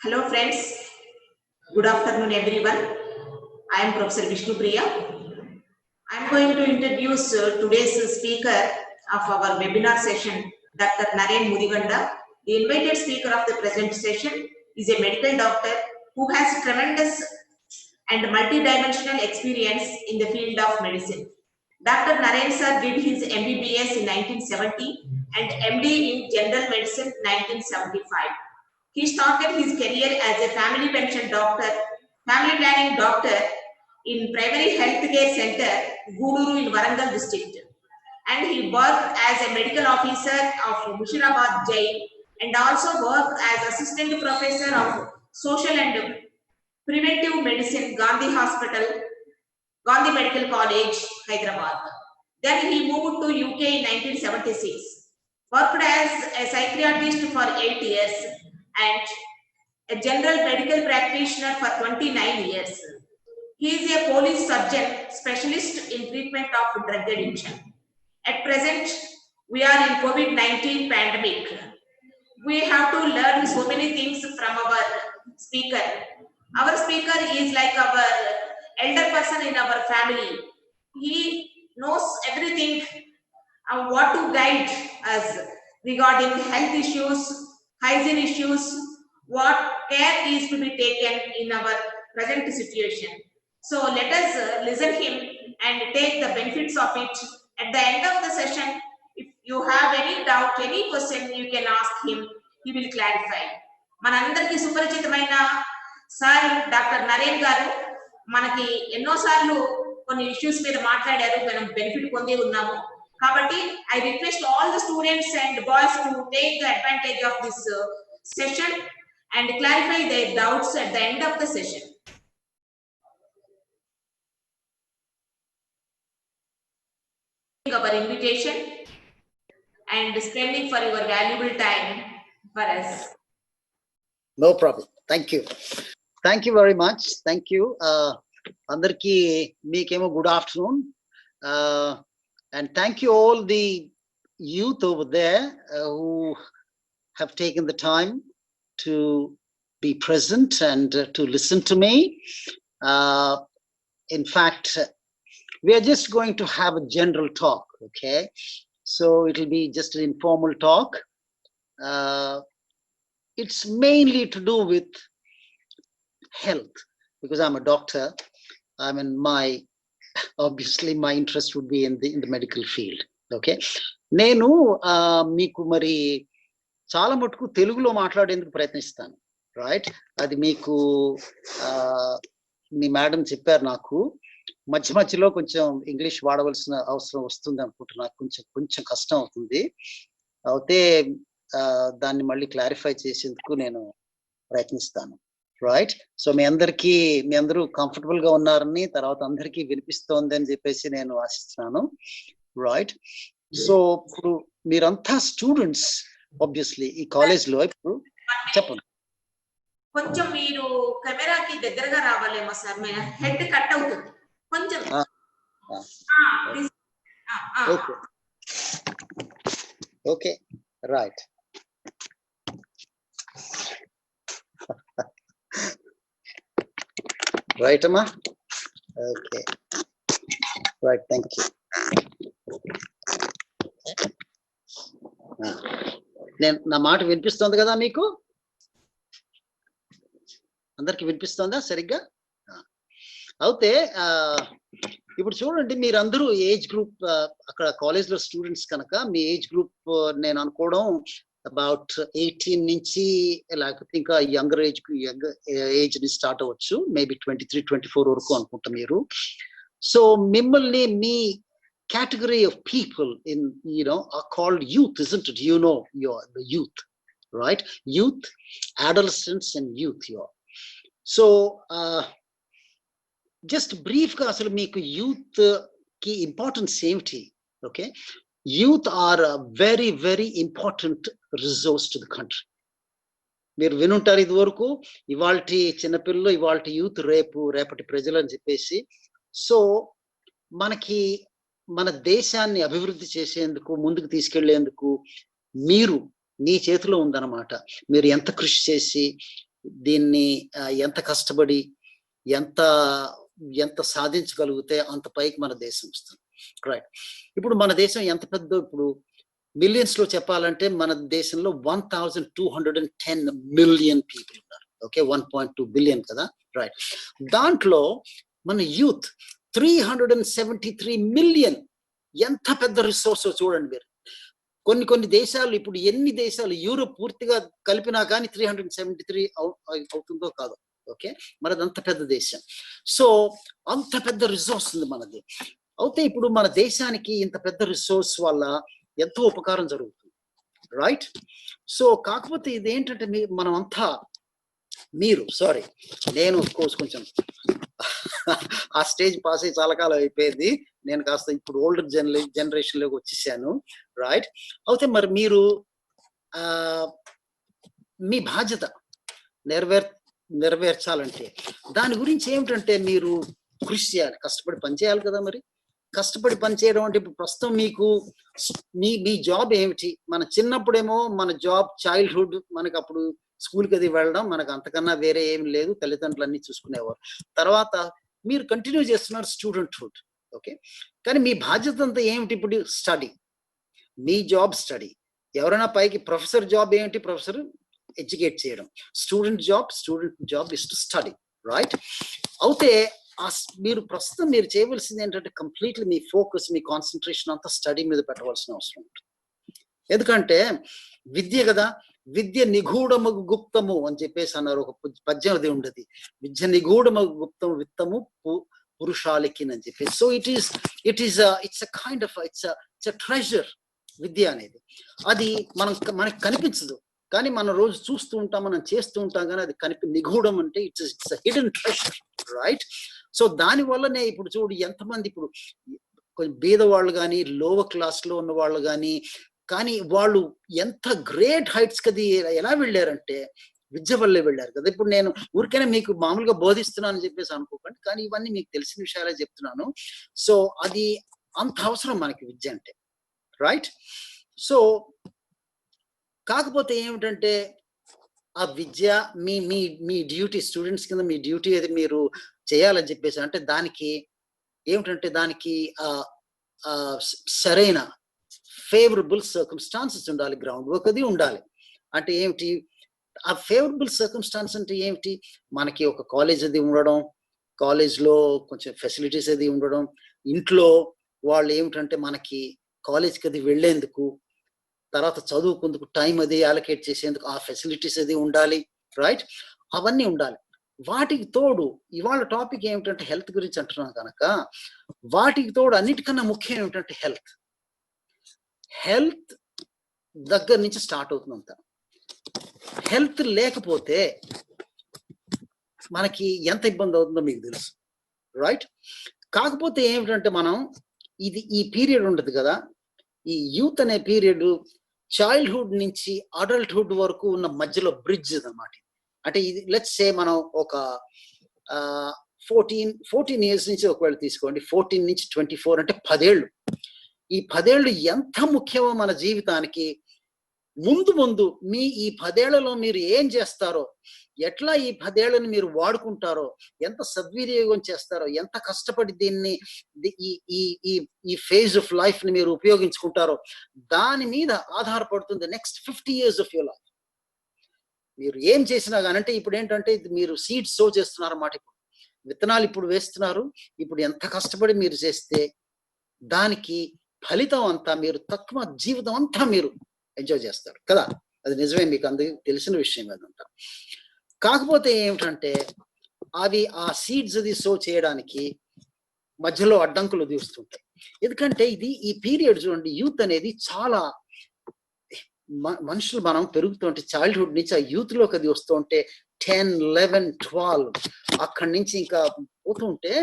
Hello friends, good afternoon everyone. I am Professor Vishnu Priya. I am going to introduce today's speaker of our webinar session, Dr. Naren Mudiganda. The invited speaker of the present session is a medical doctor who has tremendous and multidimensional experience in the field of medicine. Dr. Naren sir did his MBBS in 1970 and MD in General Medicine 1975. He started his career as a family pension doctor, family planning doctor in Primary Health Care Center, Guduru in Warangal district. And he worked as a medical officer of Mushirabad Jail and also worked as assistant professor of social and preventive medicine, Gandhi Hospital, Gandhi Medical College, Hyderabad. Then he moved to UK in 1976. Worked as a psychiatrist for 8 years and a general medical practitioner for 29 years. He is a police surgeon specialist in treatment of drug addiction. At present, we are in COVID-19 pandemic. We have to learn so many things from our speaker. Our speaker is like our elder person in our family. He knows everything what to guide us regarding health issues, hygiene issues, what care is to be taken in our present situation. So let us listen him and take the benefits of it. At the end of the session, if you have any doubt, any question, you can ask him. He will clarify. మనందరికీ సుపరిచితమైన sir doctor Naren గారు మనకి ఎన్నోసార్లు కొన్ని issues మీద మాట్లాడారు, మనం benefit పొంది ఉన్నాము. కాబట్టి I request all the students and boys to take the advantage of this session and clarify their doubts at the end of the session. Our invitation and spending for your valuable time for us. No problem. Thank you. Thank you very much. Thank you. Andarki meekemo good afternoon. And thank you all the youth over there who have taken the time to be present and to listen to me. In fact, we are just going to have a general talk, okay? So it will be just an informal talk. It's mainly to do with health because I'm a doctor. I mean, obviously my interest would be in the medical field. Okay, నేను మీకు మరి చాలా మటుకు తెలుగులో మాట్లాడేందుకు ప్రయత్నిస్తాను, right? అది మీకు మీ మేడం చెప్పారు. నాకు మధ్య మధ్యలో కొంచెం ఇంగ్లీష్ వాడవలసిన అవసరం వస్తుంది అనుకుంటున్నా, కొంచెం కష్టం అవుతుంది. అయితే దాన్ని మళ్ళీ క్లారిఫై చేసేందుకు నేను ప్రయత్నిస్తాను, రైట్? సో మీ అందరూ కంఫర్టబుల్ గా ఉన్నారని, తర్వాత అందరికీ వినిపిస్తోంది అని చెప్పేసి నేను ఆశిస్తున్నాను, రైట్? సో ఇప్పుడు మీరంతా స్టూడెంట్స్ ఆబ్వియస్లీ ఈ కాలేజ్ లో. ఇప్పుడు చెప్పండి, కొంచెం మీరు కెమెరాకి దగ్గరగా రావాలేమో సార్, హెడ్ కట్ అవుతుంది కొంచెం. Okay okay, right. Right, Amma? Okay. Right, thank you. నా మాట వినిపిస్తోంది కదా మీకు? అందరికి వినిపిస్తోందా సరిగ్గా? అయితే ఇప్పుడు చూడండి, మీరందరూ ఏజ్ గ్రూప్ అక్కడ కాలేజ్లో స్టూడెంట్స్ కనుక మీ ఏజ్ గ్రూప్ నేను అనుకోవడం అబౌట్ 18 నుంచి, లేకపోతే ఇంకా యంగర్ ఏజ్ ని స్టార్ట్ అవ్వచ్చు, మేబీ 23-24 వరకు అనుకుంటా మీరు. సో మిమ్మల్ని మీ category of people in are called youth, isn't it? The youth, right? Youth, adolescents and youth. So just brief ga asalu meeku youth ki importance ఏంటి? Okay, youth are a very very important resource to the country. మీరు వినుంటారు ఇది వరకు, ఇవాల్టి చిన్నపిల్లలు, ఇవాల్టి youth రేపటి ప్రజలు అని చెప్పేసి. సో మనకి మన దేశాన్ని అభివృద్ధి చేసేందుకు, ముందుకు తీసుకెళ్లేందుకు మీ చేతిలో ఉందన్నమాట. మీరు ఎంత కృషి చేసి దీన్ని ఎంత కష్టపడి ఎంత ఎంత సాధించగలిగితే అంత పైకి మన దేశం వస్తుంది. రైట్. ఇప్పుడు మన దేశం ఎంత పెద్ద, ఇప్పుడు మిలియన్స్ లో చెప్పాలంటే మన దేశంలో 1210 మిలియన్ పీపుల్ ఉన్నారు. ఓకే, 1.2 బిలియన్ కదా. రైట్. దాంట్లో మన యూత్ 373 మిలియన్. ఎంత పెద్ద రిసోర్స్ చూడండి మీరు. కొన్ని దేశాలు, ఇప్పుడు ఎన్ని దేశాలు, యూరోప్ పూర్తిగా కలిపినా కానీ 373 అవుతుందో కాదో. ఓకే, మనది అంత పెద్ద దేశం. సో అంత పెద్ద రిసోర్స్ ఉంది మనది. అయితే ఇప్పుడు మన దేశానికి ఇంత పెద్ద రిసోర్స్ వల్ల ఎంతో ఉపకారం జరుగుతుంది. రైట్. సో కాకపోతే ఇదేంటంటే మనం అంతా సారీ, నేను కోర్స్ కొంచెం ఆ స్టేజ్ పాస్ అయ్యి చాలా కాలం అయిపోయింది. నేను కాస్త ఇప్పుడు ఓల్డర్ జనరేషన్ లోకి వచ్చేసాను. రైట్. అయితే మరి మీరు మీ బాధ్యత నెరవేర్చాలంటే దాని గురించి ఏమిటంటే మీరు కృషి చేయాలి, కష్టపడి పనిచేయాలి కదా. మరి కష్టపడి పనిచేయడం అంటే ఇప్పుడు ప్రస్తుతం మీకు మీ జాబ్ ఏమిటి? మన చిన్నప్పుడేమో మన జాబ్ చైల్డ్హుడ్, మనకు అప్పుడు స్కూల్కి అది వెళ్ళడం, మనకు అంతకన్నా వేరే ఏమి లేదు, తల్లిదండ్రులు అన్ని చూసుకునేవారు. తర్వాత మీరు కంటిన్యూ చేస్తున్నారు స్టూడెంట్హుడ్. ఓకే, కానీ మీ బాధ్యత అంతా ఏమిటి? ఇప్పుడు స్టడీ, మీ జాబ్ స్టడీ. ఎవరైనా పైకి ప్రొఫెసర్ జాబ్ ఏమిటి? ప్రొఫెసర్ ఎడ్యుకేట్ చేయడం. Student job is to study. Right. అయితే మీరు ప్రస్తుతం మీరు చేయవలసింది ఏంటంటే కంప్లీట్లీ మీ ఫోకస్, మీ కాన్సన్ట్రేషన్ అంతా స్టడీ మీద పెట్టవలసిన అవసరం ఉంటుంది. ఎందుకంటే విద్య కదా, విద్య నిగూఢమగు గుప్తము అని చెప్పేసి అన్నారు. ఒక పద్యం అది ఉండదు, విద్య నిగూఢమగు గుప్తము విత్తము పురుషాలికి అని చెప్పేసి. So it's a kind of it's a treasure. విద్య అనేది అది మనకి కనిపించదు, కానీ మనం రోజు చూస్తూ ఉంటాం, మనం చేస్తూ ఉంటాం, కానీ అది నిగూఢం అంటే it's hidden treasure. Right. So దాని వల్లనే ఇప్పుడు చూడు ఎంతమంది ఇప్పుడు కొంచెం బీద వాళ్ళు కానీ, లోవర్ క్లాస్ లో ఉన్న వాళ్ళు కానీ వాళ్ళు ఎంత గ్రేట్ హైట్స్ కది ఎలా వెళ్ళారంటే విద్య వల్లే వెళ్ళారు కదా. ఇప్పుడు నేను ఊరికైనా మీకు మామూలుగా బోధిస్తున్నాను అని చెప్పేసి అనుకోకండి, కానీ ఇవన్నీ మీకు తెలిసిన విషయాలే చెప్తున్నాను. సో అది అంత అవసరం మనకి విద్య అంటే. రైట్. సో కాకపోతే ఏమిటంటే ఆ విద్య మీ డ్యూటీ, స్టూడెంట్స్ కింద మీ డ్యూటీ అది మీరు చేయాలని చెప్పేసి అంటే దానికి ఏమిటంటే దానికి సరైన ఫేవరబుల్ సర్కమ్స్టాన్సెస్ ఉండాలి, గ్రౌండ్ వర్క్ అది ఉండాలి. అంటే ఏమిటి ఆ ఫేవరబుల్ సర్కమ్స్టాన్స్ అంటే ఏమిటి? మనకి ఒక కాలేజ్ అది ఉండడం, కాలేజ్లో కొంచెం ఫెసిలిటీస్ అది ఉండడం, ఇంట్లో వాళ్ళు ఏమిటంటే మనకి కాలేజ్కి అది వెళ్ళేందుకు, తర్వాత చదువుకుందుకు టైం అది అలొకేట్ చేసేందుకు ఆ ఫెసిలిటీస్ అది ఉండాలి. రైట్. అవన్నీ ఉండాలి. వాటికి తోడు ఇవాళ టాపిక్ ఏమిటంటే హెల్త్ గురించి అంటున్నాను కనుక, వాటికి తోడు అన్నిటికన్నా ముఖ్యం ఏమిటంటే హెల్త్ దగ్గర నుంచి స్టార్ట్ అవుతుందంత. హెల్త్ లేకపోతే మనకి ఎంత ఇబ్బంది అవుతుందో మీకు తెలుసు. రైట్. కాకపోతే ఏమిటంటే మనం ఈ పీరియడ్ ఉంటుంది కదా, ఈ యూత్ అనే పీరియడ్ చైల్డ్హుడ్ నుంచి అడల్ట్హుడ్ వరకు ఉన్న మధ్యలో బ్రిడ్జ్ అన్నమాట. అంటే ఇది లెట్స్ సే మనం ఒక 14 ఇయర్స్ నుంచి ఒకవేళ తీసుకోండి, 14 నుంచి 24 అంటే 10 ఏళ్ళు. ఈ 10 ఏళ్ళు ఎంత ముఖ్యమో మన జీవితానికి. ముందు ఈ 10 ఏళ్లలో మీరు ఏం చేస్తారో, ఎట్లా ఈ 10 ఏళ్ళని మీరు వాడుకుంటారో, ఎంత సద్వినియోగం చేస్తారో, ఎంత కష్టపడి దీన్ని ఈ ఫేజ్ ఆఫ్ లైఫ్ ని మీరు ఉపయోగించుకుంటారో, దాని మీద ఆధారపడుతుంది next 50 years of your life. మీరు ఏం చేసినా కానీ, అంటే ఇప్పుడు ఏంటంటే మీరు సీడ్స్ సో చేస్తున్నారు అన్నమాట. ఇప్పుడు విత్తనాలు ఇప్పుడు వేస్తున్నారు. ఇప్పుడు ఎంత కష్టపడి మీరు చేస్తే దానికి ఫలితం అంతా మీరు తక్కువ జీవితం అంతా మీరు ఎంజాయ్ చేస్తారు కదా. అది నిజమే, మీకు అందరికీ తెలిసిన విషయం అదంతా. కాకపోతే ఏమిటంటే అవి ఆ సీడ్స్ అది సో చేయడానికి మధ్యలో అడ్డంకులు వస్తుంటాయి. ఎందుకంటే ఈ పీరియడ్ చూడండి, యూత్ అనేది చాలా మనుషులు మనం పెరుగుతుంటే చైల్డ్హుడ్ నుంచి ఆ యూత్ లోకి అది వస్తుంటే 10, 11, 12 అక్కడి నుంచి ఇంకా పోతుంటే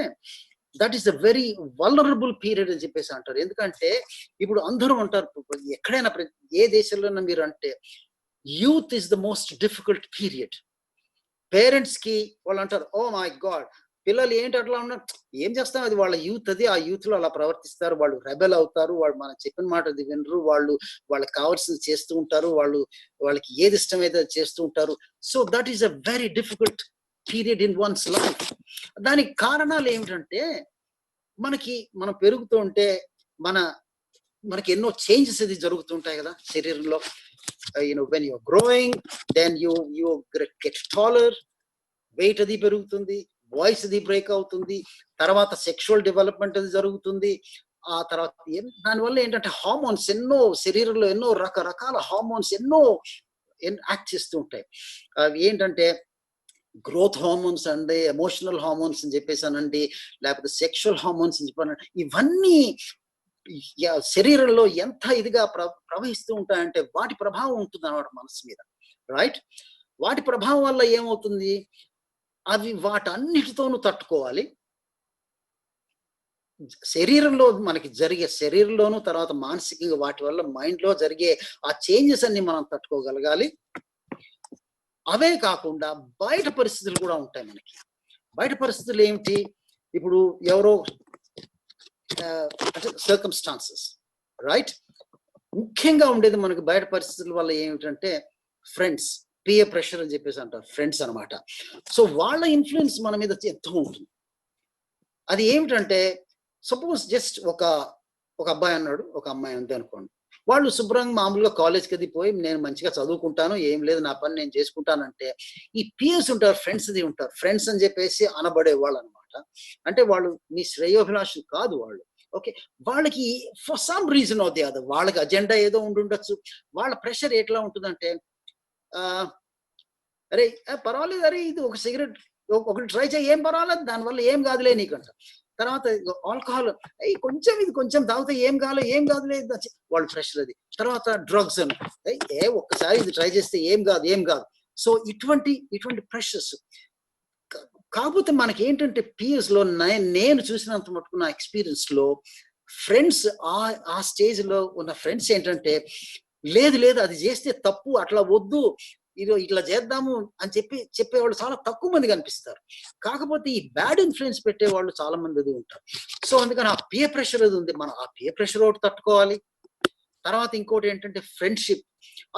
that is a very vulnerable period అని చెప్పేసి అంటారు. ఎందుకంటే ఇప్పుడు అందరూ అంటారు, ఎక్కడైనా ఏ దేశంలోనైనా మీరు అంటే youth is the most difficult period. Parents కి వాళ్ళు అంటారు, ఓ మై గాడ్ పిల్లలు ఏంటి అట్లా ఉన్నారు, ఏం చేస్తాం, అది వాళ్ళ యూత్, అది ఆ యూత్ లో అలా ప్రవర్తిస్తారు, వాళ్ళు రెబెల్ అవుతారు, వాళ్ళు మనం చెప్పిన మాట అది వినరు, వాళ్ళు వాళ్ళకి కావాల్సింది చేస్తూ ఉంటారు, వాళ్ళకి ఏది ఇష్టమైతే అది చేస్తూ ఉంటారు. So that is a very difficult period in one's life. దానికి కారణాలు ఏమిటంటే మనం పెరుగుతూ ఉంటే మనకి ఎన్నో చేంజెస్ అది జరుగుతుంటాయి కదా శరీరంలో. When your growing, then you get taller, weight అది పెరుగుతుంది, వాయిస్ అది బ్రేక్ అవుతుంది, తర్వాత సెక్షువల్ డెవలప్మెంట్ అది జరుగుతుంది. ఆ తర్వాత దానివల్ల ఏంటంటే హార్మోన్స్ ఎన్నో శరీరంలో ఎన్నో రకరకాల హార్మోన్స్ ఎన్నో యాక్ట్ చేస్తూ ఉంటాయి. అవి ఏంటంటే గ్రోత్ హార్మోన్స్ అండి, ఎమోషనల్ హార్మోన్స్ అని చెప్పేసానండి, లేకపోతే సెక్షువల్ హార్మోన్స్ అని చెప్పానండి. ఇవన్నీ శరీరంలో ఎంత ఇదిగా ప్రవహిస్తూ ఉంటాయంటే వాటి ప్రభావం ఉంటుంది అన్నమాట మనసు మీద, రైట్? వాటి ప్రభావం వల్ల ఏమవుతుంది, అవి వాటన్నిటితోనూ తట్టుకోవాలి. శరీరంలోను తర్వాత మానసికంగా వాటి వల్ల మైండ్ లో జరిగే ఆ చేంజెస్ అన్ని మనం తట్టుకోగలగాలి. అవే కాకుండా బయట పరిస్థితులు కూడా ఉంటాయి మనకి. బయట పరిస్థితులు ఏమిటి, ఇప్పుడు ఎవరో సర్కమ్స్టాన్సెస్, రైట్? ముఖ్యంగా ఉండేది మనకి బయట పరిస్థితుల వల్ల ఏమిటంటే ఫ్రెండ్స్, పియర్ ప్రెషర్ అని చెప్పేసి అంటారు, ఫ్రెండ్స్ అనమాట. సో వాళ్ళ ఇన్ఫ్లుయెన్స్ మన మీద ఎంతో ఉంటుంది. అది ఏమిటంటే సపోజ్ జస్ట్ ఒక అబ్బాయి అన్నాడు, ఒక అమ్మాయి ఉంది అనుకోండి, వాళ్ళు శుభ్రంగా మామూలుగా కాలేజ్కి అది పోయి నేను మంచిగా చదువుకుంటాను, ఏం లేదు నా పని నేను చేసుకుంటానంటే ఈ పియర్స్ ఉంటారు, ఫ్రెండ్స్ అది ఉంటారు, ఫ్రెండ్స్ అని చెప్పేసి అనబడే వాళ్ళు అనమాట. అంటే వాళ్ళు మీ శ్రేయోభిలాషులు కాదు వాళ్ళు, ఓకే? వాళ్ళకి for some reason of the other వాళ్ళకి అజెండా ఏదో ఉండుండొచ్చు. వాళ్ళ ప్రెషర్ ఎట్లా ఉంటుందంటే అరే పర్వాలేదు, అరే ఇది ఒక సిగరెట్ ఒకటి ట్రై చేయి, ఏం పర్వాలేదు, దానివల్ల ఏం కాదులే నీకంట. తర్వాత ఆల్కహాల్, ఇది కొంచెం తాగితే ఏం కాదులే వాళ్ళ ప్రెషర్ అది. తర్వాత డ్రగ్స్ అని, ఒక్కసారి ఇది ట్రై చేస్తే ఏం కాదు. సో ఇటువంటి ప్రెషర్స్. కాకపోతే మనకి ఏంటంటే పిఎస్ లో నేను చూసినంత మటుకు నా ఎక్స్పీరియన్స్ లో ఫ్రెండ్స్, ఆ స్టేజ్ లో ఉన్న ఫ్రెండ్స్ ఏంటంటే లేదు అది చేస్తే తప్పు, అట్లా వద్దు, ఇట్లా చేద్దాము అని చెప్పేవాళ్ళు చాలా తక్కువ మంది కనిపిస్తారు. కాకపోతే ఈ బ్యాడ్ ఇన్ఫ్లుయెన్స్ పెట్టేవాళ్ళు చాలా మంది అది ఉంటారు. సో అందుకని ఆ పియర్ ప్రెషర్ అది ఉంది, మనం ఆ పియర్ ప్రెషర్ ఒకటి తట్టుకోవాలి. తర్వాత ఇంకోటి ఏంటంటే ఫ్రెండ్షిప్.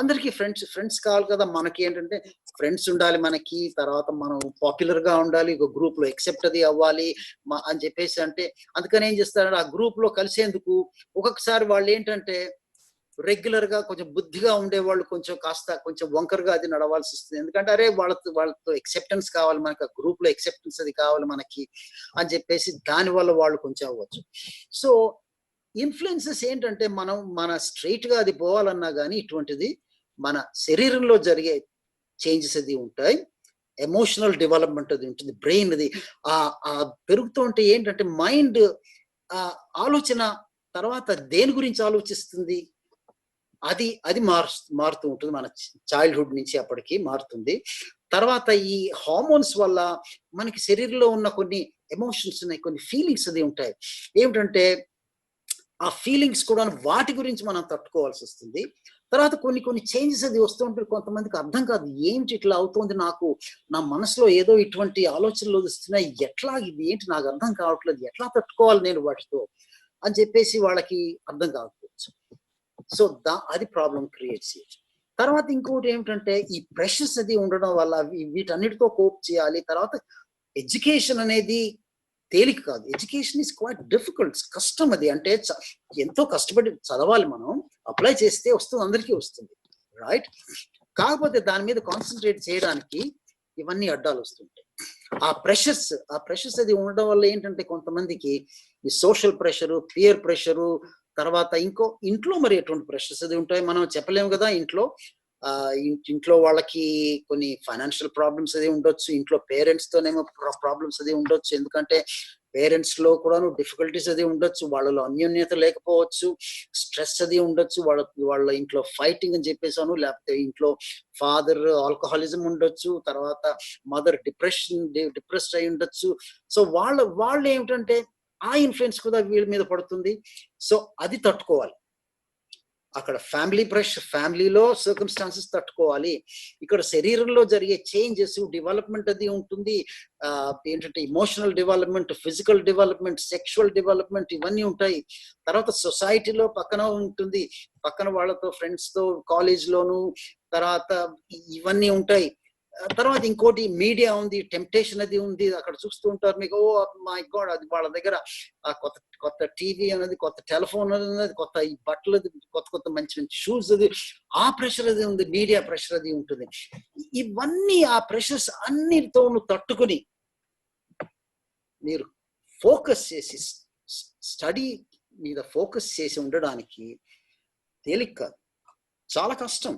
అందరికీ ఫ్రెండ్స్ కావాలి కదా. మనకి ఏంటంటే ఫ్రెండ్స్ ఉండాలి మనకి, తర్వాత మనం పాపులర్ గా ఉండాలి, ఒక గ్రూప్ లో ఎక్సెప్ట్ అది అవ్వాలి అని చెప్పేసి. అంటే అందుకని ఏం చేస్తారంటే ఆ గ్రూప్ లో కలిసేందుకు ఒక్కొక్కసారి వాళ్ళు ఏంటంటే రెగ్యులర్ గా కొంచెం బుద్ధిగా ఉండేవాళ్ళు కొంచెం వంకరగా అది నడవాల్సి వస్తుంది. ఎందుకంటే అరే వాళ్ళతో ఎక్సెప్టెన్స్ కావాలి మనకి, ఆ గ్రూప్ లో ఎక్సెప్టెన్స్ అది కావాలి మనకి అని చెప్పేసి దానివల్ల వాళ్ళు కొంచెం అవ్వచ్చు. సో ఇన్ఫ్లుయెన్సెస్ ఏంటంటే మన స్ట్రైట్ గా అది పోవాలన్నా కానీ ఇటువంటిది మన శరీరంలో జరిగే చేంజెస్ అది ఉంటాయి. ఎమోషనల్ డెవలప్మెంట్ అది ఉంటుంది, బ్రెయిన్ అది పెరుగుతూ ఉంటే ఏంటంటే మైండ్ ఆలోచన తర్వాత దేని గురించి ఆలోచిస్తుంది అది మారుతూ ఉంటుంది. మన చైల్డ్హుడ్ నుంచి అప్పటికి మారుతుంది. తర్వాత ఈ హార్మోన్స్ వల్ల మనకి శరీరంలో ఉన్న కొన్ని ఎమోషన్స్ ఉన్నాయి, కొన్ని ఫీలింగ్స్ అది ఉంటాయి. ఏమిటంటే ఆ ఫీలింగ్స్ కూడా వాటి గురించి మనం తట్టుకోవాల్సి వస్తుంది. తర్వాత కొన్ని చేంజెస్ అది వస్తూ ఉంటే కొంతమందికి అర్థం కాదు, ఏమిటి ఇట్లా అవుతుంది, నాకు నా మనసులో ఏదో ఇటువంటి ఆలోచనలు వస్తున్నాయి, ఎట్లా ఇది ఏంటి నాకు అర్థం కావట్లేదు, ఎట్లా తట్టుకోవాలి నేను వాటితో అని చెప్పేసి వాళ్ళకి అర్థం కాకపోవచ్చు. సో అది ప్రాబ్లం క్రియేట్ చేయొచ్చు. తర్వాత ఇంకోటి ఏమిటంటే ఈ ప్రెషర్స్ అది ఉండడం వల్ల వీటన్నిటితో కోప్ చేయాలి. తర్వాత ఎడ్యుకేషన్ అనేది తేలిక కాదు. ఎడ్యుకేషన్ ఈస్ క్వైట్ డిఫికల్ట్, కష్టం అది. అంటే ఎంతో కష్టపడి చదవాలి, మనం అప్లై చేస్తే వస్తుంది, అందరికీ వస్తుంది, రైట్? కాకపోతే దాని మీద కాన్సన్ట్రేట్ చేయడానికి ఇవన్నీ అడ్డాలు వస్తుంటాయి. ఆ ప్రెషర్స్ అది ఉండడం వల్ల ఏంటంటే కొంతమందికి ఈ సోషల్ ప్రెషరు, పియర్ ప్రెషరు, తర్వాత ఇంట్లో మరి ఎటువంటి ప్రెషర్స్ అది ఉంటాయి మనం చెప్పలేము కదా. ఇంట్లో వాళ్ళకి కొన్ని ఫైనాన్షియల్ ప్రాబ్లమ్స్ అది ఉండొచ్చు, ఇంట్లో పేరెంట్స్ తోనేమో ప్రాబ్లమ్స్ అది ఉండొచ్చు. ఎందుకంటే పేరెంట్స్ లో కూడా డిఫికల్టీస్ అది ఉండొచ్చు, వాళ్ళలో అన్యోన్యత లేకపోవచ్చు, స్ట్రెస్ అది ఉండొచ్చు, వాళ్ళ ఇంట్లో ఫైటింగ్ అని చెప్పేసాను, లేకపోతే ఇంట్లో ఫాదర్ ఆల్కహాలిజం ఉండొచ్చు, తర్వాత మదర్ డిప్రెస్డ్ అయి ఉండొచ్చు. సో వాళ్ళు ఏమిటంటే ఆ ఇన్ఫ్లుయెన్స్ కూడా వీళ్ళ మీద పడుతుంది. సో అది తట్టుకోవాలి. అక్కడ ఫ్యామిలీ ప్రెషర్, ఫ్యామిలీలో సర్కమ్స్టాన్సెస్ తట్టుకోవాలి. ఇక్కడ శరీరంలో జరిగే చేంజెస్, డెవలప్మెంట్ అది ఉంటుంది. ఏంటంటే emotional development, physical development, sexual development ఇవన్నీ ఉంటాయి. తర్వాత సొసైటీలో పక్కన ఉంటుంది, పక్కన వాళ్ళతో, ఫ్రెండ్స్ తో, కాలేజ్ లోను, తర్వాత ఇవన్నీ ఉంటాయి. తర్వాత ఇంకోటి మీడియా ఉంది, టెంప్టేషన్ అది ఉంది. అక్కడ చూస్తూ ఉంటారు మీకు, ఓ మై గాడ్, అది వాళ్ళ దగ్గర కొత్త కొత్త టీవీ అనేది, కొత్త టెలిఫోన్ అనేది, కొత్త ఈ బట్టలు, కొత్త కొత్త మంచి మంచి షూస్, అది ఆ ప్రెషర్ అది ఉంది, మీడియా ప్రెషర్ అది ఉంటుంది. ఇవన్నీ ఆ ప్రెషర్స్ అన్నిటితోనూ తట్టుకుని మీరు ఫోకస్ చేసి, స్టడీ మీద ఫోకస్ చేసి ఉండడానికి తేలిక కాదు, చాలా కష్టం.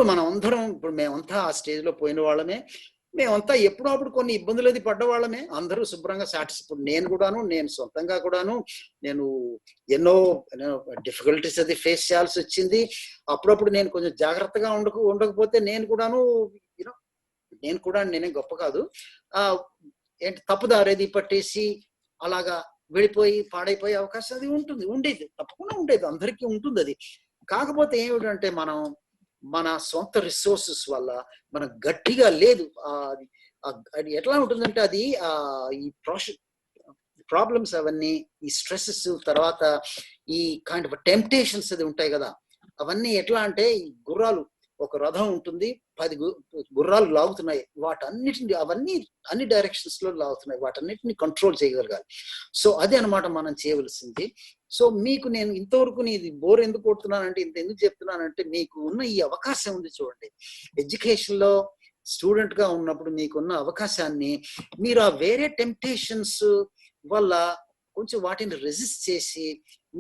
మనం అందరం ఇప్పుడు మేమంతా ఆ స్టేజ్ లో పోయిన వాళ్ళమే, మేమంతా ఎప్పుడప్పుడు కొన్ని ఇబ్బందులు అది పడ్డ వాళ్ళమే. అందరూ శుభ్రంగా సాటిస్ఫై, నేను సొంతంగా కూడాను నేను ఎన్నో డిఫికల్టీస్ అది ఫేస్ చేయాల్సి వచ్చింది. అప్పుడప్పుడు నేను కొంచెం జాగ్రత్తగా ఉండకపోతే నేను కూడాను నేనే గొప్ప కాదు, ఏంటి తప్పుదారేది పట్టేసి అలాగా వెళ్ళిపోయి పాడైపోయే అవకాశం అది ఉండేది, తప్పకుండా ఉండేది, అందరికీ ఉంటుంది అది. కాకపోతే ఏమిటంటే మన సొంత రిసోర్సెస్ వల్ల మనం గట్టిగా లేదు. అది ఎట్లా ఉంటుందంటే అది ఈ ప్రాబ్లమ్స్ అవన్నీ, ఈ స్ట్రెస్సెస్, తర్వాత ఈ కైండ్ ఆఫ్ టెంప్టేషన్స్ అది ఉంటాయి కదా, అవన్నీ ఎట్లా అంటే ఈ గుర్రాలు, ఒక రథం ఉంటుంది, 10 గుర్రాలు లాగుతున్నాయి, వాటన్నిటిని, అవన్నీ అన్ని డైరెక్షన్స్ లో లాగుతున్నాయి, వాటన్నిటిని కంట్రోల్ చేయగలగాలి. సో అదే అనమాట మనం చేయవలసింది. సో మీకు నేను ఇంతవరకు ఇది బోర్ ఎందుకు కొడుతున్నానంటే, ఎందుకు చెప్తున్నానంటే, మీకు ఉన్న ఈ అవకాశం ఉంది చూడండి, ఎడ్యుకేషన్ లో స్టూడెంట్ గా ఉన్నప్పుడు మీకున్న అవకాశాన్ని మీరు ఆ వేరే టెంప్టేషన్స్ వల్ల కొంచెం వాటిని రెసిస్ట్ చేసి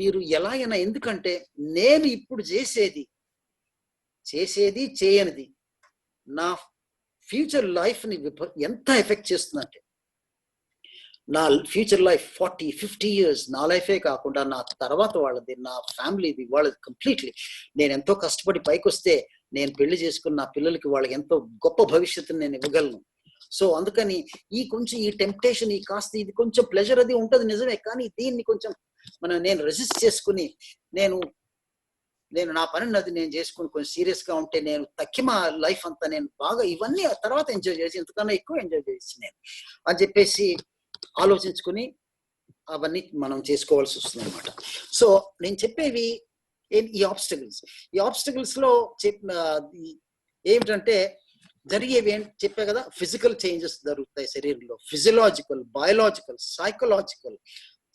మీరు ఎలాగైనా, ఎందుకంటే నేను ఇప్పుడు చేసేది చేయనిది నా ఫ్యూచర్ లైఫ్ ని ఎంత ఎఫెక్ట్ చేస్తుందంటే, నా ఫ్యూచర్ లైఫ్ 40-50 ఇయర్స్, నా లైఫే కాకుండా నా తర్వాత వాళ్ళది, నా ఫ్యామిలీది, వాళ్ళది కంప్లీట్లీ. నేను ఎంతో కష్టపడి పైకి వస్తే, నేను పెళ్లి చేసుకున్న నా పిల్లలకి వాళ్ళకి ఎంతో గొప్ప భవిష్యత్తుని నేను ఇవ్వగలను. సో అందుకని కొంచెం ఈ టెంప్టేషన్, కాస్త ఇది కొంచెం ప్లెజర్ అది ఉంటుంది నిజమే, కానీ దీన్ని కొంచెం నేను రెసిస్ట్ చేసుకుని నేను నా పనిని అది నేను చేసుకుని కొంచెం సీరియస్ గా ఉంటే, నేను మా లైఫ్ అంతా నేను బాగా ఇవన్నీ తర్వాత ఎంజాయ్ చేసి, ఇంతకన్నా ఎక్కువ ఎంజాయ్ చేసి నేను అని చెప్పేసి ఆలోచించుకుని అవన్నీ మనం చేసుకోవాల్సి వస్తుంది అనమాట. సో నేను చెప్పేవి ఈ ఆబ్స్టికల్స్ లో ఏమిటంటే జరిగేవి చెప్పే కదా, ఫిజికల్ చేంజెస్ జరుగుతాయి శరీరంలో, physiological, biological, psychological,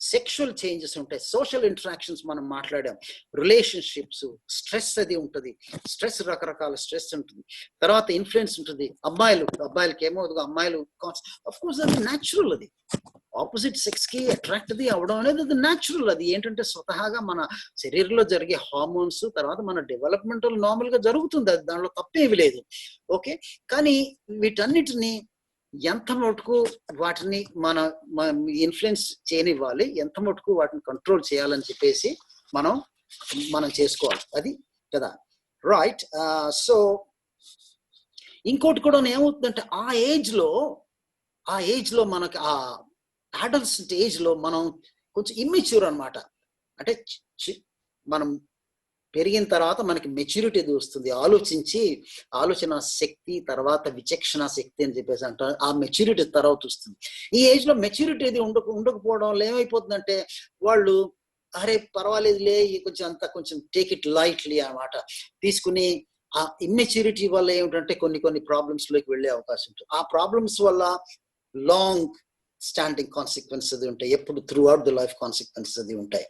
sexual changes ఉంటాయి, సోషల్ ఇంటరాక్షన్స్ మనం మాట్లాడాం, రిలేషన్షిప్స్, స్ట్రెస్ అది ఉంటుంది, స్ట్రెస్ రకరకాల స్ట్రెస్ ఉంటుంది, తర్వాత ఇన్ఫ్లుయెన్స్ ఉంటుంది. అబ్బాయిలకి ఏమో అమ్మాయిలు ఆఫ్ కోర్స్ అది న్యాచురల్, అది ఆపోజిట్ సెక్స్ కి అట్రాక్ట్ అది అవడం అనేది అది న్యాచురల్. అది ఏంటంటే స్వతహాగా మన శరీరంలో జరిగే హార్మోన్స్, తర్వాత మన డెవలప్మెంటల్ నార్మల్ గా జరుగుతుంది, అది దానిలో తప్పేవి లేదు. ఓకే, కానీ వీటన్నిటిని ఎంత మటుకు వాటిని ఇన్ఫ్లుయెన్స్ చేయనివ్వాలి, ఎంత మటుకు వాటిని కంట్రోల్ చేయాలని చెప్పేసి మనం చేసుకోవాలి, అది కదా, రైట్. సో ఇంకోటి కూడా ఏమవుతుందంటే, ఆ ఏజ్ లో మనకి ఆ అడల్ట్ ఏజ్ లో మనం కొంచెం ఇమ్మెచ్యూర్ అనమాట. అంటే మనం పెరిగిన తర్వాత మనకి మెచ్యూరిటీ అది వస్తుంది, ఆలోచన శక్తి, తర్వాత విచక్షణ శక్తి అని చెప్పేసి అంటారు, ఆ మెచ్యూరిటీ తర్వాత వస్తుంది. ఈ ఏజ్ లో మెచ్యూరిటీ అది ఉండకపోవడం వల్ల ఏమైపోతుందంటే, వాళ్ళు అరే పర్వాలేదులే, కొంచెం టేక్ ఇట్ లైట్లీ అన్నమాట తీసుకుని, ఆ ఇమ్మెచ్యూరిటీ వల్ల ఏమిటంటే కొన్ని ప్రాబ్లమ్స్ లోకి వెళ్ళే అవకాశం ఉంటుంది. ఆ ప్రాబ్లమ్స్ వల్ల లాంగ్ స్టాండింగ్ కాన్సిక్వెన్స్ అది ఉంటాయి, ఎప్పుడు through out the life consequence అది ఉంటాయి.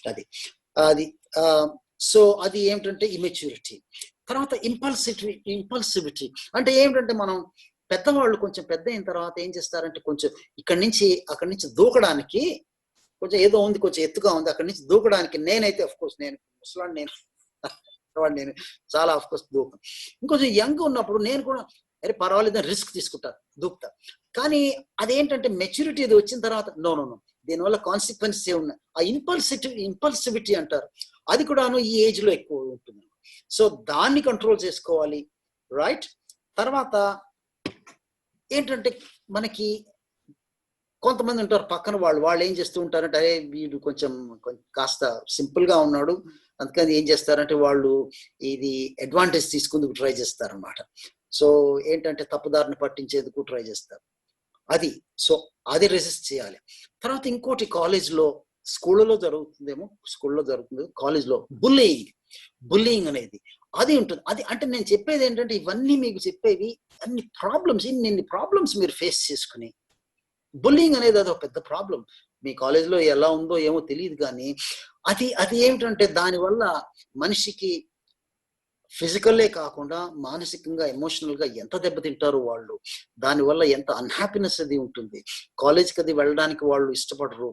అది సో అది ఏమిటంటే ఇమెచ్యూరిటీ. తర్వాత ఇంపల్సివిటీ అంటే ఏమిటంటే, మనం పెద్దవాళ్ళు కొంచెం పెద్ద అయిన తర్వాత ఏం చేస్తారంటే, కొంచెం అక్కడి నుంచి దూకడానికి, కొంచెం ఏదో ఉంది, కొంచెం ఎత్తుగా ఉంది, అక్కడి నుంచి దూకడానికి, నేనైతే అఫ్ కోర్స్ నేను ముసలాన్ని, నేను చాలా అఫ్ కోర్స్ దూకను. ఇంకొంచెం యంగ్ ఉన్నప్పుడు నేను కూడా అరే పర్వాలేదు రిస్క్ దూకుతా. కానీ అదేంటంటే మెచ్యూరిటీ అది వచ్చిన తర్వాత నో దీనివల్ల కాన్సిక్వెన్సెస్ ఉన్నాయి. ఆ ఇంపల్సివిటీ అంటారు, అది కూడాను ఈ ఏజ్ లో ఎక్కువ ఉంటుంది. సో దాన్ని కంట్రోల్ చేసుకోవాలి, రైట్. తర్వాత ఏంటంటే, మనకి కొంతమంది ఉంటారు పక్కన వాళ్ళు ఏం చేస్తూ ఉంటారంటే, అరే వీడు కొంచెం కాస్త సింపుల్ గా ఉన్నాడు, అందుకని ఏం చేస్తారంటే వాళ్ళు ఇది అడ్వాంటేజ్ తీసుకుందుకు ట్రై చేస్తారనమాట. సో ఏంటంటే తప్పుదారిని పట్టించేందుకు ట్రై చేస్తారు. అది సో అది రెసిస్ట్ చేయాలి. తర్వాత ఇంకోటి కాలేజ్లో, స్కూళ్ళలో జరుగుతుందేమో, స్కూల్లో జరుగుతుంది, కాలేజ్లో బుల్లింగ్ అనేది అది ఉంటుంది. అది అంటే నేను చెప్పేది ఏంటంటే ఇవన్నీ మీకు చెప్పేవి అన్ని ప్రాబ్లమ్స్, ఇన్ని ప్రాబ్లమ్స్ మీరు ఫేస్ చేసుకుని, బుల్లింగ్ అనేది అది ఒక పెద్ద ప్రాబ్లం. మీ కాలేజ్లో ఎలా ఉందో ఏమో తెలియదు, కానీ అది ఏమిటంటే దానివల్ల మనిషికి ఫిజికల్లే కాకుండా మానసికంగా, ఎమోషనల్ గా ఎంత దెబ్బతింటారు వాళ్ళు, దానివల్ల ఎంత అన్హ్యాపీనెస్ అది ఉంటుంది. కాలేజ్కి అది వెళ్ళడానికి వాళ్ళు ఇష్టపడరు.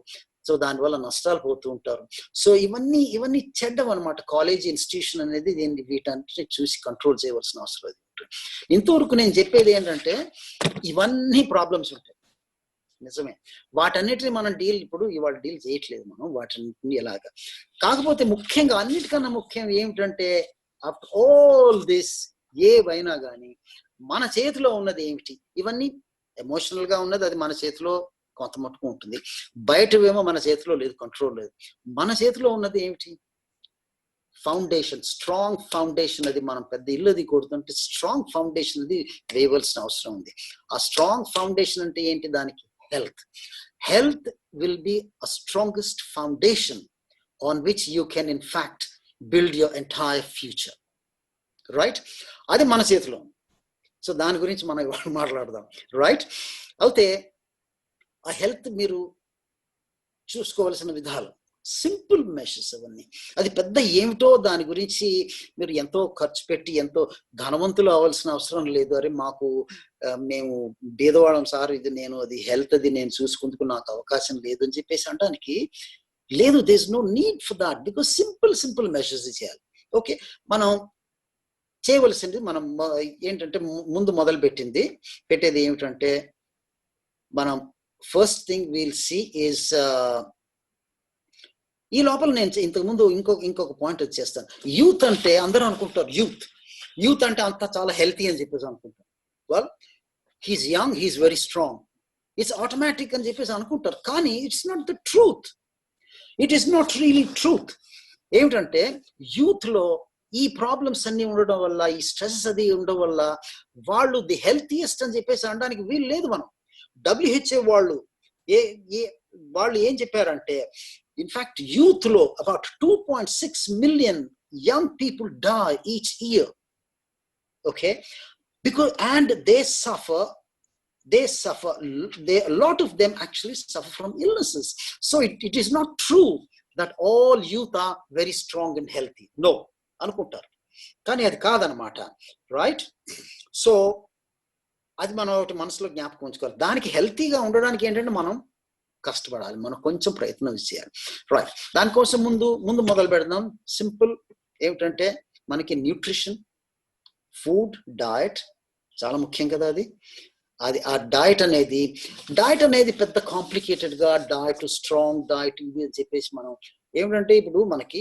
సో దానివల్ల నష్టాలు పోతూ ఉంటారు. సో ఇవన్నీ చెడ్డం అనమాట. కాలేజ్ ఇన్స్టిట్యూషన్ అనేది వీటన్నిటిని చూసి కంట్రోల్ చేయవలసిన అవసరం ఉంటుంది. ఇంతవరకు నేను చెప్పేది ఏంటంటే ఇవన్నీ ప్రాబ్లమ్స్ ఉంటాయి, నిజమే. వాటన్నిటిని మనం ఇప్పుడు ఇవాళ డీల్ చేయట్లేదు మనం వాటన్నిటిని ఎలాగా. కాకపోతే ముఖ్యంగా అన్నిటికన్నా ముఖ్యం ఏమిటంటే ఆఫ్టర్ ఆల్ దిస్ ఏవైనా కానీ మన చేతిలో ఉన్నది ఏమిటి? ఇవన్నీ ఎమోషనల్ గా ఉన్నది, అది మన చేతిలో కొంత మటుకు ఉంటుంది. బయటవేమో మన చేతిలో లేదు, కంట్రోల్ లేదు. మన చేతిలో ఉన్నది ఏమిటి? Foundation, strong foundation. అది మనం పెద్ద ఇల్లు అది కొడుతుంటే స్ట్రాంగ్ ఫౌండేషన్ అది వేయవలసిన అవసరం ఉంది. ఆ స్ట్రాంగ్ ఫౌండేషన్ అంటే ఏంటి? దానికి health will be a strongest foundation on which you can in fact build your entire future, right? అది మన చేతిలో. సో దాని గురించి మనం ఇవాళ మాట్లాడదాం, రైట్? అయితే ఆ హెల్త్ మీరు చూసుకోవాల్సిన విధాలు, సింపుల్ మెషర్స్ అవన్నీ. అది పెద్ద ఏమిటో దాని గురించి మీరు ఎంతో ఖర్చు పెట్టి ఎంతో ధనవంతులు అవ్వాల్సిన అవసరం లేదు. అరే మేము బీదవాళ్ళం సార్, అది హెల్త్ అది నేను చూసుకుందుకు నాకు అవకాశం లేదు అని చెప్పేసి అనడానికి లేదు. There is no need for that, because simple measures చేయాలి. ఓకే, మనం చేయవలసింది మనం ఏంటంటే ముందు పెట్టేది ఏమిటంటే మనం first thing will see is ఈ లోపల నేను ఇంతకుముందు ఇంకొక పాయింట్ వచ్చేస్తాను. యూత్ అంటే అందరూ అనుకుంటారు యూత్ అంటే అంతా చాలా హెల్తీ అని చెప్పేసి అనుకుంటారు. Well, he's young, he's very strong, it's automatic అని చెప్పేసి అనుకుంటారు. కానీ it's not the truth. It is not really truth. ఏమిటంటే యూత్ లో ఈ ప్రాబ్లమ్స్ అన్ని ఉండడం వల్ల, ఈ స్ట్రెస్ అది ఉండడం వల్ల వాళ్ళు ది హెల్తీయెస్ట్ అని చెప్పేసి అనడానికి వీలు లేదు. మనం WHO వాళ్ళు ఏం చెప్పారంటే ఇన్ఫాక్ట్ యూత్ లో about 2.6 million young people die each year. Okay, because and they suffer, a lot of them actually suffer from illnesses. So it is not true that all youth are very strong and healthy. No, అనుకుంటారు, కానీ అది కాదనమాట, right? So అది మనం ఒకటి మనసులో జ్ఞాపకం ఉంచుకోవాలి. దానికి హెల్తీగా ఉండడానికి ఏంటంటే మనం కష్టపడాలి, మనం కొంచెం ప్రయత్నం చేయాలి, రైట్? దానికోసం ముందు మొదలు పెడదాం. సింపుల్ ఏమిటంటే మనకి న్యూట్రిషన్, ఫుడ్, డయట్ చాలా ముఖ్యం కదా. అది ఆ డయట్ అనేది పెద్ద కాంప్లికేటెడ్ గా డయట్, స్ట్రాంగ్ డయట్ ఇది అని చెప్పేసి మనం ఏమిటంటే ఇప్పుడు మనకి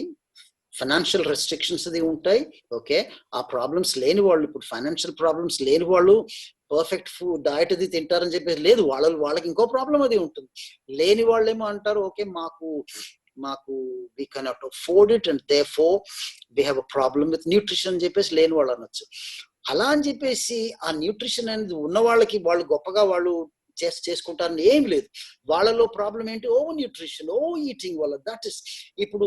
ఫైనాన్షియల్ రెస్ట్రిక్షన్స్ అది ఉంటాయి. ఓకే, ఆ ప్రాబ్లమ్స్ లేని వాళ్ళు, ఇప్పుడు ఫైనాన్షియల్ ప్రాబ్లమ్స్ లేని వాళ్ళు పర్ఫెక్ట్ ఫుడ్ డయట్ అది తింటారని చెప్పేసి లేదు. వాళ్ళకి ఇంకో ప్రాబ్లం అది ఉంటుంది. లేని వాళ్ళు ఏమో అంటారు, ఓకే మాకు we cannot afford it and therefore we have a problem with nutrition అని చెప్పేసి లేని వాళ్ళు అనొచ్చు. అలా అని చెప్పేసి ఆ న్యూట్రిషన్ అనేది ఉన్న వాళ్ళకి వాళ్ళు గొప్పగా వాళ్ళు చేసుకుంటారని ఏం లేదు. వాళ్ళలో ప్రాబ్లం ఏంటి? న్యూట్రిషన్, ఈటింగ్ వల్ల. దట్ ఇస్ ఇప్పుడు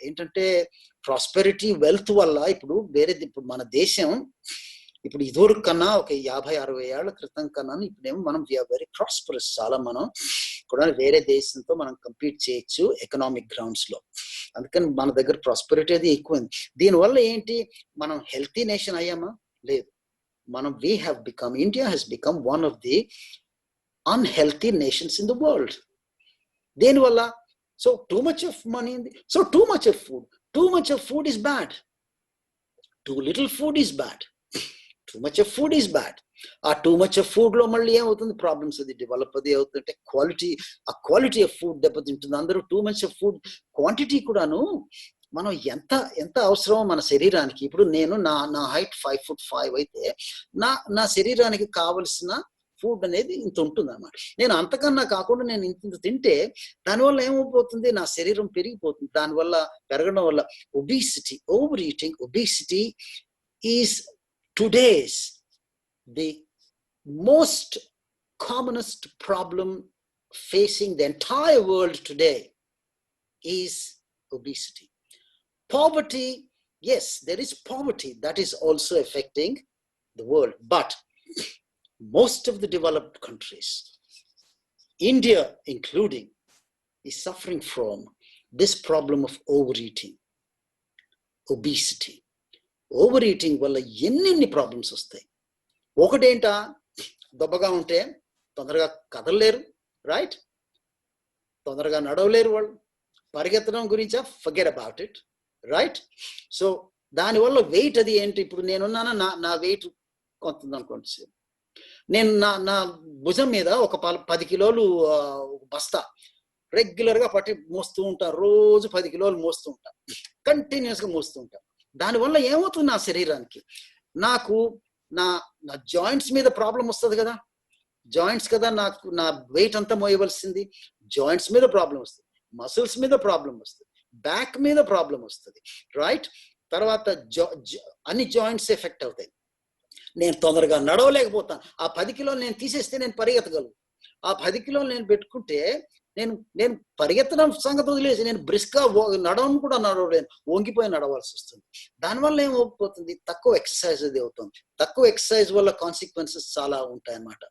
ఏంటంటే ప్రాస్పెరిటీ, వెల్త్ వల్ల ఇప్పుడు మన దేశం ఇప్పుడు ఇదివరకు కన్నా ఒక 50-60 ఏళ్ల క్రితం కన్నా ఇప్పుడేమో మనం వీఆర్ వెరీ ప్రాస్పరస్. చాలా మనం కూడా వేరే దేశంతో మనం కంపీట్ చేయొచ్చు ఎకనామిక్ గ్రౌండ్స్ లో. అందుకని మన దగ్గర ప్రాస్పెరిటీ అది ఎక్కువైంది. దీనివల్ల ఏంటి, మనం హెల్తీ నేషన్ అయ్యామా? లేదు. India has become one of the unhealthy nations in the world. దేనివల్ల? So too much of money so too much of food is bad. Too little food is bad. Too much of food is bad. ఆ too much of food లో మళ్ళీ ఏమవుతుంది? Problems అది develop అది అవుతుంటే quality of food దెబ్బతింటుంది. అందరూ too much of food, quantity కూడాను మనం ఎంత అవసరమో మన శరీరానికి. ఇప్పుడు నేను నా హైట్ 5'5" అయితే నా శరీరానికి కావలసిన ఫుడ్ అనేది ఇంత ఉంటుంది అన్నమాట. నేను అంతకన్నా కాకుండా నేను ఇంత తింటే దానివల్ల ఏమైపోతుంది, నా శరీరం పెరిగిపోతుంది. దానివల్ల పెరగడం వల్ల obesity, over eating, obesity is today's the most commonest problem facing the entire world today is obesity. Poverty, yes, there is poverty that is also affecting the world, but most of the developed countries, India including, is suffering from this problem of overeating, obesity. Overeating వల్ల ఎన్ని problems వస్తాయి. ఒకటేంటా, దెబ్బగా ఉంటే తొందరగా కదలలేరు, right? తొందరగా నడవలేరు, వాళ్ళు పరిగెత్తడం గురించా, forget about it, right? So దానివల్ల వెయిట్ అది ఏంటి, ఇప్పుడు నేనున్నాను, నా వెయిట్ కొంత అనుకోండి, నేను నా భుజం మీద ఒక 10 కిలోలు బస్తా రెగ్యులర్గా పట్టి మోస్తూ ఉంటాను. రోజు 10 కిలోలు మోస్తూ ఉంటాను, కంటిన్యూస్గా మోస్తూ ఉంటాను. దానివల్ల ఏమవుతుంది, నా శరీరానికి, నాకు నా జాయింట్స్ మీద ప్రాబ్లం వస్తుంది కదా. జాయింట్స్ కదా నాకు నా వెయిట్ అంతా మోయవలసింది. జాయింట్స్ మీద ప్రాబ్లం వస్తుంది, మసిల్స్ మీద ప్రాబ్లం వస్తుంది, బ్యాక్ మీద ప్రాబ్లం వస్తుంది, రైట్? తర్వాత అన్ని జాయింట్స్ ఎఫెక్ట్ అవుతాయి. నేను తొందరగా నడవలేకపోతాను. ఆ 10 కిలోలు నేను తీసేస్తే నేను పరిగెత్తగలను. ఆ 10 కిలోలు నేను పెట్టుకుంటే నేను పరిగెత్తడం సంగతి వదిలేసి నేను బ్రిస్క్గా నడవను కూడా నడవలేను, వంగిపోయి నడవాల్సి వస్తుంది. దానివల్ల ఏమైపోతుంది, తక్కువ ఎక్సర్సైజ్ అది అవుతుంది. తక్కువ ఎక్సర్సైజ్ వల్ల కాన్సిక్వెన్సెస్ చాలా ఉంటాయన్నమాట.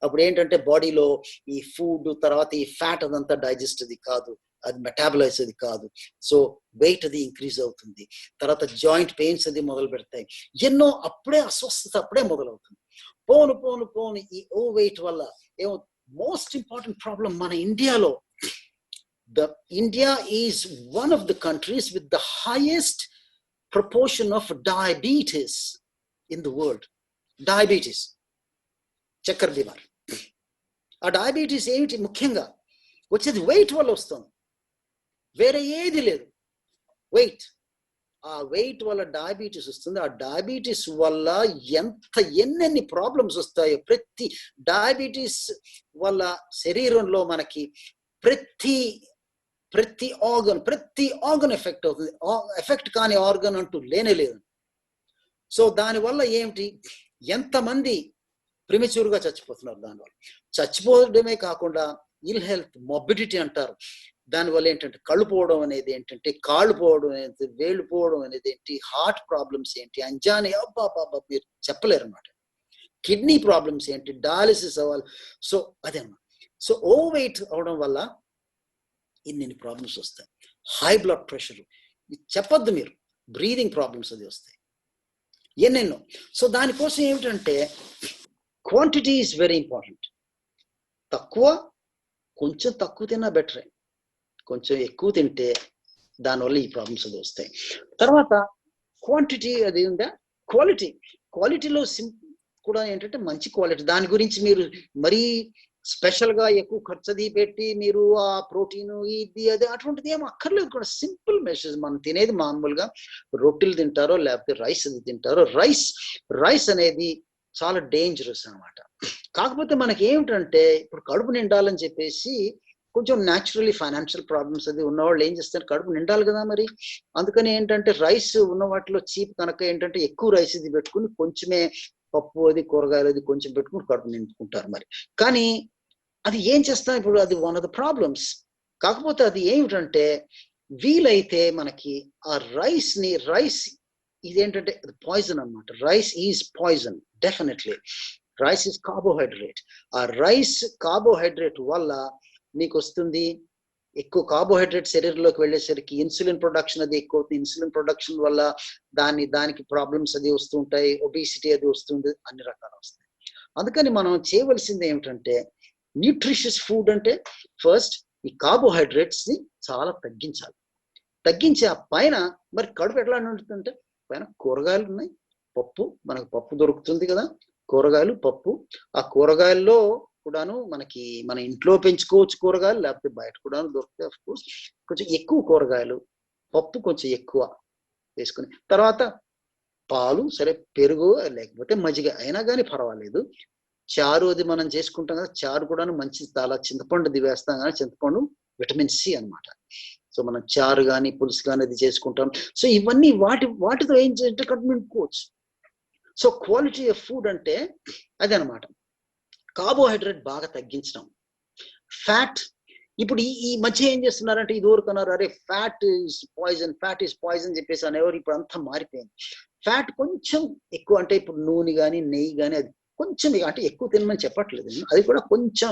అప్పుడు ఏంటంటే బాడీలో ఈ ఫుడ్ తర్వాత ఈ ఫ్యాట్ అదంతా డైజెస్ట్ అది కాదు, అది మెటాబలైజ్ అది కాదు. సో వెయిట్ అది ఇంక్రీజ్ అవుతుంది. తర్వాత జాయింట్ పెయిన్స్ అది మొదలు పెడతాయి. ఎన్నో అప్పుడే అస్వస్థత అప్పుడే మొదలవుతుంది. పోను ఈ ఓవర్ వెయిట్ వల్ల ఏమో most important problem మన ఇండియాలో, India is one of the countries with the highest proportion of diabetes in the world. Diabetes, చక్కెర బీమారి. ఆ డయాబెటీస్ ఏమిటి, ముఖ్యంగా వచ్చేది వెయిట్ వల్ల వస్తుంది, వేరే ఏది లేదు, వెయిట్. ఆ వెయిట్ వల్ల డయాబెటీస్ వస్తుంది. ఆ డయాబెటీస్ వల్ల ఎన్నెన్ని ప్రాబ్లమ్స్ వస్తాయో. ప్రతి డయాబెటీస్ వల్ల శరీరంలో మనకి ప్రతి ఆర్గన్ ఎఫెక్ట్ అవుతుంది. ఎఫెక్ట్ కాని ఆర్గన్ అంటూ లేనే లేదు. సో దానివల్ల ఏమిటి, ఎంతమంది ప్రిమెచ్యూర్గా చచ్చిపోతున్నారు. దానివల్ల చచ్చిపోవడమే కాకుండా ఇల్ హెల్త్, మొబిడిటీ అంటారు. దానివల్ల ఏంటంటే కళ్ళు పోవడం అనేది ఏంటంటే, కాళ్ళు పోవడం అనేది, వేళ్ళు పోవడం అనేది ఏంటి, హార్ట్ ప్రాబ్లమ్స్ ఏంటి, అంజాని, అబ్బాబాబా మీరు చెప్పలేరు అన్నమాట. కిడ్నీ ప్రాబ్లమ్స్ ఏంటి, డయాలిసిస్ అవ్వాలి. సో అదేమ్మా. సో ఓవర్ వెయిట్ అవడం వల్ల ఇన్ని ప్రాబ్లమ్స్ వస్తాయి. హై బ్లడ్ ప్రెషర్ చెప్పొద్దు మీరు, బ్రీదింగ్ ప్రాబ్లమ్స్ అది వస్తాయి, ఎన్నెన్నో. సో దానికోసం ఏమిటంటే క్వాంటిటీ ఈజ్ వెరీ ఇంపార్టెంట్. కొంచెం తక్కువ తిన్నా బెటరే, కొంచెం ఎక్కువ తింటే దానివల్ల ఈ ప్రాబ్లమ్స్ అది వస్తాయి. తర్వాత క్వాంటిటీ అది ఉందా, క్వాలిటీలో కూడా ఏంటంటే మంచి క్వాలిటీ. దాని గురించి మీరు మరీ స్పెషల్గా ఎక్కువ ఖర్చు అది పెట్టి మీరు ఆ ప్రోటీన్ ఇది అది అటువంటిది ఏమో అక్కర్లేదు కూడా. సింపుల్ మెషర్స్, మనం తినేది మామూలుగా రొట్టెలు తింటారో లేకపోతే రైస్ అది తింటారో. రైస్ అనేది చాలా డేంజరస్ అన్నమాట. కాకపోతే మనకి ఏమిటంటే ఇప్పుడు కడుపు నిండాలని చెప్పేసి కొంచెం న్యాచురల్లీ ఫైనాన్షియల్ ప్రాబ్లమ్స్ అది ఉన్నవాళ్ళు ఏం చేస్తారు, కడుపు నిండాలి కదా మరి. అందుకని ఏంటంటే రైస్ ఉన్న వాటిలో చీప్ కనుక ఏంటంటే ఎక్కువ రైస్ ఇది పెట్టుకుని కొంచెమే పప్పు అది కూరగాయలు అది కొంచెం పెట్టుకుని కడుపు నింపుకుంటారు మరి. కానీ అది ఏం చేస్తాం ఇప్పుడు, అది వన్ ఆఫ్ ద ప్రాబ్లమ్స్. కాకపోతే అది ఏమిటంటే వీలైతే మనకి ఆ రైస్ ఇదేంటంటే పాయిజన్ అన్నమాట. Rice is poison definitely. Rice is carbohydrate. ఆ రైస్ కార్బోహైడ్రేట్ వల్ల మీకు వస్తుంది ఎక్కువ కార్బోహైడ్రేట్ శరీరంలోకి వెళ్ళేసరికి ఇన్సులిన్ ప్రొడక్షన్ అది ఎక్కువ అవుతుంది. ఇన్సులిన్ ప్రొడక్షన్ వల్ల దానికి ప్రాబ్లమ్స్ అది వస్తూ ఉంటాయి, ఒబిసిటీ అది వస్తుంది, అన్ని రకాలు వస్తాయి. అందుకని మనం చేయవలసింది ఏమిటంటే న్యూట్రిషియస్ ఫుడ్ అంటే ఫస్ట్ ఈ కార్బోహైడ్రేట్స్ ని చాలా తగ్గించి ఆ పైన మరి కడుపు ఎట్లా నిండుతుంటే పైన కూరగాయలు ఉన్నాయి, మనకు పప్పు దొరుకుతుంది కదా, కూరగాయలు పప్పు. ఆ కూరగాయల్లో కూడాను మన ఇంట్లో పెంచుకోవచ్చు కూరగాయలు, లేకపోతే బయట కూడా దొరుకుతాయి. ఆఫ్ కోర్స్ కొంచెం ఎక్కువ కూరగాయలు, పప్పు కొంచెం ఎక్కువ వేసుకుని, తర్వాత పాలు, సరే పెరుగు లేకపోతే మజ్జిగ అయినా కానీ పర్వాలేదు. చారు అది మనం చేసుకుంటాం కదా, చారు కూడా మంచిది, చాలా చింతపండు అది వేస్తాం కానీ చింతపండు విటమిన్ సి అన్నమాట. సో మనం చారు కానీ పులుసు కానీ అది చేసుకుంటాం. సో ఇవన్నీ వాటితో ఏం చేయాలంటే కట్టుకోవచ్చు. సో క్వాలిటీ ఆఫ్ ఫుడ్ అంటే అదే అనమాట. కార్బోహైడ్రేట్ బాగా తగ్గించడం, ఫ్యాట్. ఇప్పుడు ఈ మధ్య ఏం చేస్తున్నారంటే, ఇదివరకు అన్నారు అరే ఫ్యాట్ ఈజ్ పాయిజన్ చెప్పేసి అనేవారు. ఇప్పుడు అంతా మారిపోయింది. ఫ్యాట్ కొంచెం ఎక్కువ, అంటే ఇప్పుడు నూనె కానీ నెయ్యి కానీ అది కొంచెం, అంటే ఎక్కువ తినమని చెప్పట్లేదు, అది కూడా కొంచెం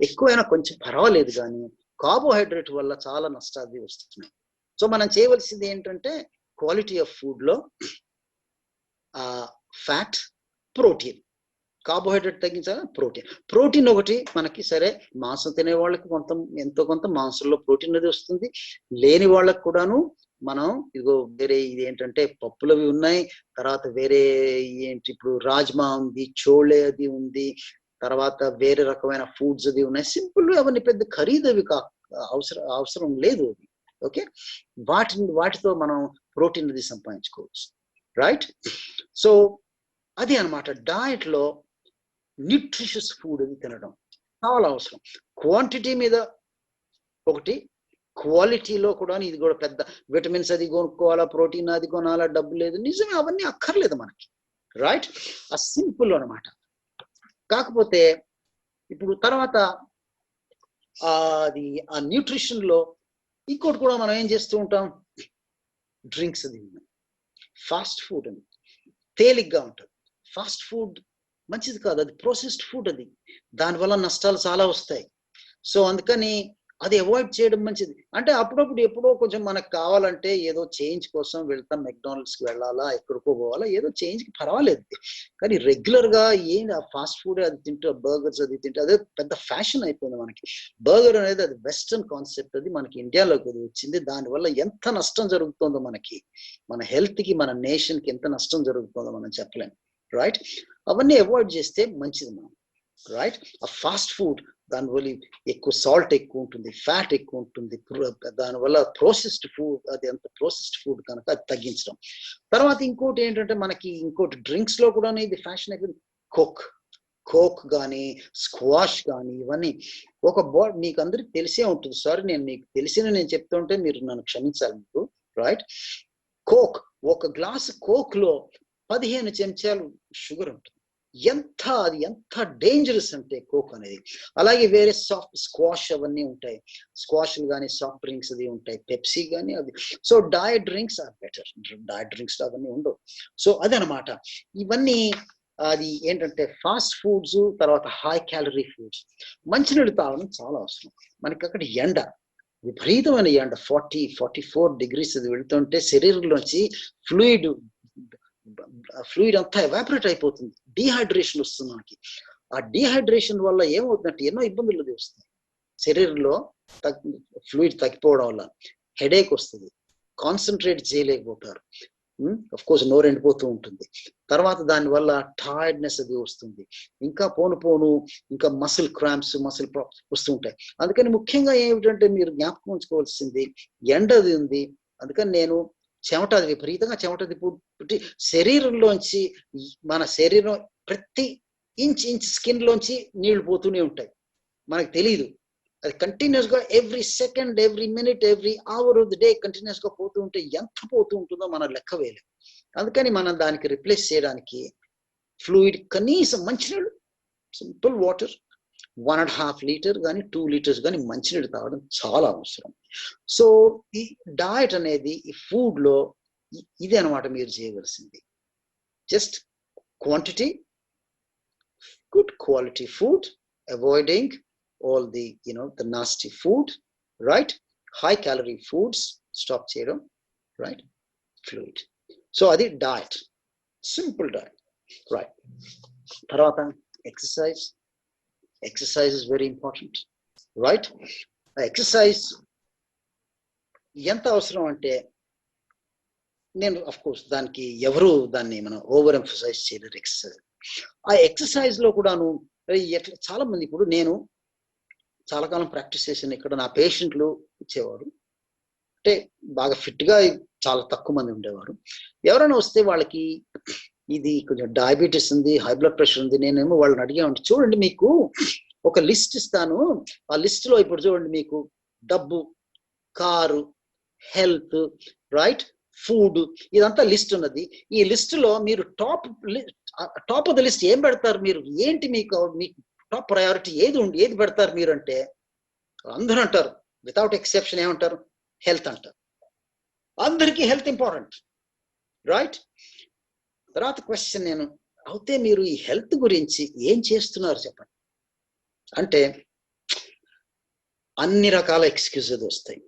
ఎక్కువైనా కొంచెం పర్వాలేదు, కానీ కార్బోహైడ్రేట్ వల్ల చాలా నష్టాలు వస్తున్నాయి. సో మనం చేయవలసింది ఏంటంటే క్వాలిటీ ఆఫ్ ఫుడ్ లో ఫ్యాట్, ప్రోటీన్, కార్బోహైడ్రేట్ తగ్గించాలి, ప్రోటీన్ ఒకటి మనకి సరే, మాంసం తినే వాళ్ళకి ఎంతో కొంత మాంసంలో ప్రోటీన్ అది వస్తుంది. లేని వాళ్ళకి కూడాను మనం ఇదిగో వేరే ఇది ఏంటంటే పప్పులవి ఉన్నాయి, తర్వాత వేరే ఏంటి ఇప్పుడు రాజ్మా ఉంది, చోళే అది ఉంది, తర్వాత వేరే రకమైన ఫుడ్స్ అది ఉన్నాయి. సింపుల్, అవన్నీ పెద్ద ఖరీదవి అవసరం లేదు అది. ఓకే, వాటితో మనం ప్రోటీన్ అది సంపాదించుకోవచ్చు, రైట్? సో అది అనమాట. డయట్ లో న్యూట్రిషియస్ ఫుడ్ అది తినడం చాలా అవసరం. క్వాంటిటీ మీద ఒకటి, క్వాలిటీలో కూడా. ఇది కూడా పెద్ద విటమిన్స్ అది కొనుక్కోవాలా, ప్రోటీన్ అది కొనాలా, డబ్బు లేదు, నిజమే, అవన్నీ అక్కర్లేదు మనకి, రైట్? ఆ సింపుల్ అనమాట. కాకపోతే ఇప్పుడు తర్వాత అది ఆ న్యూట్రిషన్ లో ఇంకోటి కూడా మనం ఏం చేస్తూ ఉంటాం, డ్రింక్స్ అది, ఫాస్ట్ ఫుడ్ అని తేలిగ్గా ఉంటుంది. ఫాస్ట్ ఫుడ్ మంచిది కాదు, అది ప్రాసెస్డ్ ఫుడ్, అది దానివల్ల నష్టాలు చాలా వస్తాయి. సో అందుకని అది అవాయిడ్ చేయడం మంచిది. అంటే అప్పుడప్పుడు ఎప్పుడో కొంచెం మనకు కావాలంటే ఏదో చేంజ్ కోసం వెళ్తాం, మెక్డానల్డ్స్కి వెళ్ళాలా, ఎక్కడికో పోవాలా, ఏదో చేంజ్కి పర్వాలేదు. కానీ రెగ్యులర్ గా ఏంటి ఆ ఫాస్ట్ ఫుడ్ అది తింటూ, బర్గర్స్ అది తింటూ, అదే పెద్ద ఫ్యాషన్ అయిపోయింది మనకి. బర్గర్ అనేది అది వెస్టర్న్ కాన్సెప్ట్, అది మనకి ఇండియాలోకి వచ్చింది. దానివల్ల ఎంత నష్టం జరుగుతుందో మనకి, మన హెల్త్ కి, మన నేషన్ కి ఎంత నష్టం జరుగుతుందో మనం చెప్పలేము, రైట్? అవన్నీ అవాయిడ్ చేస్తే మంచిది మనం, రైట్? ఆ ఫాస్ట్ ఫుడ్ దానివల్ల ఎక్కువ సాల్ట్ ఎక్కువ ఉంటుంది, ఫ్యాట్ ఎక్కువ ఉంటుంది, దానివల్ల ప్రాసెస్డ్ ఫుడ్, అది అంత ప్రాసెస్డ్ ఫుడ్ కనుక అది తగ్గించడం. తర్వాత ఇంకోటి ఏంటంటే మనకి ఇంకోటి డ్రింక్స్ లో కూడా ఇది ఫ్యాషన్ అయిపోయింది, కోక్ కానీ స్క్వాష్ కానీ, ఇవన్నీ మీకు అందరికి తెలిసే ఉంటుంది. సారీ, మీకు నేను చెప్తుంటే మీరు నన్ను క్షమించాలి మీకు, రైట్? కోక్, ఒక గ్లాస్ కోక్ లో 15 చెంచాలు షుగర్ ఉంటుంది. అది ఎంత డేంజరస్ అంటే కోక్ అనేది. అలాగే వేరే సాఫ్ట్ స్క్వాష్ అవన్నీ ఉంటాయి, స్క్వాష్లు కానీ సాఫ్ట్ డ్రింక్స్ అది ఉంటాయి, పెప్సీ కానీ అది. So diet drinks are better, diet drinks అవన్నీ ఉండవు. సో అదనమాట. ఇవన్నీ అది ఏంటంటే ఫాస్ట్ ఫుడ్స్, తర్వాత హై క్యాలరీ ఫుడ్స్. మంచినీళ్ళు తాగడం చాలా అవసరం. మనకి అక్కడ ఎండ, విపరీతమైన ఎండ, 40-44 degrees అది వెళ్తుంటే శరీరంలోంచి ఫ్లూయిడ్ అంతా ఎవాపరేట్ అయిపోతుంది, డీహైడ్రేషన్ వస్తుంది మనకి. ఆ డీహైడ్రేషన్ వల్ల ఏమవుతుందంటే ఎన్నో ఇబ్బందులు వస్తాయి శరీరంలో. ఫ్లూయిడ్ తగ్గిపోవడం వల్ల హెడేక్ వస్తుంది, కాన్సన్ట్రేట్ చేయలేకపోతారు, అఫ్ కోర్స్ నోరు ఎండిపోతూ ఉంటుంది. తర్వాత దానివల్ల టైర్డ్నెస్ అది వస్తుంది, ఇంకా పోను ఇంకా మసిల్ క్రాంప్స్, మసిల్ వస్తూ ఉంటాయి. అందుకని ముఖ్యంగా ఏమిటంటే మీరు జ్ఞాపకం ఉంచుకోవాల్సింది, ఎండ అది ఉంది. అందుకని నేను అది విపరీతంగా చెమటది పుట్టి శరీరంలోంచి, మన శరీరం ప్రతి ఇంచ్ స్కిన్ లోంచి నీళ్లు పోతూనే ఉంటాయి, మనకు తెలియదు. అది కంటిన్యూస్ గా every second, every minute, every hour of the day continuous గా పోతూ ఉంటే ఎంత పోతూ ఉంటుందో మనం లెక్క వేయలేం. అందుకని మనం దానికి రిప్లేస్ చేయడానికి ఫ్లూయిడ్, కనీసం మంచినీళ్ళు, సింపుల్ వాటర్ 1.5 లీటర్ కానీ 2 లీటర్స్ కానీ మంచినీళ్ళు తాగడం చాలా అవసరం. సో ఈ డయట్ అనేది ఈ ఫుడ్ లో ఇది అనమాట మీరు చేయవలసింది. Just quantity, good quality food, avoiding all the the nasty food, right? High calorie foods stop చేయడం, right? Fluid. So adi diet, simple diet, right? తర్వాత exercise is very important, right? Exercise ఎంత అవసరం అంటే, నేను అఫ్ కోర్స్ దానికి ఎవరు దాన్ని మనం ఓవర్ ఎంఫసైజ్ చేయలేరు ఎక్సర్సైజ్. ఆ ఎక్సర్సైజ్ లో కూడాను చాలా మంది, ఇప్పుడు నేను చాలా కాలం ప్రాక్టీస్ చేసిన ఇక్కడ నా పేషెంట్లు ఇచ్చేవారు, అంటే బాగా ఫిట్ గా చాలా తక్కువ మంది ఉండేవారు. ఎవరైనా వస్తే వాళ్ళకి ఇది కొంచెం డయాబెటీస్ ఉంది, హై బ్లడ్ ప్రెషర్ ఉంది. నేనేమో వాళ్ళని అడిగామంటే, చూడండి మీకు ఒక లిస్ట్ ఇస్తాను, ఆ లిస్ట్ లో ఇప్పుడు చూడండి మీకు డబ్బు, కారు, హెల్త్, రైట్, ఫుడ్, ఇదంతా లిస్ట్ ఉన్నది. ఈ లిస్ట్ లో మీరు టాప్ ఆఫ్ ద లిస్ట్ ఏం పెడతారు? మీరు ఏంటి మీకు టాప్ ప్రయారిటీ ఏది పెడతారు మీరు అంటే, అందరూ అంటారు వితౌట్ ఎక్సెప్షన్ ఏమంటారు? హెల్త్ అంటారు. అందరికీ హెల్త్ ఇంపార్టెంట్, రైట్? తర్వాత క్వశ్చన్ నేను అయితే మీరు ఈ హెల్త్ గురించి ఏం చేస్తున్నారు చెప్పండి అంటే, అన్ని రకాల ఎక్స్క్యూజెస్ వస్తాయి.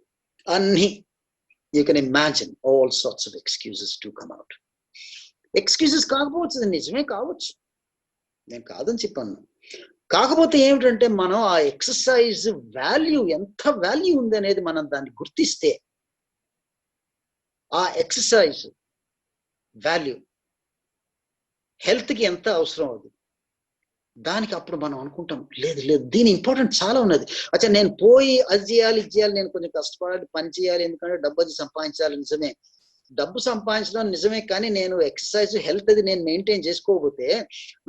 అన్ని you can imagine all sorts of excuses to come out. Excuses కాకపోవచ్చు, నిజమే కావచ్చు, నేను కాదని చెప్పాను. కాకపోతే ఏమిటంటే, మనం ఆ ఎక్సర్సైజ్ వాల్యూ, ఎంత వాల్యూ ఉంది అనేది మనం దాన్ని గుర్తిస్తే, ఆ ఎక్సర్సైజ్ వాల్యూ హెల్త్కి ఎంత అవసరం అవుతుంది, దానికి అప్పుడు మనం అనుకుంటాం, లేదు దీని ఇంపార్టెంట్ చాలా ఉన్నది. అచ్చా, నేను పోయి అది చేయాలి ఇది చేయాలి, నేను కొంచెం కష్టపడాలి, పని చేయాలి, ఎందుకంటే డబ్బు అది సంపాదించాలి, నిజమే, డబ్బు సంపాదించడం నిజమే. కానీ నేను ఎక్సర్సైజ్ హెల్త్ అది నేను మెయింటైన్ చేసుకోకపోతే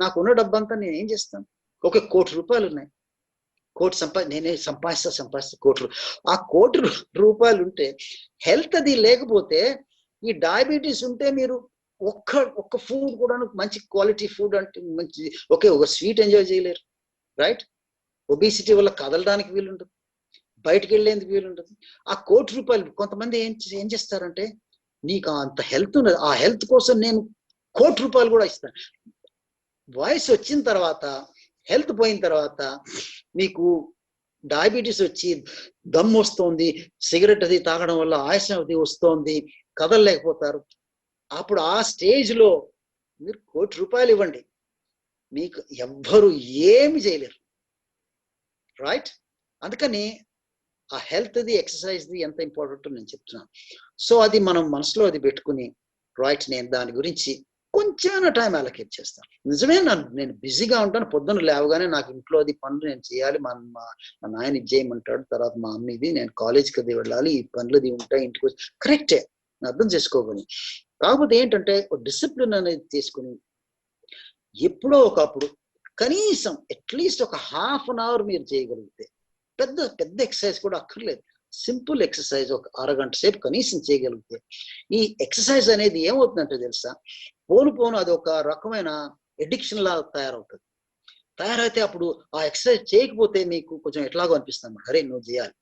నాకున్న డబ్బు అంతా నేను ఏం చేస్తాను? ఒక ₹1,00,00,000 ఉన్నాయి, నేనే సంపాదిస్తా కోటి. ఆ ₹1,00,00,000 ఉంటే, హెల్త్ అది లేకపోతే, ఈ డయాబెటీస్ ఉంటే మీరు ఒక్క ఫుడ్ కూడా మంచి క్వాలిటీ ఫుడ్ అంటే మంచి ఒక స్వీట్ ఎంజాయ్ చేయలేరు, రైట్? ఒబిసిటీ వల్ల కదలడానికి వీలుంటుంది, బయటకు వెళ్ళేందుకు వీలుంటుంది. ఆ ₹1,00,00,000 కొంతమంది ఏం చేస్తారంటే, నీకు అంత హెల్త్ ఉన్నది, ఆ హెల్త్ కోసం నేను ₹1,00,00,000 కూడా ఇస్తాను. వయసు వచ్చిన తర్వాత, హెల్త్ పోయిన తర్వాత మీకు డయాబెటీస్ వచ్చి దమ్ వస్తోంది, సిగరెట్ అది తాగడం వల్ల ఆయాసం అది వస్తోంది, కదలలేకపోతారు. అప్పుడు ఆ స్టేజ్ లో మీరు ₹1,00,00,000 ఇవ్వండి, మీకు ఎవ్వరు ఏమి చేయలేరు, రైట్? అందుకని ఆ హెల్త్ ది, ఎక్సర్సైజ్ ది ఎంత ఇంపార్టెంట్ నేను చెప్తున్నాను. సో అది మనం మనసులో అది పెట్టుకుని, రైట్, నేను దాని గురించి కొంచెమైనా టైం అలొకేట్ చేస్తాను. నిజమే, నేను బిజీగా ఉంటాను, పొద్దున్న లేవగానే నాకు ఇంట్లో అది పనులు నేను చేయాలి, మా నాయన ఇది చేయమంటాడు, తర్వాత మా అమ్మ ఇది, నేను కాలేజ్కి అది వెళ్ళాలి, ఈ పనులు అది ఉంటాయి, ఇంటికి వచ్చి, కరెక్టే, అర్థం చేసుకోగలను. కాకపోతే ఏంటంటే, ఒక డిసిప్లిన్ అనేది తీసుకుని ఎప్పుడో ఒకప్పుడు కనీసం అట్లీస్ట్ ఒక ½ అన్ అవర్ మీరు చేయగలిగితే, పెద్ద ఎక్సర్సైజ్ కూడా అక్కర్లేదు, సింపుల్ ఎక్సర్సైజ్ ఒక అరగంట సేపు కనీసం చేయగలిగితే, ఈ ఎక్సర్సైజ్ అనేది ఏమవుతుందంటే తెలుసా, పోను అది ఒక రకమైన ఎడిక్షన్ లాగా తయారైతే అప్పుడు ఆ ఎక్సర్సైజ్ చేయకపోతే మీకు కొంచెం ఎట్లాగో అనిపిస్తుంది, అరే నువ్వు చేయాలి.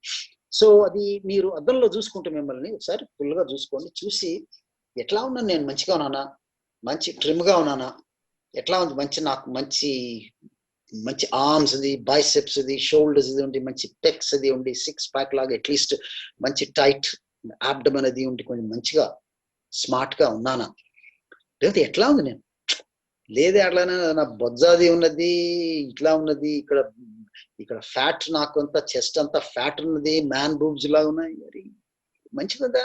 సో అది మీరు అద్దంలో చూసుకుంటే మిమ్మల్ని ఒకసారి ఫుల్గా చూసుకోండి, చూసి ఎట్లా ఉన్నాను నేను, మంచిగా ఉన్నానా, మంచి ట్రిమ్గా ఉన్నానా, ఎట్లా ఉంది, నాకు మంచి ఆర్మ్స్ అది, బైసెప్స్ అది, షోల్డర్స్ ఇది ఉండి, మంచి పెక్స్ అది ఉండి, 6 ప్యాక్ లాగా అట్లీస్ట్ మంచి టైట్ ఆబ్డమన్ అది ఉండి, కొంచెం మంచిగా స్మార్ట్ గా ఉన్నానా, లేకపోతే ఎట్లా ఉంది నేను, లేదే అట్లానే నా బొజ్జాది ఉన్నది, ఇట్లా ఉన్నది, ఇక్కడ ఫ్యాట్, నాకు అంతా చెస్ట్ అంతా ఫ్యాట్ ఉన్నది, మ్యాన్ బూబ్స్ లాగా ఉన్నాయి, మరి మంచిగా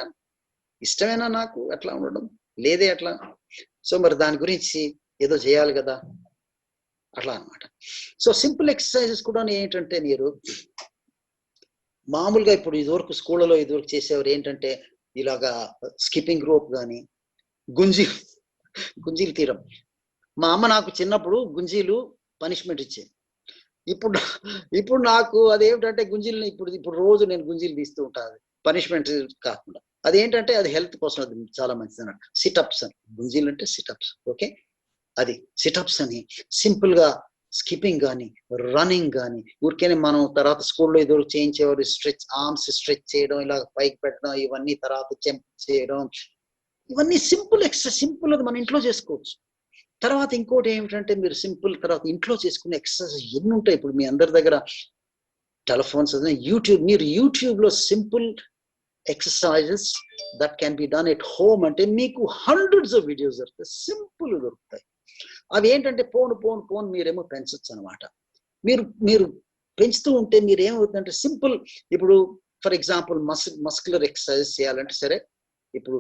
ఇష్టమేనా నాకు అట్లా ఉండడం, లేదే అట్లా. సో మరి దాని గురించి ఏదో చేయాలి కదా, అట్లా అనమాట. సో సింపుల్ ఎక్సర్సైజెస్ కూడా ఏంటంటే, మీరు మామూలుగా ఇప్పుడు ఇదివరకు స్కూళ్ళలో చేసేవారు ఏంటంటే, ఇలాగా స్కిప్పింగ్ రోప్ కానీ, గుంజీలు తీయడం. మా అమ్మ నాకు చిన్నప్పుడు గుంజీలు పనిష్మెంట్ ఇచ్చేది. ఇప్పుడు నాకు అదేమిటంటే, గుంజీలు ఇప్పుడు రోజు నేను గుంజీలు తీస్తూ ఉంటాను, పనిష్మెంట్ కాకుండా. అదేంటంటే అది హెల్త్ కోసం అది చాలా మంచిది అన్నట్టు. సిటప్స్ అని, గుంజీలు అంటే సిటప్స్, ఓకే, అది సిటప్స్ అని సింపుల్ గా స్కిప్పింగ్ కానీ, రన్నింగ్ కానీ, ఊరికేనే మనం తర్వాత స్కూల్లో ఏదో చేయించేవారు, ఆర్మ్స్ స్ట్రెచ్ చేయడం, ఇలా పైకి పెట్టడం, ఇవన్నీ తర్వాత జంప్ చేయడం, ఇవన్నీ సింపుల్ ఎక్సర్సైజ్, సింపుల్ అది మన ఇంట్లో చేసుకోవచ్చు. తర్వాత ఇంకోటి ఏమిటంటే, మీరు సింపుల్ తర్వాత ఇంట్లో చేసుకునే ఎక్సర్సైజ్ ఎన్ని ఉంటాయి. ఇప్పుడు మీ అందరి దగ్గర టెలిఫోన్స్, మీరు యూట్యూబ్ లో simple exercises that can be done at home అంటే మీకు హండ్రెడ్స్ ఆఫ్ వీడియోస్ దొరుకుతాయి, సింపుల్ దొరుకుతాయి. అవి ఏంటంటే పోను మీరేమో పెంచొచ్చు అనమాట. మీరు పెంచుతూ ఉంటే మీరు ఏమవుతుందంటే, సింపుల్, ఇప్పుడు ఫర్ ఎగ్జాంపుల్ మస్కులర్ ఎక్సర్సైజ్ చేయాలంటే సరే, ఇప్పుడు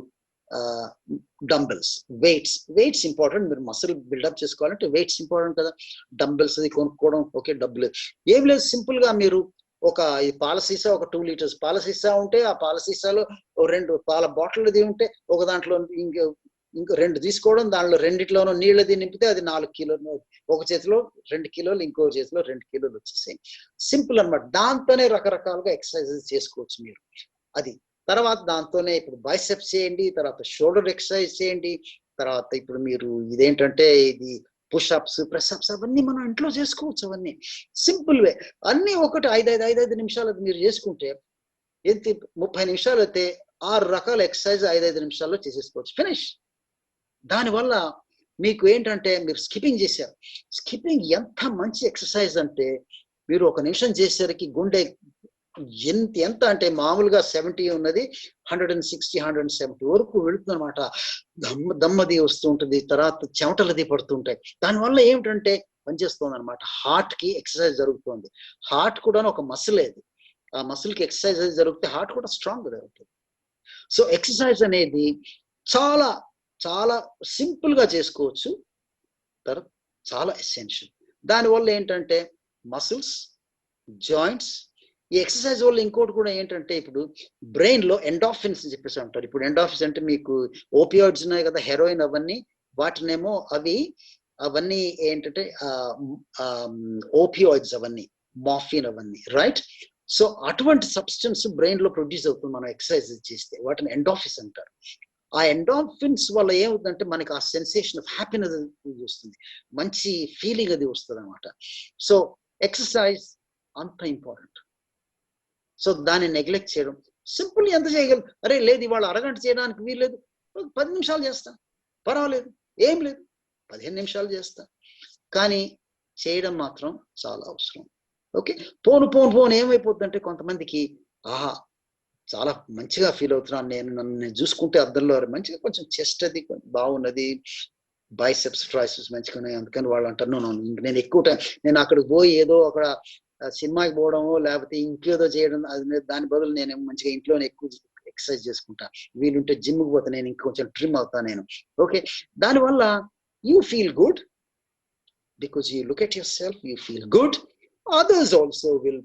డంబెల్స్, వెయిట్స్ ఇంపార్టెంట్. మీరు మసిల్ బిల్డప్ చేసుకోవాలంటే వెయిట్స్ ఇంపార్టెంట్ కదా, డంబెల్స్ అది కొనుక్కోవడం, ఓకే, డబ్బులు ఏం లేదు, సింపుల్ గా మీరు ఒక పాల సీసా, ఒక 2 లీటర్స్ పాల సీసా ఉంటే, ఆ పాల సీసాలో 2 పాల బాటిల్ అది ఉంటే, ఒక దాంట్లో ఇంకో 2 తీసుకోవడం, దానిలో రెండిట్లోనూ నీళ్ళది నింపితే అది 4 కిలోలు, ఒక చేతిలో 2 కిలోలు, ఇంకో చేతిలో 2 కిలోలు వచ్చేసాయి. సింపుల్ అనమాట. దాంతోనే రకరకాలుగా ఎక్సర్సైజెస్ చేసుకోవచ్చు మీరు. అది తర్వాత దాంతోనే ఇప్పుడు బైసెప్స్ చేయండి, తర్వాత షోల్డర్ ఎక్సర్సైజ్ చేయండి, తర్వాత ఇప్పుడు మీరు ఇదేంటంటే ఇది పుషప్స్, ప్రెస్అప్స్ అవన్నీ మనం ఇంట్లో చేసుకోవచ్చు. అవన్నీ సింపుల్ వే. అన్నీ ఒకటి 5 నిమిషాలు అది మీరు చేసుకుంటే ఎంత 30 నిమిషాలు అయితే 6 రకాల ఎక్సర్సైజ్ 5 నిమిషాల్లో చేసేసుకోవచ్చు. ఫినిష్. దానివల్ల మీకు ఏంటంటే మీరు స్కిప్పింగ్ చేశారు. స్కిప్పింగ్ ఎంత మంచి ఎక్సర్సైజ్ అంటే మీరు 1 నిమిషం చేసేసరికి గుండె ఎంత అంటే మామూలుగా 70 ఉన్నది 160, 170 వరకు వెళుతుందన్నమాట. దమ్మది వస్తూ ఉంటుంది, తర్వాత చెమటలది పడుతుంటాయి. దానివల్ల ఏమిటంటే పనిచేస్తుంది అనమాట. హార్ట్ కి ఎక్సర్సైజ్ జరుగుతుంది. హార్ట్ కూడా ఒక మసిల్. అది ఆ మసిల్ కి ఎక్సర్సైజ్ జరిగితే హార్ట్ కూడా స్ట్రాంగ్ జరుగుతుంది. సో ఎక్సర్సైజ్ అనేది చాలా చాలా సింపుల్ గా చేసుకోవచ్చు, తర్వాత చాలా ఎసెన్షియల్. దానివల్ల ఏంటంటే మసిల్స్, జాయింట్స్, ఈ ఎక్సర్సైజ్ వల్ల ఇంకోటి కూడా ఏంటంటే ఇప్పుడు బ్రెయిన్ లో ఎండార్ఫిన్స్ అని చెప్పేసి అంటారు. ఇప్పుడు ఎండార్ఫిన్స్ అంటే మీకు ఓపియాయిడ్స్ ఉన్నాయి కదా, హెరోయిన్, అవన్నీ వాటినేమో అవన్నీ ఏంటంటే ఓపియాయిడ్స్, అవన్నీ మార్ఫిన్, అవన్నీ రైట్. సో అటువంటి సబ్స్టెన్స్ బ్రెయిన్ లో ప్రొడ్యూస్ అవుతుంది మనం ఎక్సర్సైజ్ చేస్తే, వాటిని ఎండార్ఫిన్స్ అంటారు. ఆ ఎండార్ఫిన్స్ వల్ల ఏమవుతుందంటే మనకి ఆ సెన్సేషన్ ఆఫ్ హ్యాపీనెస్ వస్తుంది, మంచి ఫీలింగ్ అది వస్తుంది అనమాట. సో ఎక్సర్సైజ్ అంత ఇంపార్టెంట్. సో దాన్ని నెగ్లెక్ట్ చేయడం, సింపుల్ ఎంత చేయగలం, అరే లేదు ఇవాళ అరగంట చేయడానికి వీల్లేదు, 10 నిమిషాలు చేస్తా, పర్వాలేదు, ఏం లేదు 15 నిమిషాలు చేస్తా, కానీ చేయడం మాత్రం చాలా అవసరం. ఓకే. పోను ఏమైపోతుందంటే కొంతమందికి ఆహా చాలా మంచిగా ఫీల్ అవుతున్నాను నన్ను చూసుకుంటే అద్దంలో మంచిగా కొంచెం చెస్ట్ అది బాగున్నది, బైసెప్స్, ట్రైసెప్స్ మంచిగా ఉన్నాయి, అందుకని వాళ్ళు అంటారు నేను ఎక్కువ టైం నేను అక్కడికి పోయి ఏదో అక్కడ సినిమాకి పోవడమో లేకపోతే ఇంకేదో చేయడం, దాని బదులు నేను మంచిగా ఇంట్లోనే ఎక్కువ ఎక్సర్సైజ్ చేసుకుంటా, వీలుంటే జిమ్కి పోతే నేను ఇంకొంచెం ట్రిమ్ అవుతా నేను. ఓకే. దానివల్ల you feel good, because you look at yourself, you feel good, others also will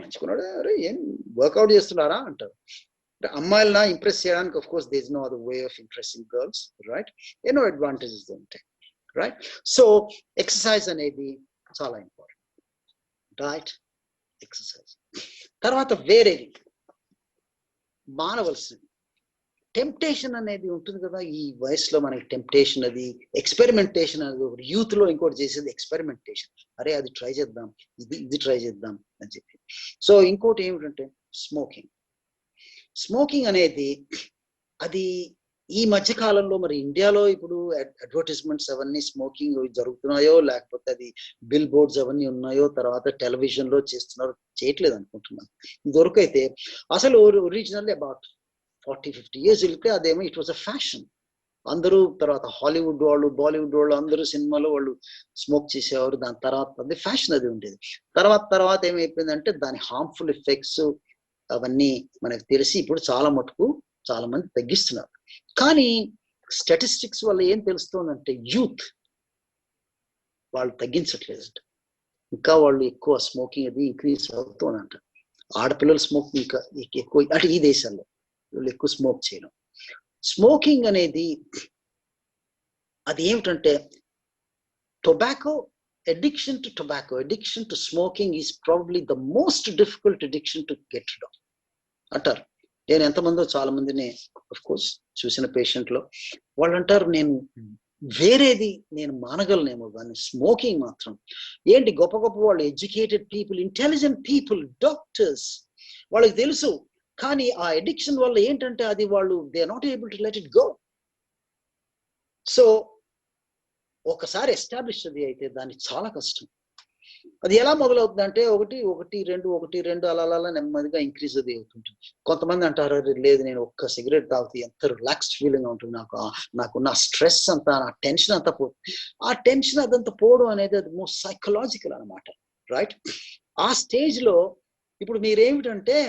మంచుకున్నాడు, అరే ఏం వర్కౌట్ చేస్తున్నారా అంటారు. అమ్మాయిలనా ఇంప్రెస్ చేయడానికి of course there is no other way of impressing girls, right. ఎన్నో అడ్వాంటేజెస్ ఉంటాయి, రైట్. సో ఎక్సర్సైజ్ అనేది చాలా ఇంపార్టెంట్, రైట్. ఎక్సర్సైజ్ తర్వాత వేరేది మానవలసింది టెంప్టేషన్ అనేది ఉంటుంది కదా. ఈ వయసులో మనకి టెంప్టేషన్, అది ఎక్స్పెరిమెంటేషన్, అది ఒకటి యూత్ లో ఇంకోటి చేసేది ఎక్స్పెరిమెంటేషన్. అరే అది ట్రై చేద్దాం, ఇది ట్రై చేద్దాం అని చెప్పి. సో ఇంకోటి ఏమిటంటే స్మోకింగ్ అనేది అది ఈ మధ్య కాలంలో మరి ఇండియాలో ఇప్పుడు అడ్వర్టైజ్మెంట్స్ అవన్నీ స్మోకింగ్ జరుగుతున్నాయో లేకపోతే అది బిల్ బోర్డ్స్ అవన్నీ ఉన్నాయో, తర్వాత టెలివిజన్ లో చేస్తున్నారో చేయట్లేదు అనుకుంటున్నాను. ఇదివరకైతే అసలు ఒరిజినల్లీ అబౌట్ 40-50 years వెళ్తే అదేమో ఇట్ వాజ్ అ ఫ్యాషన్. అందరూ తర్వాత హాలీవుడ్ వాళ్ళు, బాలీవుడ్ వాళ్ళు అందరూ సినిమాలో వాళ్ళు స్మోక్ చేసేవారు. దాని తర్వాత అది ఫ్యాషన్ అది ఉండేది. తర్వాత ఏమైపోయిందంటే దాని హార్మ్ఫుల్ ఎఫెక్ట్స్ అవన్నీ మనకు తెలిసి ఇప్పుడు చాలా మంది తగ్గిస్తున్నారు. కానీ స్టాటిస్టిక్స్ వల్ల ఏం తెలుస్తోందంటే యూత్ వాళ్ళు తగ్గించట్లేదంట, ఇంకా వాళ్ళు ఎక్కువ స్మోకింగ్ అది ఇంక్రీజ్ అవుతోందంట. ఆడపిల్లలు స్మోకింగ్ ఇంకా ఎక్కువ, అంటే ఈ దేశాల్లో వీళ్ళు ఎక్కువ స్మోక్ చేయడం. స్మోకింగ్ అనేది అది ఏమిటంటే tobacco, addiction to smoking is probably the most difficult addiction to get rid of అంటారు. నేను ఎంతమందో చాలా మందిని ఆఫ్ కోర్స్ చూసిన పేషెంట్ లో వాళ్ళు అంటారు నేను వేరేది నేను మానగలనేమో కానీ స్మోకింగ్ మాత్రం ఏంటి. గొప్ప వాళ్ళు educated people, intelligent people, doctors, వాళ్ళకి తెలుసు. కానీ ఆ అడిక్షన్ వల్ల ఏంటంటే అది వాళ్ళు they are not able to let it go. So ఒకసారి ఎస్టాబ్లిష్ అది అయితే దాన్ని చాలా కష్టం. అది ఎలా మొదలవుతుంది అంటే ఒకటి రెండు అలా నెమ్మదిగా ఇంక్రీజ్ అది అవుతుంటుంది. కొంతమంది అంటారు లేదు నేను ఒక్క సిగరెట్ తాగితే ఎంత రిలాక్స్డ్ ఫీలింగ్ ఉంటుంది, నాకున్న స్ట్రెస్ అంతా, నా టెన్షన్ అంతా పోతుంది. ఆ టెన్షన్ అదంతా పోవడం అనేది అది మోస్ట్ సైకలాజికల్ అనమాట, రైట్. ఆ స్టేజ్ లో ఇప్పుడు మీరేమిటంటే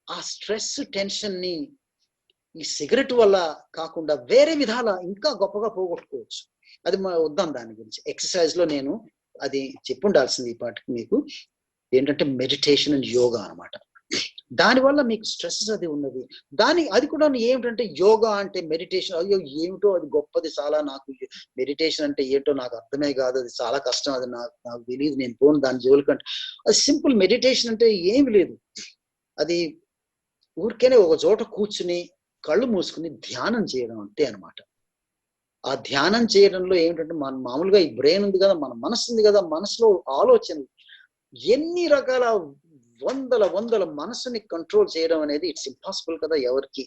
ఆ స్ట్రెస్, టెన్షన్ ని ఈ సిగరెట్ వల్ల కాకుండా వేరే విధాల ఇంకా గొప్పగా పోగొట్టుకోవచ్చు. అది వద్దాం దాని గురించి. ఎక్సర్సైజ్ లో నేను అది చెప్పుండాల్సింది ఈ పాటికి మీకు ఏంటంటే మెడిటేషన్ అండ్ యోగా అనమాట. దానివల్ల మీకు స్ట్రెస్ అది ఉన్నది. అది కూడా ఏమిటంటే యోగా అంటే మెడిటేషన్, అయ్యో ఏమిటో అది గొప్పది చాలా, నాకు మెడిటేషన్ అంటే ఏంటో నాకు అర్థమే కాదు, అది చాలా కష్టం, అది నాకు తెలియదు, నేను పోను దాని జోలికంటే. అది సింపుల్ మెడిటేషన్ అంటే ఏమి లేదు, అది ఊరికేనే ఒక చోట కూర్చుని కళ్ళు మూసుకుని ధ్యానం చేయడం అంతే అనమాట. ఆ ధ్యానం చేయడంలో ఏమిటంటే మన మామూలుగా ఈ బ్రెయిన్ ఉంది కదా, మన మనసు ఉంది కదా, మనసులో ఆలోచనలు ఎన్ని రకాల వందల మనసుని కంట్రోల్ చేయడం అనేది ఇట్స్ ఇంపాసిబుల్ కదా ఎవరికి.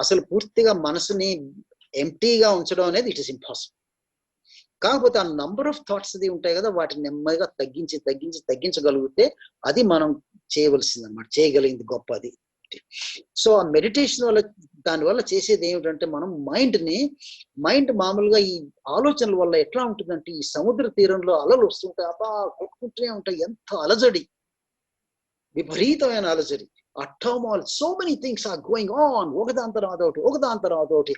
అసలు పూర్తిగా మనసుని ఎంప్టీగా ఉంచడం అనేది ఇట్ ఇస్ ఇంపాసిబుల్. కాకపోతే ఆ నంబర్ ఆఫ్ థాట్స్ అది ఉంటాయి కదా, వాటిని నెమ్మదిగా తగ్గించగలిగితే అది మనం చేయవలసింది అనమాట, చేయగలిగింది గొప్ప అది. సో ఆ మెడిటేషన్ వల్ల దానివల్ల చేసేది ఏమిటంటే మనం మైండ్ మామూలుగా ఈ ఆలోచనల వల్ల ఎట్లా ఉంటుందంటే, ఈ సముద్ర తీరంలో అలలు వస్తుంటాయి, అబ్బా కొట్టుకుంటూనే ఉంటాయి, ఎంత అలజడి, విపరీతమైన అలజడి, ఆ turmoil, so many things are going on, ఒకదాని తర్వాత ఒకటి.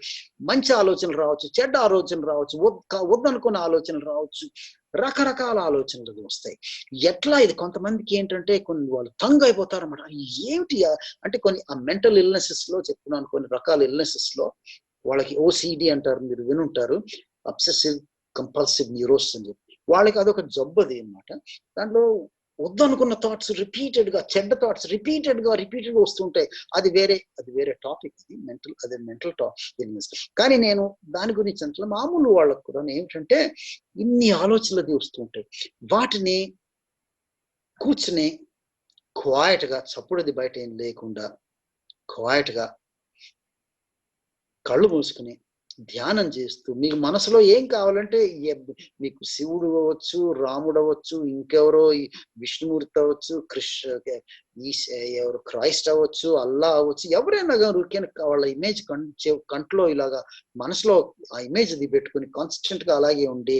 మంచి ఆలోచనలు రావచ్చు, చెడ్డ ఆలోచనలు రావచ్చు, వద్దనుకున్న ఆలోచనలు రావచ్చు, రకరకాల ఆలోచనలు వస్తాయి. ఎట్లా ఇది కొంతమందికి ఏంటంటే కొన్ని వాళ్ళు తంగ్ అయిపోతారు అన్నమాట. ఏమిటి అంటే కొన్ని ఆ మెంటల్ ఇల్నెసెస్ లో చెప్తున్నాను, కొన్ని రకాల ఇల్నెసెస్ లో వాళ్ళకి ఓసిడి అంటారు, మీరు వినుంటారు, అబ్సెసివ్ కంపల్సివ్ న్యూరోస్ అని చెప్పి, వాళ్ళకి అదొక జబ్బు అది అనమాట. దాంట్లో వద్దనుకున్న థాట్స్ రిపీటెడ్ గా, చెడ్డ థాట్స్ రిపీటెడ్ గా వస్తుంటాయి. అది వేరే టాపిక్, అది మెంటల్ ఇల్నెస్. కానీ నేను దాని గురించి అంటే మామూలు వాళ్ళకు కూడా ఏమిటంటే ఇన్ని ఆలోచనలు అది వస్తుంటాయి, వాటిని కూర్చుని క్వైట్ గా, చప్పుడది బయట ఏం లేకుండా క్వైట్ గా కళ్ళు మూసుకుని ధ్యానం చేస్తూ, మీకు మనసులో ఏం కావాలంటే, మీకు శివుడు అవ్వచ్చు, రాముడు అవ్వచ్చు, ఇంకెవరో విష్ణుమూర్తి అవ్వచ్చు, ఎవరు క్రైస్ట్ అవ్వచ్చు, అల్లా అవ్వచ్చు, ఎవరైనా కానీ వాళ్ళ ఇమేజ్ కంట్లో ఇలాగా మనసులో ఆ ఇమేజ్ అది పెట్టుకుని కాన్స్టెంట్ గా అలాగే ఉండి,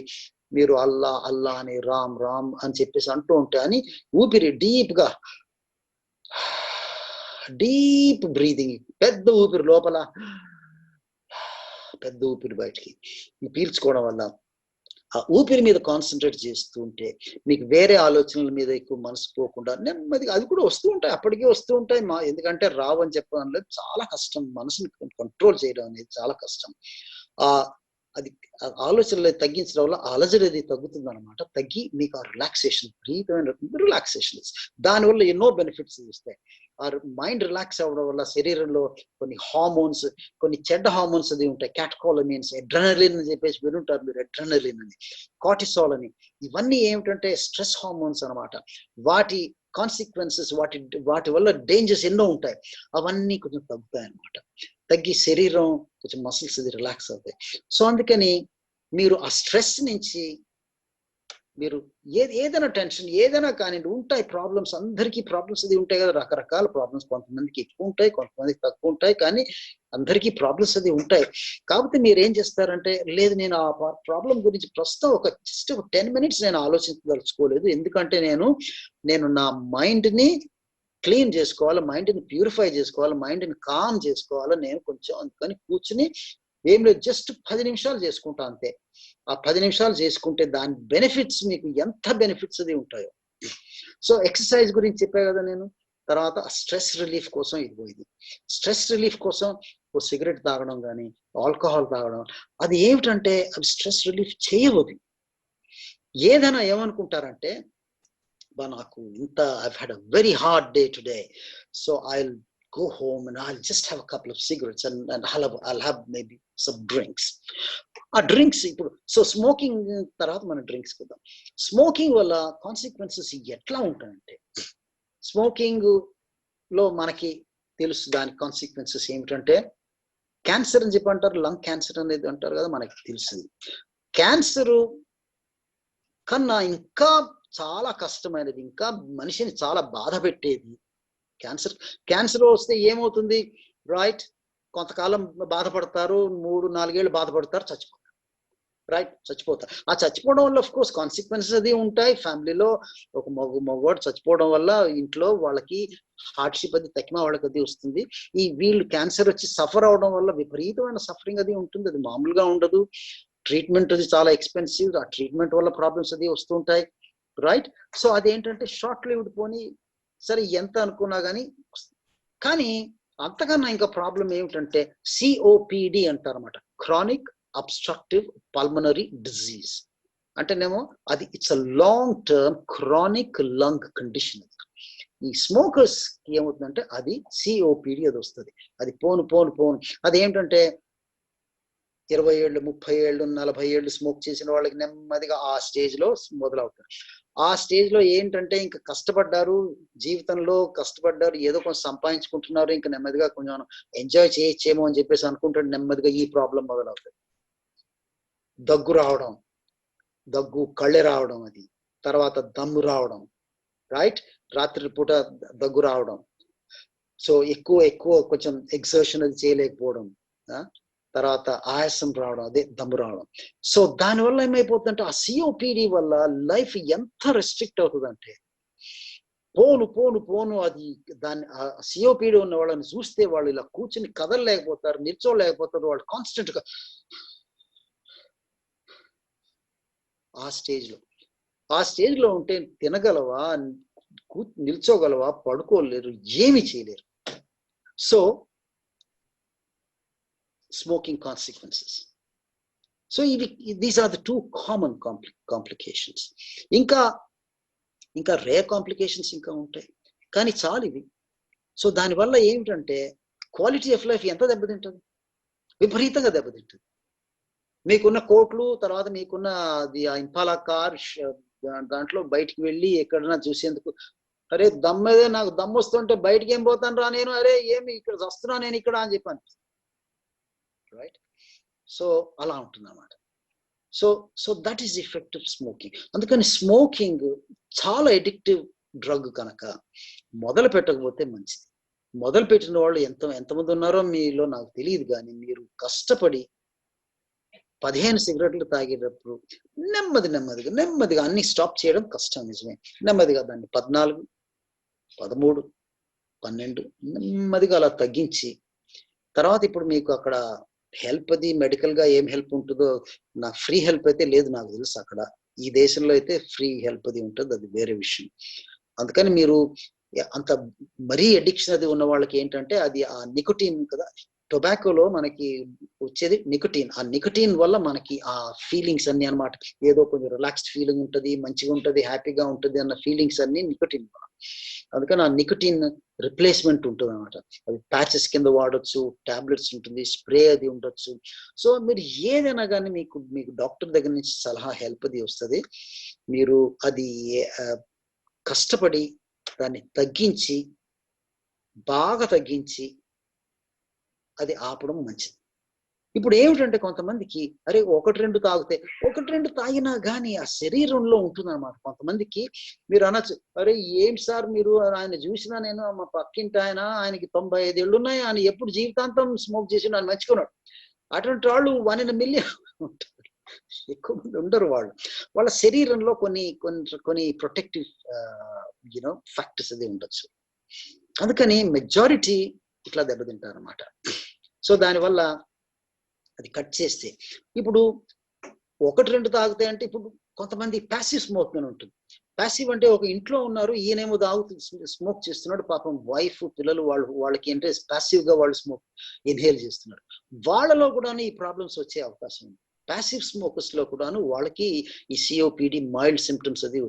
మీరు అల్లా అల్లా అని రామ్ రామ్ అని చెప్పేసి అంటూ ఉంటే, అని ఊపిరి డీప్ బ్రీదింగ్, పెద్ద ఊపిరి లోపల, పెద్ద ఊపిరి బయటికి పీల్చుకోవడం వల్ల ఆ ఊపిరి మీద కాన్సన్ట్రేట్ చేస్తూ ఉంటే మీకు వేరే ఆలోచనల మీద ఎక్కువ మనసు పోకుండా నెమ్మదిగా, అది కూడా వస్తూ ఉంటాయి, అప్పటికే వస్తూ ఉంటాయి, ఎందుకంటే రావు అని చెప్పడం లేదు, చాలా కష్టం మనసుని కంట్రోల్ చేయడం అనేది, చాలా కష్టం. అది ఆలోచనలు తగ్గించడం వల్ల అలజడి అది తగ్గుతుంది అనమాట. తగ్గి మీకు ఆ రిలాక్సేషన్, విపరీతమైన రిలాక్సేషన్, దానివల్ల ఎన్నో బెనిఫిట్స్ ఇస్తాయి. ఆ మైండ్ రిలాక్స్ అవ్వడం వల్ల శరీరంలో కొన్ని హార్మోన్స్, కొన్ని చెడ్డ హార్మోన్స్ అది ఉంటాయి, క్యాటకోలమిన్స్, అడ్రెనలిన్ అని చెప్పేసి వినుంటారు మీరు, అడ్రెనలిన్ అని, కార్టిసాల్ అని, ఇవన్నీ ఏమిటంటే స్ట్రెస్ హార్మోన్స్ అనమాట. వాటి కాన్సిక్వెన్సెస్, వాటి వల్ల డేంజర్స్ ఎన్నో ఉంటాయి, అవన్నీ కొంచెం తగ్గుతాయి అనమాట. తగ్గి శరీరం కొంచెం మసిల్స్ అది రిలాక్స్ అవుతాయి. సో అందుకని మీరు ఆ స్ట్రెస్ నుంచి మీరు ఏదైనా టెన్షన్ ఏదైనా కానీ ఉంటాయి, ప్రాబ్లమ్స్, అందరికీ ప్రాబ్లమ్స్ అది ఉంటాయి కదా, రకరకాల ప్రాబ్లమ్స్, కొంతమందికి ఎక్కువ ఉంటాయి, కొంతమందికి తక్కువ ఉంటాయి, కానీ అందరికీ ప్రాబ్లమ్స్ అది ఉంటాయి. కాబట్టి మీరు ఏం చేస్తారంటే, లేదు నేను ఆ ప్రాబ్లం గురించి ప్రస్తుతం జస్ట్ ఒక 10 minutes నేను ఆలోచించదలుచుకోలేదు, ఎందుకంటే నేను నా మైండ్ని క్లీన్ చేసుకోవాలి, మైండ్ని ప్యూరిఫై చేసుకోవాలి, మైండ్ని కామ్ చేసుకోవాలి, నేను కొంచెం అందుకని కూర్చుని ఏం లేదు, జస్ట్ 10 నిమిషాలు చేసుకుంటా అంతే. ఆ 10 నిమిషాలు చేసుకుంటే దాని బెనిఫిట్స్ మీకు ఎంత బెనిఫిట్స్ అది ఉంటాయో. సో ఎక్సర్సైజ్ గురించి చెప్పా కదా నేను. తర్వాత స్ట్రెస్ రిలీఫ్ కోసం ఇది స్ట్రెస్ రిలీఫ్ కోసం ఓ సిగరెట్ తాగడం కానీ, ఆల్కహాల్ తాగడం, అది ఏమిటంటే అవి స్ట్రెస్ రిలీఫ్ చేయవవి. ఏదైనా ఏమనుకుంటారంటే, నాకు ఇంత I've had a very hard day today, so I'll go home and I'll just have a couple of cigarettes and I'll have maybe some drinks. ఆ డ్రింక్స్ ఇప్పుడు, సో స్మోకింగ్ తర్వాత మన డ్రింక్స్ కదా. Smoking వల్ల కాన్సిక్వెన్సెస్ ఎట్లా ఉంటాయంటే, smoking లో మనకి తెలుసు దాని కాన్సిక్వెన్సెస్ ఏమిటంటే, క్యాన్సర్ అని చెప్పి అంటారు, లంగ్ క్యాన్సర్ అనేది అంటారు కదా, మనకి తెలుస్తుంది. క్యాన్సర్ కన్నా ఇంకా చాలా కష్టమైనది, ఇంకా మనిషిని చాలా బాధ పెట్టేది క్యాన్సర్ వస్తే ఏమవుతుంది, రైట్, కొంతకాలం బాధపడతారు, 3-4 ఏళ్ళు బాధపడతారు, చచ్చిపోతారు, రైట్, చచ్చిపోతారు. ఆ చచ్చిపోవడం వల్ల ఆఫ్ కోర్స్ కాన్సిక్వెన్సెస్ అది ఉంటాయి. ఫ్యామిలీలో ఒక మగవాడు చచ్చిపోవడం వల్ల ఇంట్లో వాళ్ళకి హార్డ్షిప్ అది తక్కువ వాళ్ళకి అది వస్తుంది. వీళ్ళు క్యాన్సర్ వచ్చి సఫర్ అవడం వల్ల విపరీతమైన సఫరింగ్ అది ఉంటుంది, అది మామూలుగా ఉండదు. ట్రీట్మెంట్ అది చాలా ఎక్స్పెన్సివ్, ఆ ట్రీట్మెంట్ వల్ల ప్రాబ్లమ్స్ అది వస్తుంటాయి, రైట్. సో అదేంటంటే షార్ట్ లివ్డ్ పోని, సరే ఎంత అనుకున్నా కానీ కానీ అంతకన్నా ఇంకా ప్రాబ్లం ఏమిటంటే సిఓపిడి అంటారన్నమాట, క్రానిక్ అబ్స్ట్రక్టివ్ పల్మనరీ డిజీజ్. అంటేనేమో అది it's a long term chronic lung condition. ఈ స్మోకర్స్ ఏమవుతుందంటే అది సిఓపిడి అది వస్తుంది. అది పోను పోను పోను అదేంటంటే 20 ఏళ్ళు 30 ఏళ్ళు 40 ఏళ్ళు స్మోక్ చేసిన వాళ్ళకి నెమ్మదిగా ఆ స్టేజ్ లో మొదలవుతారు. ఆ స్టేజ్ లో ఏంటంటే ఇంకా కష్టపడ్డారు, జీవితంలో కష్టపడ్డారు, ఏదో కొంచెం సంపాదించుకుంటున్నారు, ఇంకా నెమ్మదిగా కొంచెం ఎంజాయ్ చేయొచ్చేమో అని చెప్పేసి అనుకుంటాడు. నెమ్మదిగా ఈ ప్రాబ్లం మొదలవుతుంది. దగ్గు రావడం, దగ్గు కళ్ళె రావడం, అది తర్వాత దమ్ము రావడం, రైట్, రాత్రి పూట దగ్గు రావడం, సో ఎక్కువ ఎక్కువ కొంచెం ఎక్సర్షన్ అది చేయలేకపోవడం, తర్వాత ఆయాసం రావడం, అదే దమ్ము రావడం. సో దానివల్ల ఏమైపోతుందంటే ఆ సిఓపిడి వల్ల లైఫ్ ఎంత రెస్ట్రిక్ట్ అవుతుందంటే పోను పోను పోను అది దాన్ని సిఓపిడి ఉన్న వాళ్ళని చూస్తే వాళ్ళు ఇలా కూర్చుని కదలలేకపోతారు, నిల్చోలేకపోతారు, వాళ్ళు కాన్స్టెంట్ గా ఆ స్టేజ్ లో ఉంటే తినగలవా, నిల్చోగలవా, పడుకోలేరు, ఏమి చేయలేరు. So smoking consequences. So these are the two common complications. ఇంకా రేర్ కాంప్లికేషన్స్ ఇంకా ఉంటాయి, కానీ చాలు ఇవి. సో దానివల్ల ఏమిటంటే క్వాలిటీ ఆఫ్ లైఫ్ ఎంత దెబ్బతింటుంది, విపరీతంగా దెబ్బతింటుంది. మీకున్న కోట్లు, తర్వాత మీకున్న ఇంపాలా కార్, దాంట్లో బయటికి వెళ్ళి ఎక్కడన్నా చూసేందుకు, అరే దమ్మేదే, నాకు దమ్ము వస్తుంటే బయటికి ఏం పోతాను రా నేను, అరే ఏమి ఇక్కడ వస్తున్నా నేను ఇక్కడ అని చెప్పాను, రైట్. సో అలా ఉంటుంది అన్నమాట. So that is effect of smoking. అందుకని స్మోకింగ్ చాలా ఎడిక్టివ్ డ్రగ్ కనుక మొదలు పెట్టకపోతే మంచిది. మొదలు పెట్టిన వాళ్ళు ఎంతమంది ఉన్నారో మీలో నాకు తెలియదు, కానీ మీరు కష్టపడి 15 సిగరెట్లు తాగేటప్పుడు నెమ్మదిగా అన్ని స్టాప్ చేయడం కష్టం, నిజమే. నెమ్మదిగా దాన్ని 14, 13, 12 నెమ్మదిగా అలా తగ్గించి, తర్వాత ఇప్పుడు మీకు అక్కడ హెల్ప్ అది మెడికల్ గా ఏం హెల్ప్ ఉంటుందో, నాకు ఫ్రీ హెల్ప్ అయితే లేదు నాకు తెలుసు. అక్కడ ఈ దేశంలో అయితే ఫ్రీ హెల్ప్ అది ఉంటుంది, అది వేరే విషయం. అందుకని మీరు అంత మరీ అడిక్షన్ అది ఉన్న వాళ్ళకి ఏంటంటే అది ఆ నికోటిన్ కదా, టొబాకోలో మనకి వచ్చేది నికోటిన్. ఆ నికోటిన్ వల్ల మనకి ఆ ఫీలింగ్స్ అన్ని అన్నమాట, ఏదో కొంచెం రిలాక్స్డ్ ఫీలింగ్ ఉంటుంది, మంచిగా ఉంటుంది, హ్యాపీగా ఉంటుంది అన్న ఫీలింగ్స్ అన్ని నికోటిన్ వల్ల. అందుకని ఆ నికోటిన్ రిప్లేస్మెంట్ ఉంటుంది అనమాట. అది ప్యాచెస్ కింద వాడచ్చు, టాబ్లెట్స్ ఉంటుంది, స్ప్రే అది ఉండొచ్చు. సో మీరు ఏదైనా కానీ మీకు డాక్టర్ దగ్గర నుంచి సలహా హెల్ప్ అది వస్తుంది. మీరు అది కష్టపడి దాన్ని బాగా తగ్గించి అది ఆపడం మంచిది. ఇప్పుడు ఏమిటంటే కొంతమందికి అరే 1-2 తాగితే 1-2 తాగినా కానీ ఆ శరీరంలో ఉంటుంది అనమాట. కొంతమందికి మీరు అనొచ్చు, అరే ఏం సార్ మీరు, ఆయన చూసినా నేను మా పక్కింటి ఆయనకి 95 ఏళ్ళు ఉన్నాయి, ఆయన ఎప్పుడు జీవితాంతం స్మోక్ చేసి ఆయన మర్చుకున్నాడు. అటువంటి వాళ్ళు 1 in a million ఉంటారు, ఎక్కువ మంది ఉండరు. వాళ్ళ శరీరంలో కొన్ని ప్రొటెక్టివ్ ఫ్యాక్టర్స్ అది ఉండొచ్చు. అందుకని మెజారిటీ ఇట్లా దెబ్బతింటారు అనమాట. సో దానివల్ల అది కట్ చేస్తే, ఇప్పుడు 1-2 తాగితే అంటే, ఇప్పుడు కొంతమంది ప్యాసివ్ స్మోక్ అని ఉంటుంది. ప్యాసివ్ అంటే ఒక ఇంట్లో ఉన్నారు, ఈయనేమో స్మోక్ చేస్తున్నాడు, పాపం వైఫ్ పిల్లలు వాళ్ళకి అంటే ప్యాసివ్ గా వాళ్ళు స్మోక్ ఇన్హేల్ చేస్తున్నారు. వాళ్ళలో కూడా ఈ ప్రాబ్లమ్స్ వచ్చే అవకాశం ఉంది. ప్యాసివ్ స్మోకర్స్ లో కూడాను వాళ్ళకి ఈ సిఓపిడి మైల్డ్ సిమ్టమ్స్ అది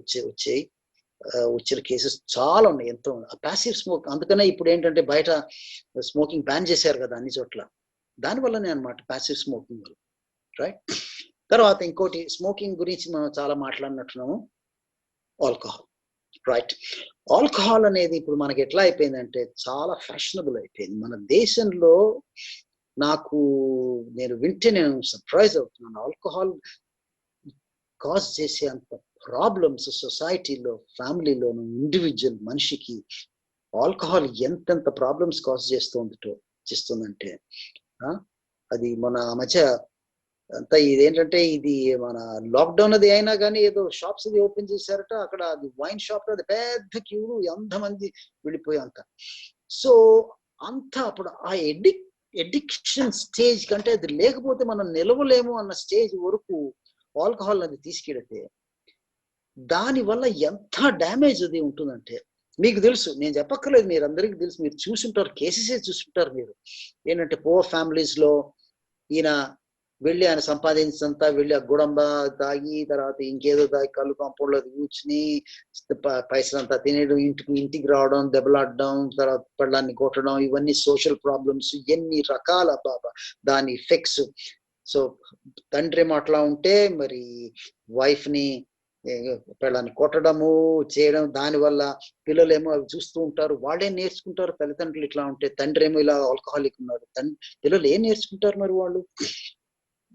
వచ్చిన కేసెస్ చాలా ఉన్నాయి, ఎంతో ఉన్నాయి. ప్యాసివ్ స్మోక్, అందుకనే ఇప్పుడు ఏంటంటే బయట స్మోకింగ్ బ్యాన్ చేశారు కదా అన్ని చోట్ల, దానివల్లనే అనమాట ప్యాసివ్ స్మోకింగ్ వల్ల, రైట్. తర్వాత ఇంకోటి స్మోకింగ్ గురించి మనం చాలా మాట్లాడినట్టున్నాము, ఆల్కహాల్, రైట్. ఆల్కహాల్ అనేది ఇప్పుడు మనకి ఎట్లా అయిపోయిందంటే చాలా ఫ్యాషనబుల్ అయిపోయింది మన దేశంలో. నేను వింటే నేను సర్ప్రైజ్ అవుతున్నాను. ఆల్కహాల్ కాజ్ చేసే అంత ప్రాబ్లమ్స్ సొసైటీలో, ఫ్యామిలీలోను, ఇండివిజువల్ మనిషికి ఆల్కహాల్ ఎంతెంత ప్రాబ్లమ్స్ కాజ్ చేస్తుందంటే అది మన మధ్య అంతా ఇదేంటంటే, ఇది మన లాక్డౌన్ అది అయినా కానీ ఏదో షాప్స్ అది ఓపెన్ చేశారట, అక్కడ అది వైన్ షాప్ లో అది పెద్ద క్యూ, ఎంతమంది వెళ్ళిపోయి అంత. సో అంతా అప్పుడు ఆ ఎడిక్షన్ స్టేజ్ కంటే అది లేకపోతే మనం నిలవలేము అన్న స్టేజ్ వరకు ఆల్కహాల్ అది తీసుకెడితే దానివల్ల ఎంత డ్యామేజ్ అది ఉంటుందంటే, మీకు తెలుసు, నేను చెప్పక్కర్లేదు, మీరు అందరికీ తెలుసు, మీరు చూసుంటారు, కేసెసే చూసుంటారు మీరు. ఏంటంటే పూర్ ఫ్యామిలీస్ లో ఈయన వెళ్ళి ఆయన సంపాదించినంతా వెళ్ళి ఆ గుడంబ తాగి, తర్వాత ఇంకేదో తాగి కళ్ళు కాంపౌండ్లో కూర్చుని పైసలంతా తినేయడం, ఇంటికి రావడం, దెబ్బలాడడం, తర్వాత పళ్ళాన్ని కొట్టడం, ఇవన్నీ సోషల్ ప్రాబ్లమ్స్, ఎన్ని రకాల దాని ఎఫెక్ట్స్. సో తండ్రి ఏమో అట్లా ఉంటే మరి వైఫ్ ని పిల్లల్ని కొట్టడము చేయడం, దానివల్ల పిల్లలేమో అవి చూస్తూ ఉంటారు, వాళ్ళే నేర్చుకుంటారు. తల్లిదండ్రులు ఇట్లా ఉంటే, తండ్రి ఏమో ఇలా ఆల్కహాలిక్ ఉన్నారు, పిల్లలు ఏం నేర్చుకుంటారు మరి వాళ్ళు?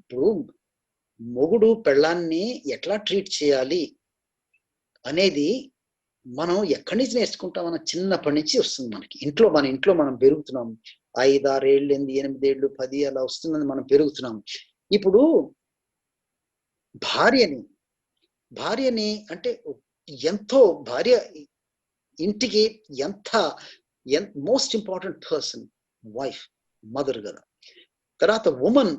ఇప్పుడు మొగుడు పెళ్ళాన్ని ఎట్లా ట్రీట్ చేయాలి అనేది మనం ఎక్కడి నుంచి నేర్చుకుంటాం? మనం చిన్నప్పటి నుంచి వస్తుంది మనకి. మన ఇంట్లో మనం పెరుగుతున్నాం. 5, 6 ఏళ్ళు, 8 ఏళ్ళు, 10 అలా వస్తుందని మనం పెరుగుతున్నాం. ఇప్పుడు భార్యని అంటే ఎంతో, భార్య ఇంటికి most important person wife, mother కదా. తర్వాత ఉమెన్,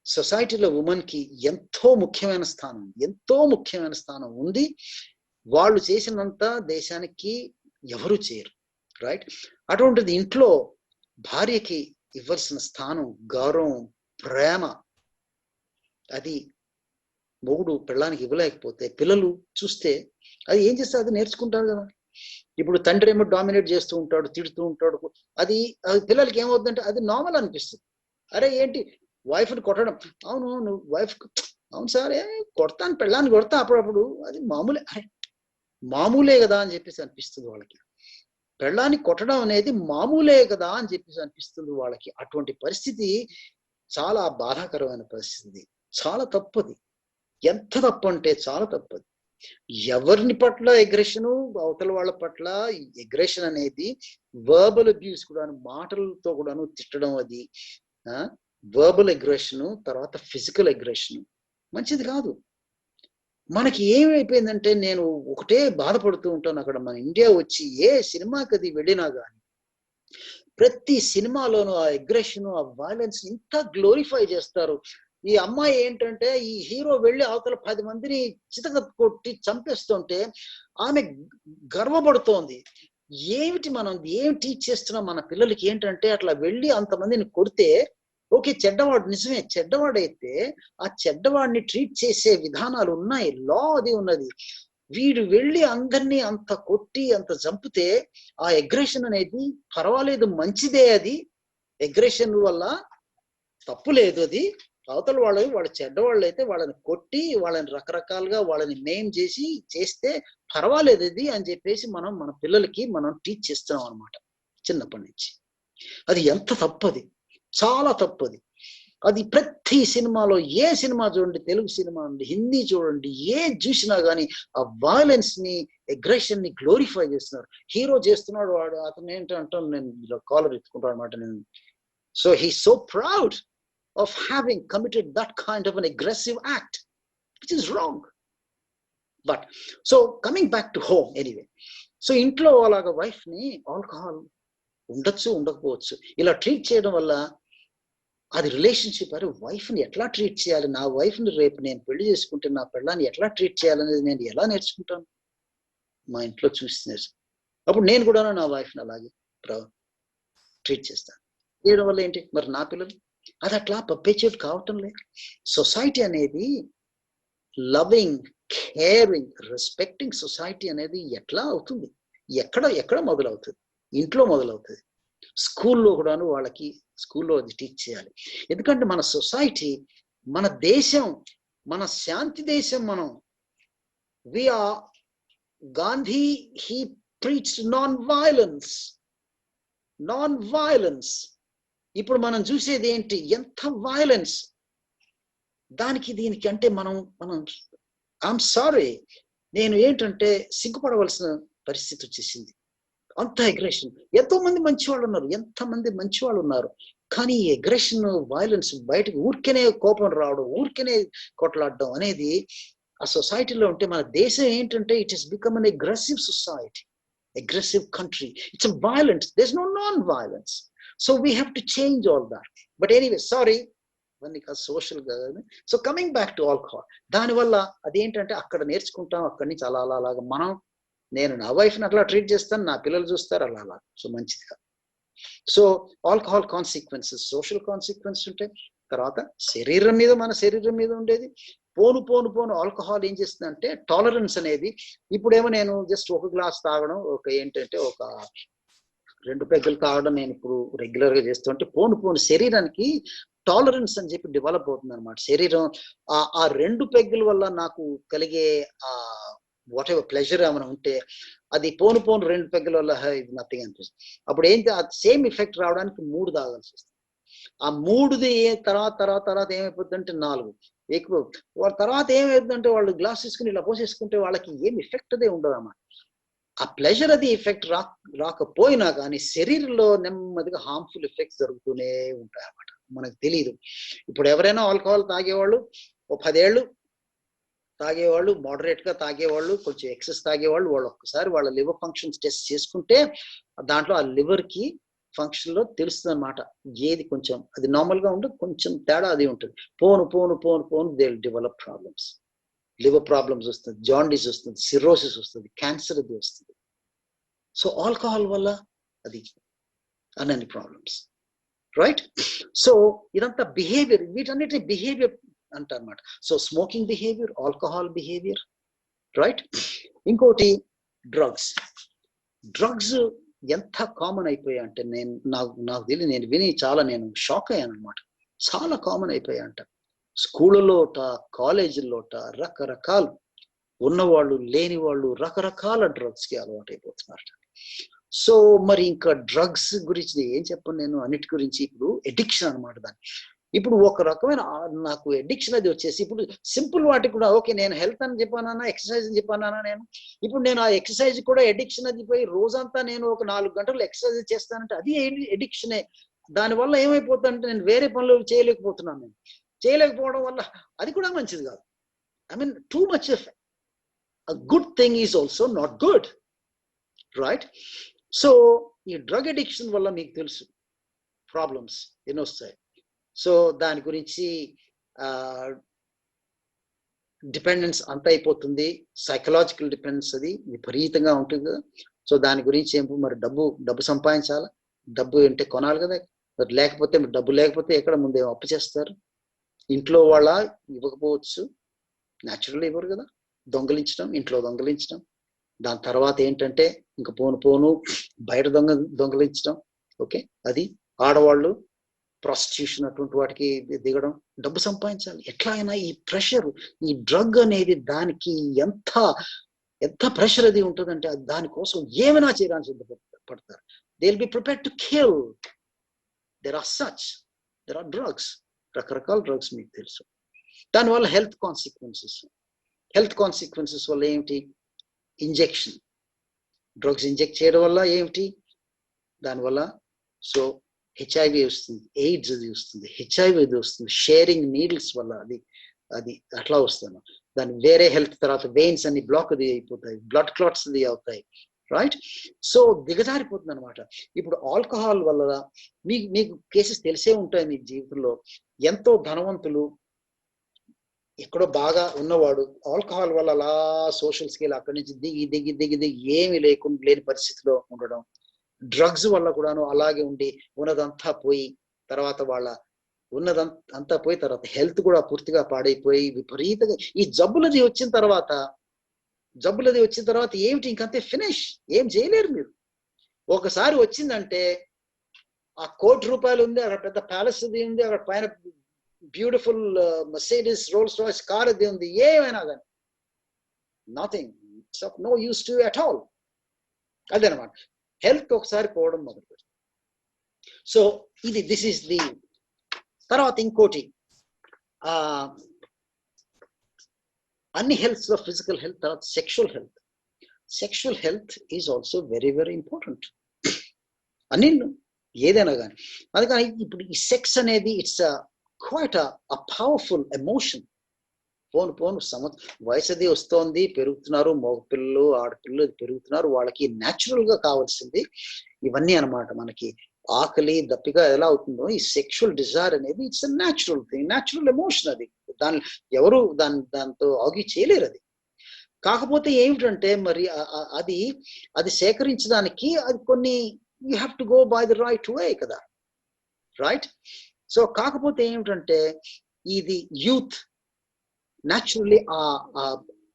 సొసైటీలో ఉమెన్ కి ఎంతో ముఖ్యమైన స్థానం ఉంది. వాళ్ళు చేసినంత దేశానికి ఎవరు చేయరు, రైట్? అటువంటిది ఇంట్లో భార్యకి ఇవ్వాల్సిన స్థానం, గౌరవం, ప్రేమ, అది మొగుడు పెళ్ళానికి ఇవ్వలేకపోతే పిల్లలు చూస్తే అది ఏం చేస్తే అది నేర్చుకుంటారు కదా. ఇప్పుడు తండ్రి ఏమో డామినేట్ చేస్తూ ఉంటాడు, తిడుతూ ఉంటాడు, అది పిల్లలకి ఏమవుతుందంటే అది నార్మల్ అనిపిస్తుంది. అరే ఏంటి వైఫ్ని కొట్టడం, అవును నువ్వు వైఫ్, అవును సార్ కొడతాను, పెళ్ళాన్ని కొడతా అప్పుడప్పుడు, అది మామూలే కదా అని చెప్పేసి అనిపిస్తుంది వాళ్ళకి. పెళ్ళాన్ని కొట్టడం అనేది మామూలే కదా అని చెప్పేసి అనిపిస్తుంది వాళ్ళకి. అటువంటి పరిస్థితి చాలా బాధాకరమైన పరిస్థితి, చాలా తప్పది. ఎంత తప్పు అంటే చాలా తప్పది. ఎవరిని పట్ల ఎగ్రెషన్, అవతల వాళ్ళ పట్ల ఎగ్రెషన్ అనేది వర్బల్ అబ్యూస్ కూడా, మాటలతో కూడాను తిట్టడం, అది వర్బల్ అగ్రెషన్, తర్వాత ఫిజికల్ అగ్రెషన్ మంచిది కాదు. మనకి ఏమైపోయిందంటే, నేను ఒకటే బాధపడుతూ ఉంటాను, అక్కడ మన ఇండియా వచ్చి ఏ సినిమాకి అది వెళ్ళినా కానీ ప్రతి సినిమాలోనూ ఆ అగ్రెషన్, ఆ వైలెన్స్ ఇంత గ్లోరిఫై చేస్తారు. ఈ అమ్మాయి ఏంటంటే, ఈ హీరో వెళ్ళి అవతల 10 మందిని చితక కొట్టి చంపేస్తుంటే ఆమె గర్వపడుతోంది. మనం ఏం టీచ్ చేస్తున్నాం మన పిల్లలకి? ఏంటంటే అట్లా వెళ్ళి అంతమందిని కొడితే, ఓకే చెడ్డవాడు, నిజమే చెడ్డవాడైతే ఆ చెడ్డవాడిని ట్రీట్ చేసే విధానాలు ఉన్నాయి, లా అది ఉన్నది. వీడు వెళ్ళి అందరినీ అంత కొట్టి అంత చంపితే ఆ అగ్రెషన్ అనేది పర్వాలేదు, మంచిదే. అది అగ్రెషన్ వల్ల తప్పు లేదు. అది అవతల వాళ్ళు చెడ్డవాళ్ళు అయితే వాళ్ళని కొట్టి, వాళ్ళని రకరకాలుగా వాళ్ళని నేమ్ చేస్తే పర్వాలేదు అది అని చెప్పేసి మనం మన పిల్లలకి మనం టీచ్ చేస్తున్నాం అనమాట చిన్నప్పటి నుంచి. అది ఎంత తప్పది, చాలా తప్పది. అది ప్రతి సినిమాలో, ఏ సినిమా చూడండి, తెలుగు సినిమా అండి, హిందీ చూడండి, ఏ చూసినా కానీ ఆ వైలెన్స్ ని, అగ్రెషన్ ని గ్లోరిఫై చేస్తున్నారు. హీరో చేస్తున్నాడు, వాడు అతను ఏంటంటాను, నేను కాలర్ ఎత్తుకుంటాను అనమాట నేను. So he's so proud of having committed that kind of an aggressive act, which is wrong. But so coming back to home anyway, so ఇంట్లో అలాగా వైఫ్ ని ఆల్కహాల్ ఉండొచ్చు, ఉండకపోవచ్చు, ఇలా ట్రీట్ చేయడం వల్ల అది రిలేషన్షిప్. అరే వైఫ్ ని ఎట్లా ట్రీట్ చేయాలి, నా వైఫ్ ని రేపు నేను పెళ్లి చేసుకుంటే నా పిల్లాన్ని ఎట్లా ట్రీట్ చేయాలనేది నేను ఎలా నేర్చుకుంటాను? మా ఇంట్లో చూసి అప్పుడు నేను కూడా నా వైఫ్ ని అలాగే ట్రీట్ చేస్తాను. చేయడం వల్ల ఏంటి మరి నా పిల్లలు అది అట్లా పర్పేచుయేట్ కావటం లేదు. సొసైటీ అనేది లవింగ్, కేరింగ్, రెస్పెక్టింగ్ సొసైటీ అనేది ఎట్లా అవుతుంది? ఎక్కడ మొదలవుతుంది? ఇంట్లో మొదలవుతుంది. స్కూల్లో కూడాను వాళ్ళకి స్కూల్లో అది టీచ్ చేయాలి. ఎందుకంటే మన సొసైటీ, మన దేశం, మన శాంతి దేశం. మనం Gandhi he preached non violence. ఇప్పుడు మనం చూసేది ఏంటి? ఎంత వైలెన్స్! దీనికి అంటే మనం ఐఎమ్ సారీ, నేను ఏంటంటే సిగ్గుపడవలసిన పరిస్థితి వచ్చేసింది. అంత అగ్రెషన్. ఎంతమంది మంచివాళ్ళు ఉన్నారు, కానీ ఈ అగ్రెషన్, వైలెన్స్ బయటకు ఊరికేనే కోపం రావడం, ఊరికేనే కొట్లాడడం అనేది ఆ సొసైటీలో ఉంటే, మన దేశం ఏంటంటే it is become an aggressive society, aggressive country. It's a violence. There's no non-violence. So we have to change all that. But anyway, sorry, social. So coming back to alcohol, దానివల్ల అదేంటంటే అక్కడ నేర్చుకుంటాం, అక్కడి నుంచి అలాగా మనం నేను నా వైఫ్ని అట్లా ట్రీట్ చేస్తాను, నా పిల్లలు చూస్తారు అలా అలా. సో మంచిది కాదు. So alcohol consequences, social consequences ఉంటాయి. తర్వాత మన శరీరం మీద ఉండేది. పోను పోను పోను ఆల్కహాల్ ఏం చేస్తుందంటే టాలరెన్స్ అనేది, ఇప్పుడేమో నేను జస్ట్ ఒక గ్లాస్ తాగడం, ఏంటంటే ఒక 2 పెగ్గులు తాగడం నేను ఇప్పుడు రెగ్యులర్ గా చేస్తుంటే పోను పోను శరీరానికి టాలరెన్స్ అని చెప్పి డెవలప్ అవుతుంది అనమాట. శరీరం ఆ 2 పెగ్గుల వల్ల నాకు కలిగే ఆ వాట్ ఎవర్ ప్లెజర్ ఏమైనా ఉంటే అది పోను పోను 2 పెగ్గుల వల్ల ఇది నథింగ్ అనిపిస్తుంది. అప్పుడు ఏంటి ఆ సేమ్ ఎఫెక్ట్ రావడానికి 3 తాగాల్సి వస్తుంది. ఆ 3ది తర్వాత ఏమైపోతుందంటే 4 ఎక్కువ. వాళ్ళ తర్వాత ఏమైతుందంటే వాళ్ళు గ్లాస్ తీసుకుని ఇలా పోసేసుకుంటే వాళ్ళకి ఏం ఎఫెక్ట్ అదే ఉండదు అన్నమాట. ఆ ప్లెజర్ అది ఎఫెక్ట్ రాకపోయినా కానీ శరీరంలో నెమ్మదిగా హార్మ్ఫుల్ ఎఫెక్ట్స్ జరుగుతూనే ఉంటాయి అన్నమాట, మనకు తెలియదు. ఇప్పుడు ఎవరైనా ఆల్కహాల్ తాగేవాళ్ళు 10 ఏళ్ళు తాగేవాళ్ళు, మోడరేట్ గా తాగేవాళ్ళు, కొంచెం ఎక్సెస్ తాగేవాళ్ళు, వాళ్ళు ఒక్కసారి వాళ్ళ లివర్ ఫంక్షన్స్ టెస్ట్ చేసుకుంటే దాంట్లో ఆ లివర్ కి ఫంక్షన్ లో తెలుస్తుంది అనమాట, ఏది కొంచెం అది నార్మల్ గా ఉంటుంది, కొంచెం తేడా అది ఉంటుంది. పోను పోను పోను పోను they will develop problems. Liver problems వస్తుంది, జాండీస్ వస్తుంది, సిరోసిస్ వస్తుంది, క్యాన్సర్ అది వస్తుంది. సో ఆల్కహాల్ వల్ల అది అన్ని ప్రాబ్లమ్స్, రైట్? సో ఇదంతా బిహేవియర్, వీటన్నిటి బిహేవియర్ అంటారన్నమాట. So smoking behaviour, alcohol behaviour, right? ఇంకోటి డ్రగ్స్. డ్రగ్స్ ఎంత కామన్ అయిపోయా అంటే నాకు తెలియదు, నేను విని నేను షాక్ అయ్యాను అనమాట. చాలా కామన్ అయిపోయా అంట. స్కూళ్ళలోట, కాలేజీల్లోట రకరకాలు ఉన్నవాళ్ళు లేని వాళ్ళు రకరకాల డ్రగ్స్ కి అలవాటు అయిపోతున్నారు. సో మరి ఇంకా డ్రగ్స్ గురించి ఏం చెప్పను నేను, అన్నిటి గురించి. ఇప్పుడు ఎడిక్షన్ అనమాట దాన్ని. ఇప్పుడు ఒక రకమైన నాకు ఎడిక్షన్ అది వచ్చేసి, ఇప్పుడు సింపుల్ వాటికి కూడా ఓకే, నేను హెల్త్ అని చెప్పానా, ఎక్సర్సైజ్ అని చెప్పానా నేను, ఇప్పుడు నేను ఆ ఎక్సర్సైజ్ కూడా ఎడిక్షన్ అది పోయి రోజంతా నేను ఒక 4 గంటలు ఎక్సర్సైజ్ చేస్తానంటే అది ఎడిక్షనే. దానివల్ల ఏమైపోతుందంటే నేను వేరే పనులు చేయలేకపోతున్నాను. నేను చేయలేకపోవడం వల్ల అది కూడా మంచిది కాదు. I mean too much of a good thing is also not good, right? So ఈ డ్రగ్ అడిక్షన్ వల్ల మీకు తెలుసు ప్రాబ్లమ్స్ ఎన్ని వస్తాయి. సో దాని గురించి డిపెండెన్స్ అంత అయిపోతుంది, సైకలాజికల్ డిపెండెన్స్ అది విపరీతంగా ఉంటుంది కదా. సో దాని గురించి ఏమో మరి డబ్బు సంపాదించాలా, డబ్బు అంటే కొనాలి కదా, లేకపోతే డబ్బు లేకపోతే ఎక్కడ ముందే అప్పు చేస్తారు. ఇంట్లో వాళ్ళ ఇవ్వకపోవచ్చు, న్యాచురల్ ఇవ్వరు కదా, దొంగలించడం, ఇంట్లో దొంగలించడం, దాని తర్వాత ఏంటంటే ఇంకా పోను బయట దొంగలించడం. ఓకే, అది ఆడవాళ్ళు ప్రాస్టిట్యూషన్ అటువంటి వాటికి దిగడం, డబ్బు సంపాదించాలి ఎట్లా అయినా. ఈ ప్రెషర్, ఈ డ్రగ్ అనేది దానికి ఎంత ప్రెషర్ అది ఉంటుందంటే దానికోసం ఏమైనా చేయడానికి సిద్ధపడతారు. They will be prepared to kill. There are drugs, రకరకాల డ్రగ్స్ మీకు తెలుసు. దానివల్ల హెల్త్ కాన్సిక్వెన్సెస్ వల్ల ఏమిటి? ఇంజెక్షన్, డ్రగ్స్ ఇంజెక్ట్ చేయడం వల్ల ఏమిటి? దానివల్ల సో హెచ్ఐవి వస్తుంది, ఎయిడ్స్ అది వస్తుంది, హెచ్ఐవి అది వస్తుంది, షేరింగ్ నీడిల్స్ వల్ల అది అట్లా వస్తుంది. దాని వేరే హెల్త్ తర్వాత వెయిన్స్ అన్ని బ్లాక్ అది అయిపోతాయి, బ్లడ్ క్లాట్స్ అది అవుతాయి, రైట్? సో దిగజారిపోతుంది అనమాట. ఇప్పుడు ఆల్కహాల్ వల్ల మీకు కేసెస్ తెలిసే ఉంటాయి మీ జీవితంలో. ఎంతో ధనవంతులు, ఎక్కడో బాగా ఉన్నవాడు ఆల్కహాల్ వల్ల అలా సోషల్ స్కేల్ అక్కడి నుంచి దిగి ఏమీ లేని పరిస్థితిలో ఉండడం. డ్రగ్స్ వల్ల కూడాను అలాగే ఉండి ఉన్నదంతా పోయి తర్వాత తర్వాత హెల్త్ కూడా పూర్తిగా పాడైపోయి విపరీతంగా ఈ జబ్బులది వచ్చిన తర్వాత ఏమిటి? ఇంకంతే ఫినిష్, ఏం చేయలేరు మీరు. ఒకసారి వచ్చిందంటే ఆ ₹1,00,00,000 ఉంది, అక్కడ పెద్ద ప్యాలెస్ అది ఉంది, అక్కడ పైన beautiful Mercedes Rolls Royce car అది ఉంది, ఏమైనా కానీ nothing, it's of no use to at all. అదనమాట హెల్త్ ఒకసారి పోవడం మొదలు. So this is the. తర్వాత ఇంకోటి, అన్ని హెల్త్ లో ఫిజికల్ హెల్త్, తర్వాత sexual health is also very very important. అన్ని ఏదైనా కానీ. అందుకని ఇప్పుడు ఈ సెక్స్ అనేది it's quite a powerful emotion. పోను వయసు అది వస్తోంది, పెరుగుతున్నారు, మగపిల్లలు ఆడపిల్లలు పెరుగుతున్నారు, వాళ్ళకి న్యాచురల్ గా కావాల్సింది ఇవన్నీ అనమాట. మనకి ఆకలి దప్పిక ఎలా అవుతుందో ఈ సెక్షువల్ డిజైర్ అనేది it's a natural thing, natural emotion. అది ఎవరు దాంతో ఆగి చేయలేరు అది. కాకపోతే ఏమిటంటే మరి అది అది సేకరించడానికి అది కొన్ని you have to go by the right way కదా, రైట్? సో కాకపోతే ఏమిటంటే ఇది యూత్ న్యాచురల్లీ ఆ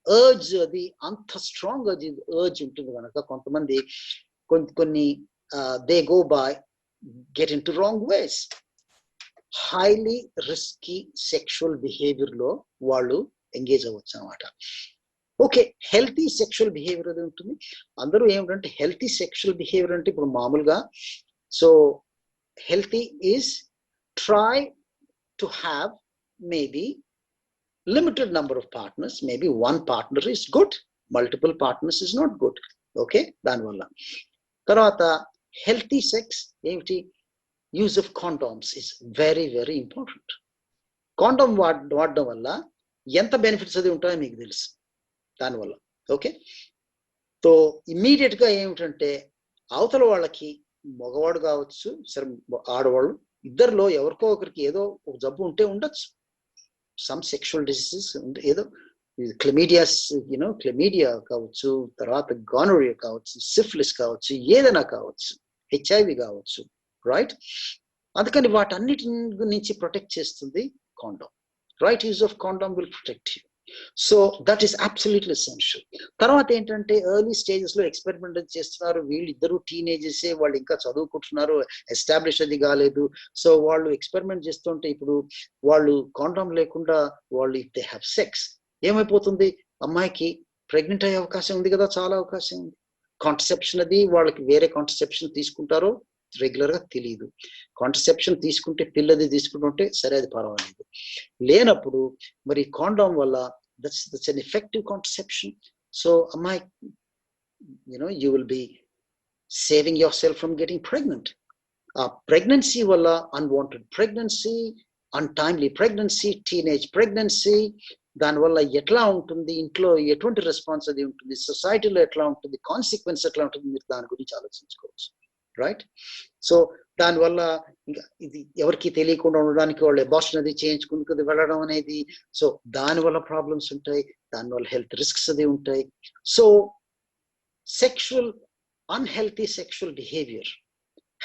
అర్జ్ అది అంత స్ట్రాంగ్ అది అర్జ్ ఉంటుంది కనుక కొంతమంది కొన్ని they go by get in to wrong ways, highly risky sexual behaviour లో వాళ్ళు ఎంగేజ్ అవ్వచ్చు అనమాట. ఓకే, హెల్తీ సెక్షువల్ బిహేవియర్ అది ఉంటుంది. అందరూ ఏమిటంటే హెల్తీ సెక్షువల్ బిహేవియర్ అంటే ఇప్పుడు మామూలుగా so healthy is try to have maybe limited number of partners, maybe one partner is good, multiple partners is not good. Okay, danvalla tarvata healthy sex emti use of condoms is very very important. Condom vaadam valla enta benefits adi untayo meeku telusu danvalla. Okay, so immediate ga emtante avutala vallaki మగవాడు కావచ్చు సరే ఆడవాళ్ళు ఇద్దరిలో ఎవరికో ఒకరికి ఏదో ఒక జబ్బు ఉంటే ఉండొచ్చు, సమ్ సెక్షువల్ డిసీజెస్ ఏదో క్లమీడియాస్ క్లమీడియా కావచ్చు, తర్వాత గానోరియా కావచ్చు, సిఫిలిస్ కావచ్చు, ఏదైనా కావచ్చు, హెచ్ఐవి కావచ్చు, రైట్? అందుకని వాటన్నిటి నుంచి ప్రొటెక్ట్ చేస్తుంది condom. Right use of condom will protect you. So that is absolutely essential. తర్వాత ఏంటంటే ఎర్లీ స్టేజెస్ లో ఎక్స్పెరిమెంట్ చేస్తున్నారు, వీళ్ళిద్దరు టీనేజెస్, వాళ్ళు ఇంకా చదువుకుంటున్నారు, ఎస్టాబ్లిష్ అది కాలేదు. సో వాళ్ళు ఎక్స్పెరిమెంట్ చేస్తుంటే ఇప్పుడు వాళ్ళు కాండోమ్ లేకుండా వాళ్ళు ఇఫ్ దే హ్యావ్ సెక్స్ ఏమైపోతుంది, అమ్మాయికి ప్రెగ్నెంట్ అయ్యే అవకాశం ఉంది కదా, చాలా అవకాశం ఉంది. కాంట్రసెప్షన్ అది వాళ్ళకి వేరే కాంట్రసెప్షన్ తీసుకుంటారో రెగ్యులర్ గా తెలియదు. కాంట్రసెప్షన్ తీసుకుంటే పిల్లది తీసుకుంటుంటే సరే అది పర్వాలేదు, లేనప్పుడు మరి కాండోమ్ వల్ల that's an effective contraception. So amai you will be saving yourself from getting pregnant. Pregnancy valla unwanted pregnancy, untimely pregnancy, teenage pregnancy, దాని వల్ల ఎట్లా ఉంటుంది, ఇంట్లో ఎటువంటి రెస్పాన్స్ అది ఉంటుంది, సొసైటీలో ఎట్లా ఉంటుంది, కాన్సిక్వెన్స్ ఎట్లా ఉంటుంది, మీరు దాని గురించి ఆలోచించుకోవచ్చు, రైట్? సో దానివల్ల ఇంకా ఇది ఎవరికి తెలియకుండా ఉండడానికి వాళ్ళు అబార్షన్ అది చేయించుకుంటూ వెళ్ళడం అనేది, సో దానివల్ల ప్రాబ్లమ్స్ ఉంటాయి, దానివల్ల హెల్త్ రిస్క్స్ అది ఉంటాయి. So sexual unhealthy sexual behaviour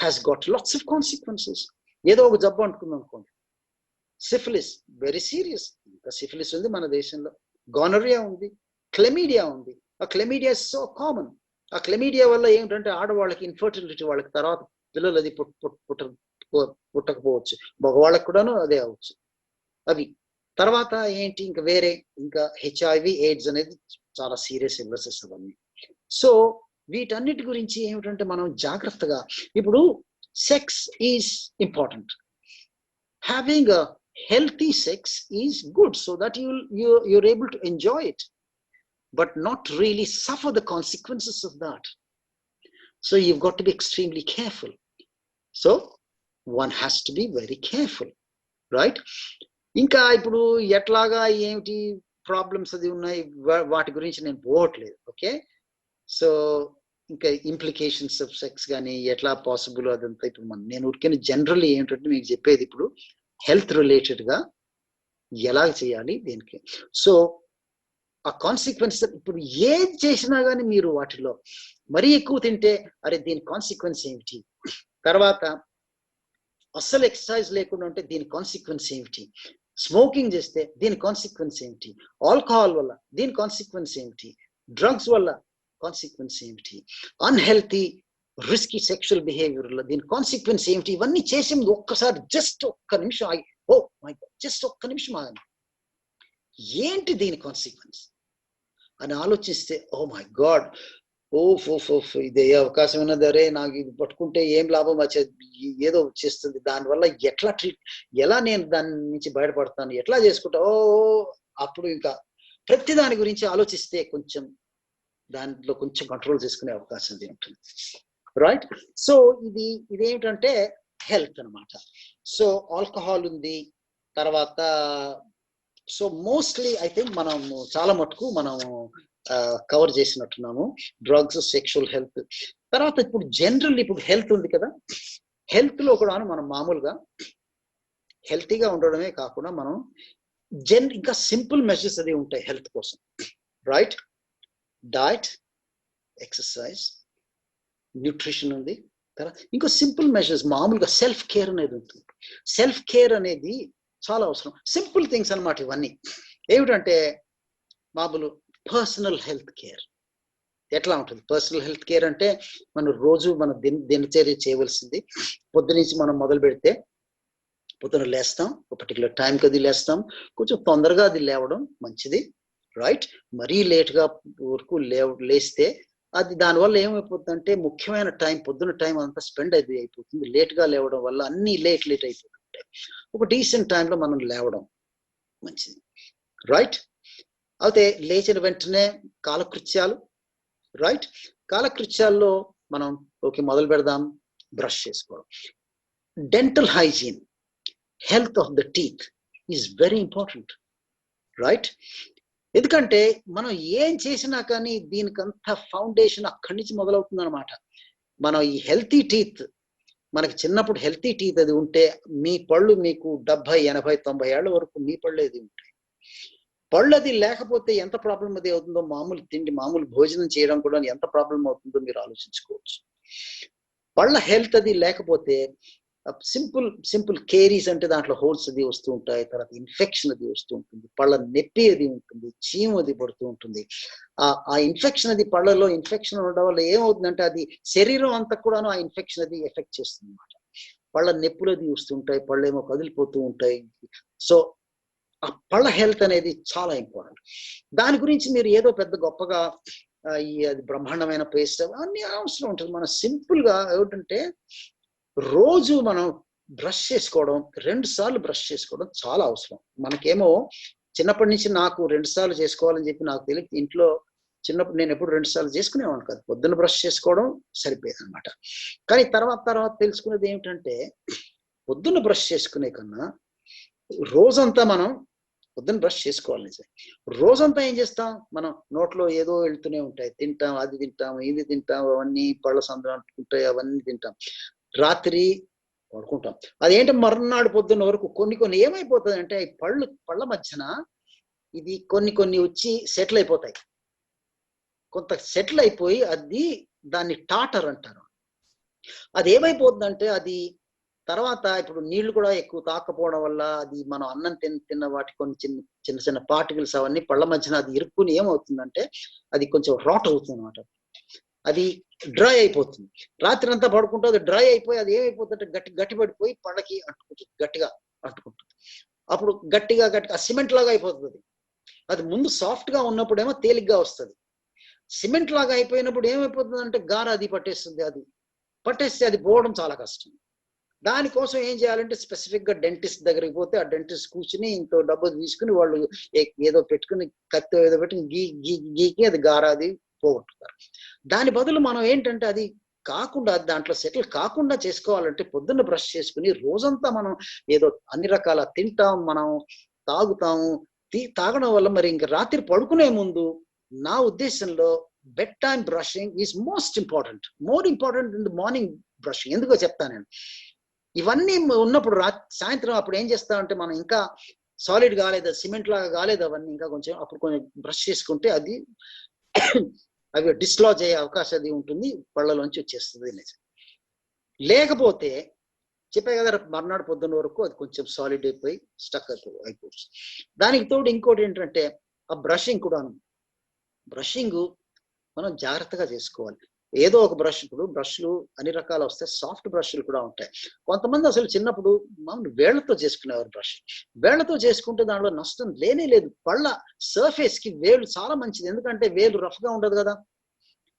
has got lots of consequences. ఏదో ఒక జబ్బు అనుకుందాం అనుకోండి, సిఫిలిస్ వెరీ సీరియస్, ఇంకా సిఫిలిస్ ఉంది మన దేశంలో, గోనోరియా ఉంది, క్లమీడియా ఉంది. ఆ క్లమీడియా ఇస్ సో కామన్. ఆ క్లమీడియా వల్ల ఏంటంటే ఆడవాళ్ళకి ఇన్ఫర్టిలిటీ, వాళ్ళకి తర్వాత పిల్లలు అది పుట్టకపోవచ్చు, మగవాళ్ళకి కూడాను అదే అవచ్చు. అవి తర్వాత ఏంటి ఇంకా వేరే ఇంకా హెచ్ఐవి ఎయిడ్స్ అనేది చాలా సీరియస్ ఇల్నెసెస్ అవన్నీ. సో వీటన్నిటి గురించి ఏమిటంటే మనం జాగ్రత్తగా, ఇప్పుడు sex is important, having a healthy sex is good so that you're able to enjoy it but not really suffer the consequences of that. So you've got to be extremely careful. So one has to be very careful, right? ఇంకా ఇప్పుడు ఎట్లాగా ఏమిటి problems అది ఉన్నాయి వాటి గురించి నేను పోవట్లేదు. ఓకే, సో ఇంకా ఇంప్లికేషన్స్ ఆఫ్ సెక్స్ కానీ ఎట్లా పాసిబుల్ అదంతా ఇప్పుడు నేను ఉడికిన జనరల్లీ ఏంటంటే మీకు చెప్పేది ఇప్పుడు హెల్త్ రిలేటెడ్ గా ఎలా చేయాలి దేనికి. సో ఆ కాన్సిక్వెన్స్ ఇప్పుడు ఏది చేసినా కానీ మీరు వాటిలో మరీ ఎక్కువ తింటే అరే దీని కాన్సిక్వెన్స్ ఏమిటి, తర్వాత అస్సలు ఎక్సర్సైజ్ లేకుండా ఉంటే దీని కాన్సిక్వెన్స్ ఏమిటి, స్మోకింగ్ చేస్తే దీని కాన్సిక్వెన్స్ ఏమిటి, ఆల్కహాల్ వల్ల దీని కాన్సిక్వెన్స్ ఏమిటి, డ్రగ్స్ వల్ల కాన్సిక్వెన్స్ ఏమిటి, అన్హెల్తీ రిస్కీ సెక్షువల్ బిహేవియర్ లో దీని కాన్సిక్వెన్స్ ఏమిటి, ఇవన్నీ చేసే ముందు ఒక్కసారి జస్ట్ ఒక్క నిమిషం ఆగి, ఓ మై గాడ్ జస్ట్ ఒక్క నిమిషం ఆగండి, ఏంటి దీని కాన్సిక్వెన్స్ అని ఆలోచిస్తే ఓ మై గాడ్ ఇది ఏ అవకాశం ఉన్నది, అరే నాకు ఇది పట్టుకుంటే ఏం లాభం వచ్చేది, ఏదో చేస్తుంది, దానివల్ల ఎట్లా ఎలా నేను దాని నుంచి బయటపడతాను, ఎట్లా చేసుకుంటా, అప్పుడు ఇంకా ప్రతి దాని గురించి ఆలోచిస్తే కొంచెం దాంట్లో కొంచెం కంట్రోల్ చేసుకునే అవకాశం ఉంటుంది, రైట్? సో ఇదేంటంటే హెల్త్ అనమాట. సో ఆల్కహాల్ ఉంది, తర్వాత సో మోస్ట్లీ ఐ థింక్ మనం చాలా మటుకు మనం కవర్ చేసినట్టున్నాము, డ్రగ్స్, సెక్షువల్ హెల్త్. తర్వాత ఇప్పుడు జనరల్ ఇప్పుడు హెల్త్ ఉంది కదా, హెల్త్ లో కూడా మనం మామూలుగా హెల్తీగా ఉండడమే కాకుండా మనం ఇంకా సింపుల్ మెజర్స్ అది ఉంటాయి హెల్త్ కోసం, రైట్? డయట్, ఎక్సర్సైజ్, న్యూట్రిషన్ ఉంది. తర్వాత ఇంకో సింపుల్ మెజర్స్, మామూలుగా సెల్ఫ్ కేర్ అనేది ఉంటుంది. సెల్ఫ్ కేర్ అనేది చాలా అవసరం. సింపుల్ థింగ్స్ అన్నమాట ఇవన్నీ. ఏమిటంటే మామూలు పర్సనల్ హెల్త్ కేర్. ఎట్లా ఉంటుంది పర్సనల్ హెల్త్ కేర్ అంటే, మనం రోజు మన దినచర్య చేయవలసింది. పొద్దునుంచి మనం మొదలు పెడితే పొద్దున లేస్తాం, ఒక పర్టికులర్ టైంకి అది లేస్తాం, కొంచెం తొందరగా అది లేవడం మంచిది, రైట్? మరీ లేట్గా వరకు లేస్తే అది దానివల్ల ఏమైపోతుందంటే ముఖ్యమైన టైం, పొద్దున టైం అంతా స్పెండ్ అయిపోతుంది. లేట్గా లేవడం వల్ల అన్ని లేట్ అయిపోతుంటాయి. ఒక డీసెంట్ టైంలో మనం లేవడం మంచిది, రైట్? అయితే లేచిన వెంటనే కాలకృత్యాలు, రైట్? కాలకృత్యాల్లో మనం ఓకే మొదలు పెడదాం. బ్రష్ చేసుకోవడం, dental hygiene, health of the teeth is very important, right? ఎందుకంటే మనం ఏం చేసినా కానీ దీనికంత ఫౌండేషన్ అక్కడి నుంచి మొదలవుతుంది అనమాట. మనం ఈ హెల్తీ టీత్, మనకి చిన్నప్పుడు హెల్తీ టీత్ అది ఉంటే మీ పళ్ళు మీకు 70, 80, 90 ఏళ్ల వరకు మీ పళ్ళు అది ఉంటాయి. పళ్ళు అది లేకపోతే ఎంత ప్రాబ్లం అది అవుతుందో, మామూలు తిండి, మామూలు భోజనం చేయడం కూడా ఎంత ప్రాబ్లం అవుతుందో మీరు ఆలోచించుకోవచ్చు. పళ్ళ హెల్త్ అది లేకపోతే సింపుల్ కేరీస్ అంటే దాంట్లో హోల్స్ అది వస్తూ ఉంటాయి. తర్వాత ఇన్ఫెక్షన్ అది వస్తూ ఉంటుంది, పళ్ళ నొప్పి అది ఉంటుంది, చీము అది పడుతూ ఉంటుంది. ఆ ఇన్ఫెక్షన్ అది, పళ్ళలో ఇన్ఫెక్షన్ ఉండడం వల్ల ఏమవుతుందంటే అది శరీరం అంతా కూడాను ఆ ఇన్ఫెక్షన్ అది ఎఫెక్ట్ చేస్తుంది అనమాట. పళ్ళ నొప్పులు అది వస్తుంటాయి, పళ్ళు ఏమో కదిలిపోతూ ఉంటాయి. సో ఆ పళ్ళ హెల్త్ అనేది చాలా ఇంపార్టెంట్. దాని గురించి మీరు ఏదో పెద్ద గొప్పగా అది బ్రహ్మాండమైన పేస్ట్ అన్ని అవసరం ఉంటుంది. మనం సింపుల్ గా ఏమిటంటే రోజు మనం బ్రష్ చేసుకోవడం, 2 సార్లు బ్రష్ చేసుకోవడం చాలా అవసరం. మనకేమో చిన్నప్పటి నుంచి నాకు 2 సార్లు చేసుకోవాలని చెప్పి నాకు తెలియదు. ఇంట్లో చిన్నప్పుడు నేను ఎప్పుడు 2 సార్లు చేసుకునేవాడిని కాదు. పొద్దున్న బ్రష్ చేసుకోవడం సరిపోయేది అనమాట. కానీ తర్వాత తెలుసుకునేది ఏమిటంటే, పొద్దున్న బ్రష్ చేసుకునే కన్నా రోజంతా మనం పొద్దున్న బ్రష్ చేసుకోవాలి నిజం. రోజంతా ఏం చేస్తాం, మనం నోట్లో ఏదో వెళ్తూనే ఉంటాయి. తింటాం, అది తింటాం, ఇది తింటాం, అవన్నీ పళ్ళ సందులు అంటుకుంటాయి, అవన్నీ తింటాం. రాత్రి పడుకుంటాం. అదేంటి మర్నాడు పొద్దున్న వరకు కొన్ని ఏమైపోతుంది అంటే పళ్ళ మధ్యన ఇది కొన్ని వచ్చి సెటిల్ అయిపోతాయి. కొంత సెటిల్ అయిపోయి అది దాన్ని టాటర్ అంటారు. అది ఏమైపోతుందంటే అది తర్వాత ఇప్పుడు నీళ్లు కూడా ఎక్కువ తాకపోవడం వల్ల అది మనం అన్నం తిన్న వాటి కొన్ని చిన్న పార్టికల్స్ అవన్నీ పళ్ళ మధ్యన అది ఇరుక్కుని ఏమవుతుందంటే అది కొంచెం రాట్ అవుతుంది అనమాట. అది డ్రై అయిపోతుంది. రాత్రి అంతా పడుకుంటే అది డ్రై అయిపోయి అది ఏమైపోతుందంటే గట్టి పడిపోయి పళ్ళకి అంటుకుంటుంది, గట్టిగా అంటుకుంటుంది. అప్పుడు గట్టిగా సిమెంట్ లాగా అయిపోతుంది. అది ముందు సాఫ్ట్ గా ఉన్నప్పుడేమో తేలిగ్గా వస్తుంది. సిమెంట్ లాగా అయిపోయినప్పుడు ఏమైపోతుంది అంటే గార అది పట్టేస్తే అది పోవడం చాలా కష్టం. దానికోసం ఏం చేయాలంటే స్పెసిఫిక్ గా డెంటిస్ట్ దగ్గరికి పోతే ఆ డెంటిస్ట్ కూర్చుని ఇంకో డబ్బు తీసుకుని వాళ్ళు ఏదో పెట్టుకుని కత్తి ఏదో పెట్టుకుని గీకి అది గారాది పోగొట్టుతారు. దాని బదులు మనం ఏంటంటే అది కాకుండా దాంట్లో సెటిల్ కాకుండా చేసుకోవాలంటే పొద్దున్న బ్రష్ చేసుకుని రోజంతా మనం ఏదో అన్ని రకాల తింటాం, మనం తాగుతాము. తాగడం వల్ల మరి ఇంకా రాత్రి పడుకునే ముందు నా ఉద్దేశంలో bed time brushing is most important, more important in the morning brushing. ఎందుకో చెప్తాను నేను. ఇవన్నీ ఉన్నప్పుడు సాయంత్రం అప్పుడు ఏం చేస్తామంటే మనం ఇంకా సాలిడ్ కాలేదు, సిమెంట్ లాగా కాలేదు అవన్నీ, ఇంకా అప్పుడు కొంచెం బ్రష్ చేసుకుంటే అది అవి డిస్లాజ్ అయ్యే అవకాశం అది ఉంటుంది, పళ్ళలోంచి వచ్చేస్తుంది. లేకపోతే చెప్పే కదా మర్నాడు పొద్దున్న వరకు అది కొంచెం సాలిడ్ అయిపోయి స్టక్ అయిపోతుంది. దానికి తోడు ఇంకోటి ఏంటంటే ఆ బ్రషింగ్ కూడాను, బ్రషింగ్ మనం జాగ్రత్తగా చేసుకోవాలి. ఏదో ఒక బ్రష్, ఇప్పుడు బ్రష్లు అన్ని రకాలు వస్తాయి, సాఫ్ట్ బ్రష్లు కూడా ఉంటాయి. కొంతమంది అసలు చిన్నప్పుడు మామూలు వేళ్లతో చేసుకునేవారు బ్రష్. వేళ్లతో చేసుకుంటే దానిలో నష్టం లేదు. పళ్ళ సర్ఫేస్ కి వేలు చాలా మంచిది. ఎందుకంటే వేలు రఫ్ గా ఉండదు కదా.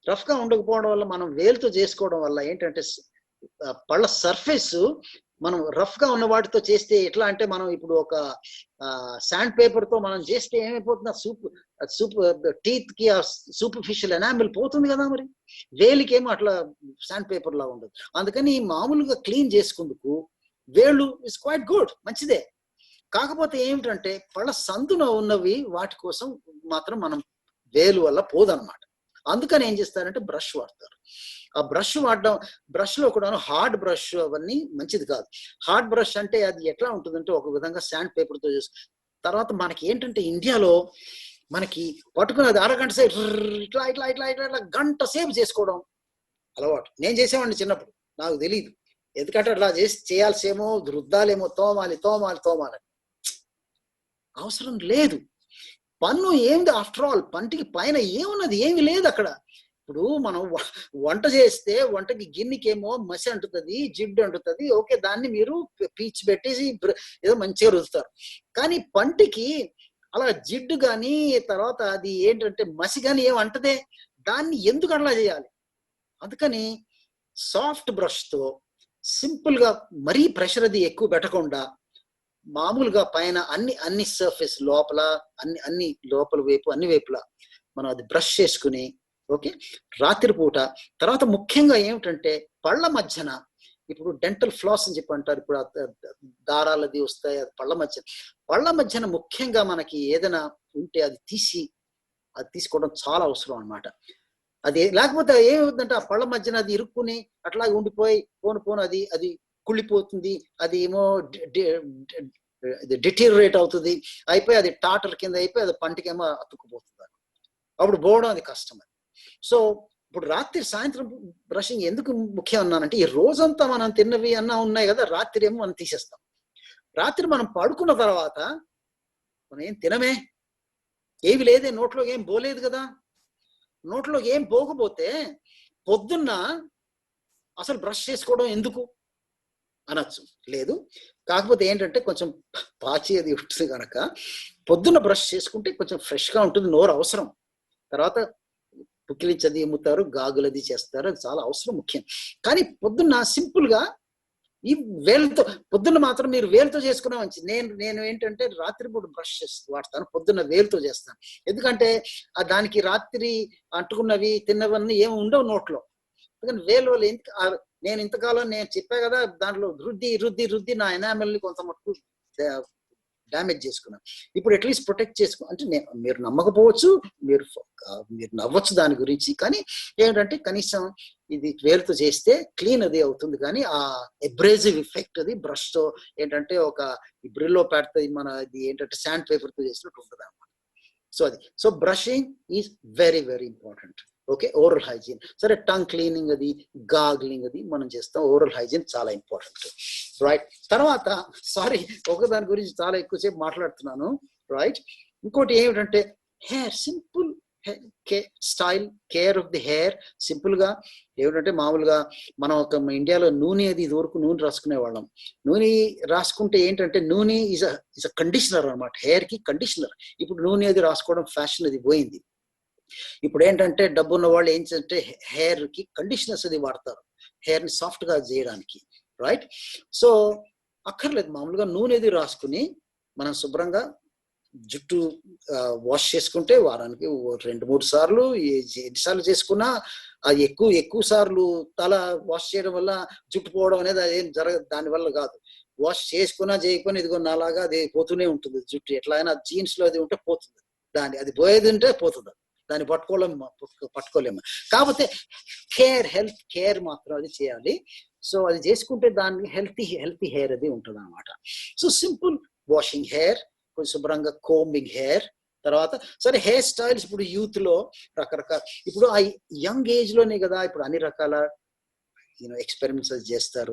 రఫ్ గా ఉండకపోవడం వల్ల మనం వేలుతో చేసుకోవడం వల్ల ఏంటంటే పళ్ళ సర్ఫేస్ మనం రఫ్ గా ఉన్న వాటితో చేస్తే ఎట్లా అంటే, మనం ఇప్పుడు ఒక శాండ్ పేపర్ తో మనం చేస్తే ఏమైపోతుంది, సూప్ టీత్ కి ఆ సూపర్ఫిషియల్ ఎనామిల్ పోతుంది కదా. మరి వేలికి ఏమో అట్లా శాండ్ పేపర్ లా ఉండదు. అందుకని మామూలుగా క్లీన్ చేసుకుందుకు వేళ్ళు ఇస్ క్వైట్ గుడ్, మంచిదే. కాకపోతే ఏమిటంటే పళ్ళ సందున ఉన్నవి వాటి కోసం మాత్రం మనం వేలు వల్ల పోదన్నమాట. అందుకని ఏం చేస్తారంటే బ్రష్ వాడతారు. ఆ బ్రష్ వాడడం, బ్రష్ లో కూడా హార్డ్ బ్రష్ అవన్నీ మంచిది కాదు. హార్డ్ బ్రష్ అంటే అది ఎట్లా ఉంటుందంటే ఒక విధంగా శాండ్ పేపర్ తో చేసి, తర్వాత మనకి ఏంటంటే ఇండియాలో మనకి పట్టుకుని అది అరగంట సేపు ఇట్లా ఇట్లా ఇట్లా ఇట్లా ఇట్లా గంట సేపు చేసుకోవడం అలవాటు. నేను చేసేవాడిని చిన్నప్పుడు, నాకు తెలియదు. ఎందుకంటే అట్లా చేయాల్సేమో, రుద్దాలేమో, తోమాలి తోమాలి తోమాలి. అవసరం లేదు. పన్ను ఏంది ఆఫ్టర్ ఆల్, పంటికి పైన ఏమున్నది? ఏమి లేదు అక్కడ. ఇప్పుడు మనం వంట చేస్తే వంటకి గిన్నెకేమో మసి అంటుతుంది, జిడ్డు అంటుతుంది. ఓకే, దాన్ని మీరు పీచు పెట్టేసి ఏదో మంచిగా రుద్దుతారు. కానీ పంటికి అలా జిడ్డు కానీ తర్వాత అది ఏంటంటే మసి కానీ ఏం అంటదే. దాన్ని ఎందుకు అట్లా చేయాలి? అందుకని సాఫ్ట్ బ్రష్తో సింపుల్గా, మరీ ప్రెషర్ అది ఎక్కువ పెట్టకుండా మామూలుగా పైన అన్ని సర్ఫేస్ లోపల అన్ని లోపల వైపు అన్ని వైపులా మనం అది బ్రష్ చేసుకుని, ఓకే, రాత్రిపూట. తర్వాత ముఖ్యంగా ఏమిటంటే పళ్ళ మధ్యన, ఇప్పుడు డెంటల్ ఫ్లాస్ అని చెప్పి అంటారు, ఇప్పుడు దారాలది వస్తాయి, అది పళ్ళ మధ్యన ముఖ్యంగా మనకి ఏదైనా ఉంటే అది తీసుకోవడం చాలా అవసరం అన్నమాట. అది లేకపోతే ఏమవుతుందంటే ఆ పళ్ళ మధ్యన అది ఇరుక్కుని అట్లాగే ఉండిపోయి పోను అది కుళ్ళిపోతుంది. అది ఏమో డిటీరియరేట్ అవుతుంది, అయిపోయి అది టాటర్ కింద అయిపోయి అది పంటికేమో అతుక్కుపోతుంది. అప్పుడు పోవడం అది కష్టం. సో ఇప్పుడు సాయంత్రం బ్రషింగ్ ఎందుకు ముఖ్యం అన్నానంటే, ఈ రోజంతా మనం తిన్నవి అన్నా ఉన్నాయి కదా, రాత్రి ఏమో మనం తీసేస్తాం. రాత్రి మనం పడుకున్న తర్వాత మనం ఏం తినమే, ఏవి లేదే, నోట్లో ఏం పోలేదు కదా. నోట్లో ఏం పోకపోతే పొద్దున్న అసలు బ్రష్ చేసుకోవడం ఎందుకు అనొచ్చు. లేదు, కాకపోతే ఏంటంటే కొంచెం పాచి అది ఉంటుంది కనుక పొద్దున్న బ్రష్ చేసుకుంటే కొంచెం ఫ్రెష్గా ఉంటుంది, నోరు అవసరం. తర్వాత పుక్కిలించది ఎమ్ముతారు, గాగులది చేస్తారు, అది చాలా అవసరం, ముఖ్యం. కానీ పొద్దున్న సింపుల్గా ఈ వేలుతో, పొద్దున్న మాత్రం మీరు వేలుతో చేసుకునే మంచి. నేను ఏంటంటే రాత్రిపూట బ్రష్ వాడతాను, పొద్దున్న వేలుతో చేస్తాను. ఎందుకంటే దానికి రాత్రి అంటుకున్నవి తిన్నవన్నీ ఏమి ఉండవు నోట్లో. ఎందుకంటే వేలు వల్ల నేను ఇంతకాలం నేను చెప్పా కదా, దాంట్లో రుద్ది నా ఎనామెల్ని కొంత మటుకు డ్యామేజ్ చేసుకున్నాను. ఇప్పుడు అట్లీస్ట్ ప్రొటెక్ట్ అంటే మీరు నమ్మకపోవచ్చు, మీరు నవ్వచ్చు దాని గురించి. కానీ ఏంటంటే కనీసం ఇది వేలుతో చేస్తే క్లీన్ అది అవుతుంది. కానీ ఆ ఎబ్రేజివ్ ఎఫెక్ట్ అది బ్రష్ తో ఏంటంటే ఒక బ్రిల్లో పెడుతుంది, మన ఇది ఏంటంటే శాండ్ పేపర్ తో చేసినట్టు ఉంటుంది అన్నమాట. So brushing is very very important. Okay, oral hygiene. సరే, టంగ్ క్లీనింగ్ అది, గాగ్లింగ్ అది మనం చేస్తాం. ఓరల్ హైజీన్ చాలా ఇంపార్టెంట్, రైట్. తర్వాత సారీ, ఒకదాని గురించి చాలా ఎక్కువసేపు మాట్లాడుతున్నాను, రైట్. ఇంకోటి ఏమిటంటే hair, simple style, care of the hair. Simple గా ఏమిటంటే మామూలుగా మనం ఒక ఇండియాలో నూనె అది ఇదివరకు నూనె రాసుకునే వాళ్ళం. నూనె రాసుకుంటే ఏంటంటే నూనె ఇస్ అ కండిషనర్ అనమాట, హెయిర్ కి కండిషనర్. ఇప్పుడు నూనె అది రాసుకోవడం ఫ్యాషన్ అది పోయింది. ఇప్పుడు ఏంటంటే డబ్బు ఉన్న వాళ్ళు ఏంటంటే హెయిర్ కి కండిషనర్స్ అది వాడతారు, హెయిర్ ని సాఫ్ట్ గా చేయడానికి, రైట్. సో అక్కర్లేదు, మామూలుగా నూనె అది రాసుకుని మనం శుభ్రంగా జుట్టు వాష్ చేసుకుంటే వారానికి 2-3 సార్లు, ఎన్నిసార్లు చేసుకున్నా అది ఎక్కువ సార్లు తల వాష్ చేయడం వల్ల జుట్టు పోవడం అనేది అది ఏం జరగదు, దాని వల్ల కాదు. వాష్ చేసుకున్నా చేయకపోయినా ఇదిగో నాలాగా అది పోతూనే ఉంటుంది జుట్టు. ఎట్లా అయినా జీన్స్ లో అది ఉంటే పోతుంది, అది పోయేది ఉంటే పోతుంది, దాన్ని పట్టుకోలేము. కాకపోతే హెల్త్ కేర్ మాత్రం అది చేయాలి. సో అది చేసుకుంటే దాన్ని హెల్తీ హెయిర్ అది ఉంటుంది అనమాట. సో సింపుల్ వాషింగ్ హెయిర్, కొంచెం శుభ్రంగా కోంబింగ్ హెయిర్. తర్వాత సరే, హెయిర్ స్టైల్స్ ఇప్పుడు యూత్ లో రకరకాల, ఇప్పుడు ఆ యంగ్ ఏజ్ లోనే కదా ఇప్పుడు అన్ని రకాల ఎక్స్పెరిమెంట్స్ అది చేస్తారు.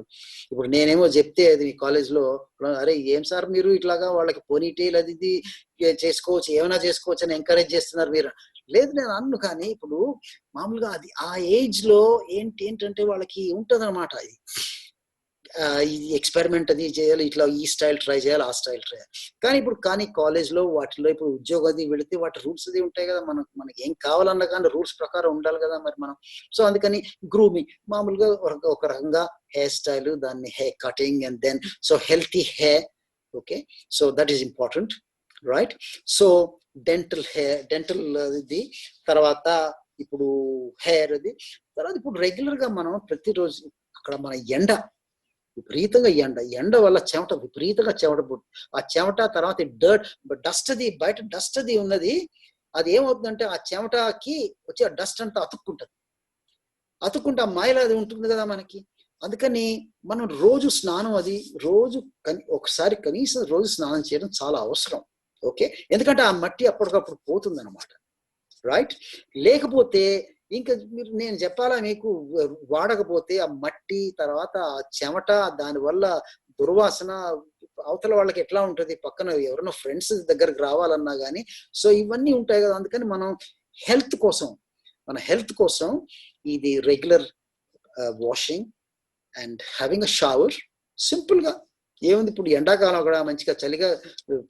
ఇప్పుడు నేనేమో చెప్తే అది కాలేజ్ లో, అరే ఏం సార్ మీరు ఇట్లాగా వాళ్ళకి పోనీటైల్ అది ఇది చేసుకోవచ్చు, ఏమైనా చేసుకోవచ్చు అని ఎంకరేజ్ చేస్తున్నారు మీరు. లేదు, నేను అన్ను. కానీ ఇప్పుడు మామూలుగా అది ఆ ఏజ్ లో ఏంటంటే వాళ్ళకి ఉంటది అనమాట, ఇది ఎక్స్పెరిమెంట్ అది చేయాలి, ఇట్లా ఈ స్టైల్ ట్రై చేయాలి, ఆ స్టైల్ ట్రై చేయాలి. కానీ కాలేజ్ లో వాటిలో ఇప్పుడు ఉద్యోగం అది వెళితే వాటి రూల్స్ అది ఉంటాయి కదా, మనకి ఏం కావాలన్నా కానీ రూల్స్ ప్రకారం ఉండాలి కదా మరి మనం. సో అందుకని గ్రూమింగ్, మామూలుగా ఒక రకంగా హెయిర్ స్టైల్, దాన్ని hair cutting, and then so healthy hair. Okay, so that is important, right. So dental ఇది, తర్వాత ఇప్పుడు హెయిర్ అది, తర్వాత ఇప్పుడు రెగ్యులర్ గా మనం ప్రతిరోజు అక్కడ మన విపరీతంగా ఎండ వల్ల చెమట, విపరీతంగా చెమట పుట్టు. ఆ చెమట తర్వాత డస్ట్ అది, బయట డస్ట్ అది ఉన్నది, అది ఏమవుతుందంటే ఆ చెమటకి వచ్చి ఆ డస్ట్ అంతా అతుక్కుంటే ఆ మైల అది ఉంటుంది కదా మనకి. అందుకని మనం రోజు స్నానం అది ఒకసారి కనీసం రోజు స్నానం చేయడం చాలా అవసరం. ఓకే, ఎందుకంటే ఆ మట్టి అప్పటికప్పుడు పోతుంది అనమాట, రైట్? లేకపోతే ఇంకా మీరు నేను చెప్పాలా మీకు, వాడకపోతే ఆ మట్టి తర్వాత ఆ చెమట దానివల్ల దుర్వాసన అవతల వాళ్ళకి ఎట్లా ఉంటది, పక్కన ఎవరైనా ఫ్రెండ్స్ దగ్గరికి రావాలన్నా కానీ. సో ఇవన్నీ ఉంటాయి కదా, అందుకని మనం హెల్త్ కోసం, మన హెల్త్ కోసం ఇది regular washing and having a shower. Simple గా ఏముంది, ఇప్పుడు ఎండాకాలం కూడా మంచిగా చలిగా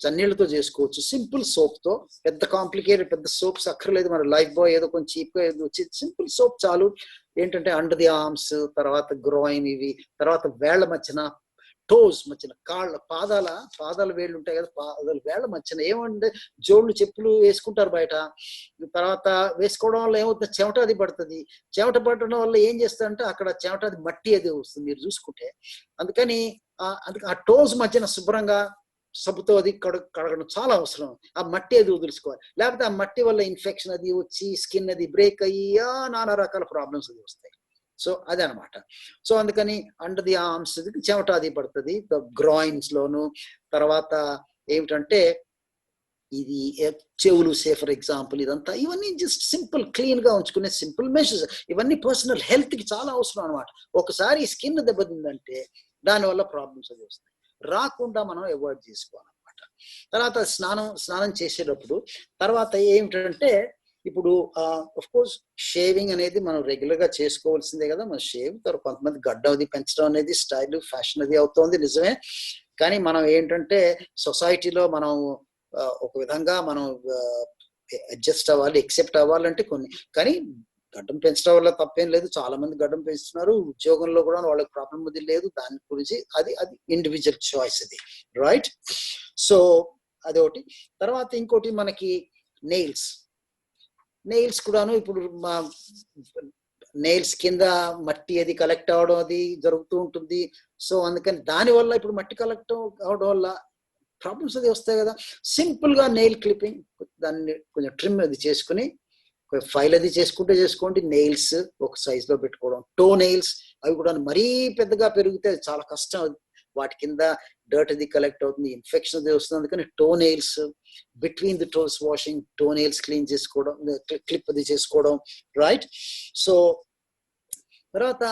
చన్నీళ్ళతో చేసుకోవచ్చు సింపుల్ సోప్ తో. పెద్ద కాంప్లికేటెడ్ పెద్ద సోప్స్ అక్కర్లేదు, మన లైఫ్ బాయ్ ఏదో కొంచెం చీప్ గా ఏదో వచ్చి సింపుల్ సోప్ చాలు. ఏంటంటే అండర్ ది ఆర్మ్స్, తర్వాత గ్రోయిన్, ఇవి తర్వాత వేళ్ల మధ్యన, టోస్ మధ్యన, పాదాల వేళ్ళు ఉంటాయి కదా, పాదాల వేళ్ల మధ్యన ఏమంటే జోళ్ళు చెప్పులు వేసుకుంటారు బయట, తర్వాత వేసుకోవడం వల్ల ఏమవుతుంది, చెమట అది పడుతుంది. చెమట పట్టడం వల్ల ఏం చేస్తారంటే అక్కడ చెమట అది మట్టి అది వస్తుంది మీరు చూసుకుంటే. అందుకని అందుకే ఆ టోస్ మధ్యన శుభ్రంగా సబ్బుతో అది కడగడం చాలా అవసరం. ఆ మట్టి అది వదులుసుకోవాలి, లేకపోతే ఆ మట్టి వల్ల ఇన్ఫెక్షన్ అది వచ్చి స్కిన్ అది బ్రేక్ అయ్యి నానా రకాల ప్రాబ్లమ్స్ అది వస్తాయి. సో అదే అనమాట. సో అందుకని అండర్ ది ఆర్మ్స్ చెమట అది పడుతుంది, గ్రాయిన్స్ లోను. తర్వాత ఏమిటంటే ఇది చెవులు సే ఫర్ ఎగ్జాంపుల్, ఇదంతా ఇవన్నీ జస్ట్ సింపుల్ క్లీన్ గా ఉంచుకునే సింపుల్ మెషర్స్. ఇవన్నీ పర్సనల్ హెల్త్ కి చాలా అవసరం అనమాట. ఒకసారి స్కిన్ దెబ్బతిందంటే దానివల్ల ప్రాబ్లమ్స్ అది వస్తాయి, రాకుండా మనం అవాయిడ్ చేసుకోవాలన్నమాట. తర్వాత స్నానం చేసేటప్పుడు తర్వాత ఏమిటంటే, ఇప్పుడు ఆఫ్ కోర్స్ షేవింగ్ అనేది మనం రెగ్యులర్ గా చేసుకోవాల్సిందే కదా. మన షేవ్ తర్వాత కొంతమంది గడ్డ అది పెంచడం అనేది స్టైల్ ఫ్యాషన్ అది అవుతోంది, నిజమే. కానీ మనం ఏంటంటే సొసైటీలో మనం ఒక విధంగా మనం అడ్జస్ట్ అవ్వాలి, ఎక్సెప్ట్ అవ్వాలంటే కొన్ని. కానీ గడ్డం పెంచడం వల్ల తప్పేం లేదు, చాలా మంది గడ్డం పెంచుతున్నారు, ఉద్యోగంలో కూడా వాళ్ళకి ప్రాబ్లం అది లేదు. దాని గురించి అది ఇండివిజువల్ చాయిస్ అది, రైట్? సో అదొకటి. తర్వాత ఇంకోటి మనకి నెయిల్స్ కూడాను. ఇప్పుడు మా నెయిల్స్ కింద మట్టి అది కలెక్ట్ అవడం అది జరుగుతూ ఉంటుంది. సో అందుకని దానివల్ల ఇప్పుడు మట్టి కలెక్ట్ అవడం వల్ల ప్రాబ్లమ్స్ అది వస్తాయి కదా. సింపుల్ గా నెయిల్ క్లిప్పింగ్, దాన్ని కొంచెం ట్రిమ్ అది చేసుకుని ఫైల్ అది చేసుకోండి. నెయిల్స్ ఒక సైజ్ లో పెట్టుకోవడం. టో నెయిల్స్ అవి కూడా మరీ పెద్దగా పెరిగితే చాలా కష్టం, వాటి కింద డర్ట్ అది కలెక్ట్ అవుతుంది, ఇన్ఫెక్షన్ అది వస్తుంది. అందుకని toe nails, between the toes washing, toe nails clean చేసుకోవడం, క్లిప్ అది చేసుకోవడం, రైట్? సో తర్వాత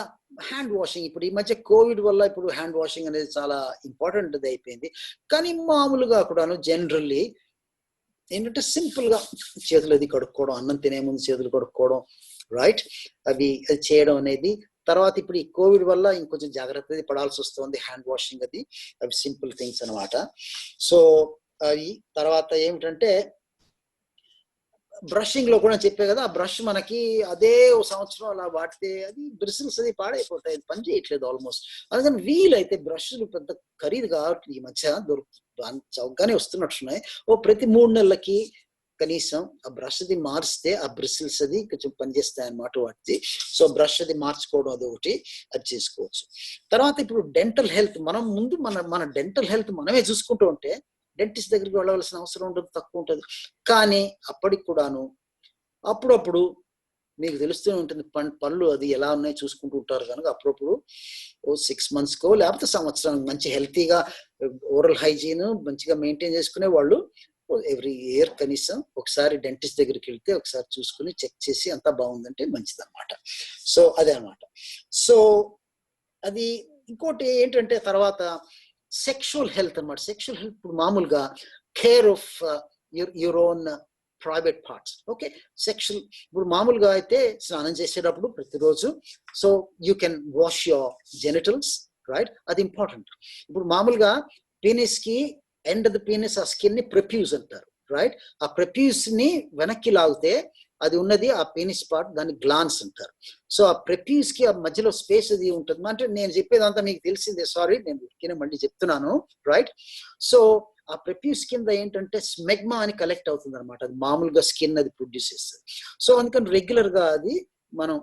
హ్యాండ్ వాషింగ్. ఇప్పుడు ఈ మధ్య కోవిడ్ వల్ల ఇప్పుడు హ్యాండ్ వాషింగ్ అనేది చాలా ఇంపార్టెంట్ అది అయిపోయింది. కానీ మామూలుగా కూడాను జనరల్లీ ఏంటంటే సింపుల్ గా చేతులు అది కడుక్కోవడం, అన్నం తినే ముందు చేతులు కడుక్కోవడం, రైట్? అది చేయడం అనేది. తర్వాత ఇప్పుడు ఈ కోవిడ్ వల్ల ఇంకొంచెం జాగ్రత్త పడాల్సి వస్తుంది హ్యాండ్ వాషింగ్ అది. అవి సింపుల్ థింగ్స్ అనమాట. సో అవి తర్వాత ఏమిటంటే బ్రషింగ్ లో కూడా చెప్పే కదా, ఆ బ్రష్ మనకి అదే ఒక సంవత్సరం అలా వాడితే అది బ్రిసిల్స్ అది పాడైపోతాయి, పని చేయట్లేదు ఆల్మోస్ట్. అందుకని వీలైతే బ్రష్లు పెద్ద ఖరీదు కాబట్టి ఈ మధ్య చౌకగానే వస్తున్నట్టున్నాయి. ప్రతి 3 నెలలకి కనీసం ఆ బ్రష్ అది మారిస్తే ఆ బ్రిసిల్స్ అది కొంచెం పనిచేస్తాయి అన్నమాట వాటిది. సో బ్రష్ అది మార్చుకోవడం అది ఒకటి, అది చేసుకోవచ్చు. తర్వాత ఇప్పుడు డెంటల్ హెల్త్, మనం ముందు మన డెంటల్ హెల్త్ మనమే చూసుకుంటూ ఉంటే డెంటిస్ట్ దగ్గరికి వెళ్ళవలసిన అవసరం ఉంటుంది, తక్కువ ఉంటుంది. కానీ అప్పటికి కూడాను అప్పుడప్పుడు మీకు తెలుస్తూనే ఉంటుంది పళ్ళు అది ఎలా ఉన్నాయో చూసుకుంటూ ఉంటారు కనుక అప్పుడప్పుడు 6 monthsకో లేకపోతే సంవత్సరం మంచి హెల్తీగా ఓరల్ హైజీన్ మంచిగా మెయింటైన్ చేసుకునే వాళ్ళు ఎవ్రీ ఇయర్ కనీసం ఒకసారి డెంటిస్ట్ దగ్గరికి వెళ్తే ఒకసారి చూసుకుని చెక్ చేసి అంతా బాగుందంటే మంచిది అనమాట. సో అదే అనమాట. సో అది ఇంకోటి ఏంటంటే తర్వాత సెక్షువల్ హెల్త్ అనమాట. సెక్షువల్ హెల్త్ ఇప్పుడు మామూలుగా care of your own private parts. Okay, sexual ఇప్పుడు మామూలుగా అయితే స్నానం చేసేటప్పుడు ప్రతిరోజు so you can wash your genitals, right? అది ఇంపార్టెంట్. ఇప్పుడు మామూలుగా పీనిస్ కి ఎండ్ ఆఫ్ ద పీనిస్ ఆ స్కిన్ ని ప్రెప్యూస్ అంటారు, రైట్? ఆ ప్రెప్యూస్ ని వెనక్కి లాగితే అది ఉన్నది ఆ పీనిస్ పార్ట్, దాన్ని గ్లాన్స్ అంటారు. సో ఆ ప్రెప్యూస్ కి ఆ మధ్యలో స్పేస్ అది ఉంటుంది. అంటే నేను చెప్పేదంతా మీకు తెలిసిందే, సారీ నేను మళ్ళీ చెప్తున్నాను, రైట్? సో ఆ ప్రెప్యూస్ కింద ఏంటంటే స్మెగ్మా అని కలెక్ట్ అవుతుంది అనమాట, అది మామూలుగా స్కిన్ అది ప్రొడ్యూస్ చేస్తుంది. సో అందుకని రెగ్యులర్ గా అది మనం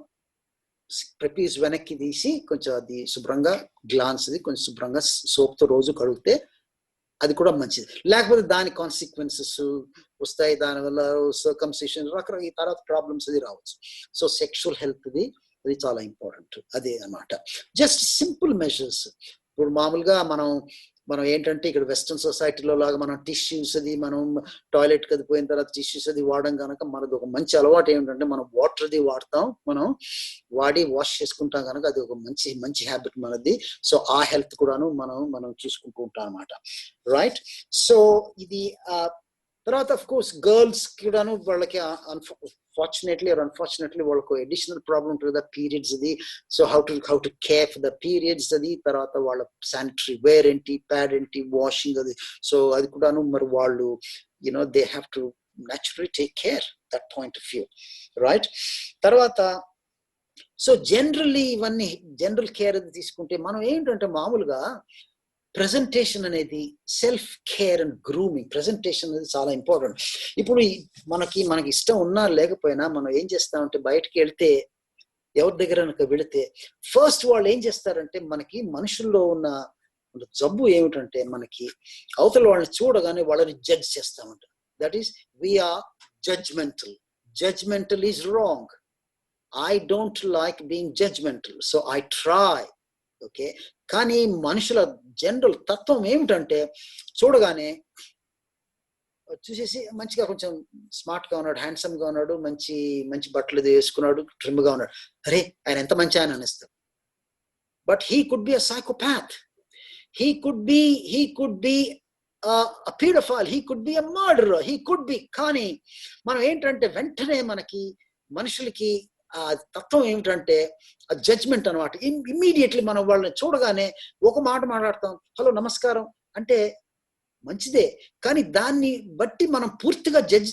ప్రెప్యూస్ వెనక్కి తీసి కొంచెం అది శుభ్రంగా గ్లాన్స్ అది కొంచెం శుభ్రంగా సోప్ తో రోజు కడిగితే అది కూడా మంచిది. లేకపోతే దాని కాన్సిక్వెన్సెస్ వస్తాయి, దానివల్ల సర్కమ్సిషన్ రకరకాల ఈ తర్వాత ప్రాబ్లమ్స్ అది రావచ్చు. సో సెక్షువల్ హెల్త్ అది చాలా ఇంపార్టెంట్ అదే అన్నమాట. Just simple measures. ఇప్పుడు మామూలుగా మనం మనం ఏంటంటే ఇక్కడ వెస్ట్రన్ సొసైటీలో లాగా మనం టిష్యూస్ అది మనం టాయిలెట్ కి పోయిన తర్వాత టిష్యూస్ అది వాడడం కనుక మనది ఒక మంచి అలవాటు ఏమిటంటే మనం వాటర్ అది వాడతాం, మనం వాడి వాష్ చేసుకుంటాం కనుక అది ఒక మంచి హ్యాబిట్ మనది. సో ఆ హెల్త్ కూడాను మనం చూసుకుంటూ ఉంటాం అనమాట, రైట్? సో ఇది తర్వాత ఆఫ్ కోర్స్ గర్ల్స్ కూడాను వాళ్ళకి ఫార్చునేట్లీ ఆర్ అన్ఫార్చునేట్లీ వాళ్ళకు అడిషనల్ ప్రాబ్లమ్ ఉంటుంది కదా పీరియడ్స్ అది. So how to care for the periods అది, తర్వాత వాళ్ళ శానిటరీ వేర్ ఏంటి, ప్యాడ్ ఏంటి, వాషింగ్ అది. సో అది కూడాను మరి వాళ్ళు they have to naturally take care that point of view, right? తర్వాత సో జనరల్లీ ఇవన్నీ జనరల్ కేర్ అది తీసుకుంటే మనం ఏంటంటే మామూలుగా ప్రెజెంటేషన్ అనేది self care and grooming, presentation అనేది చాలా ఇంపార్టెంట్. ఇప్పుడు మనకి ఇష్టం ఉన్నా లేకపోయినా మనం ఏం చేస్తామంటే బయటకు వెళ్తే ఎవరి దగ్గర వెళితే ఫస్ట్ వాళ్ళు ఏం చేస్తారంటే మనకి మనుషుల్లో ఉన్న జబ్బు ఏమిటంటే మనకి అవతల వాళ్ళని చూడగానే వాళ్ళని జడ్జ్ చేస్తామంట. That is we are judgmental. Judgmental is wrong. I don't like being judgmental, so I try. Okay, కానీ మనుషుల జనరల్ తత్వం ఏమిటంటే చూడగానే చూసేసి మంచిగా కొంచెం స్మార్ట్ గా ఉన్నాడు, హ్యాండ్సమ్ గా ఉన్నాడు, మంచి బట్టలు వేసుకున్నాడు, ట్రిమ్ గా ఉన్నాడు, అరే ఆయన ఎంత మంచి ఆయన అనిస్తాడు. But he could be a psychopath, he could be a pedophile, he could be a murderer, he could be. కానీ మనం ఏంటంటే వెంటనే మనకి మనుషులకి ఆ తత్వం ఏమిటంటే ఆ జడ్జ్మెంట్ అనమాట. ఇమ్మీడియట్లీ మనం వాళ్ళని చూడగానే ఒక మాట మాట్లాడతాం, హలో నమస్కారం అంటే మంచిదే, కానీ దాన్ని బట్టి మనం పూర్తిగా జడ్జ్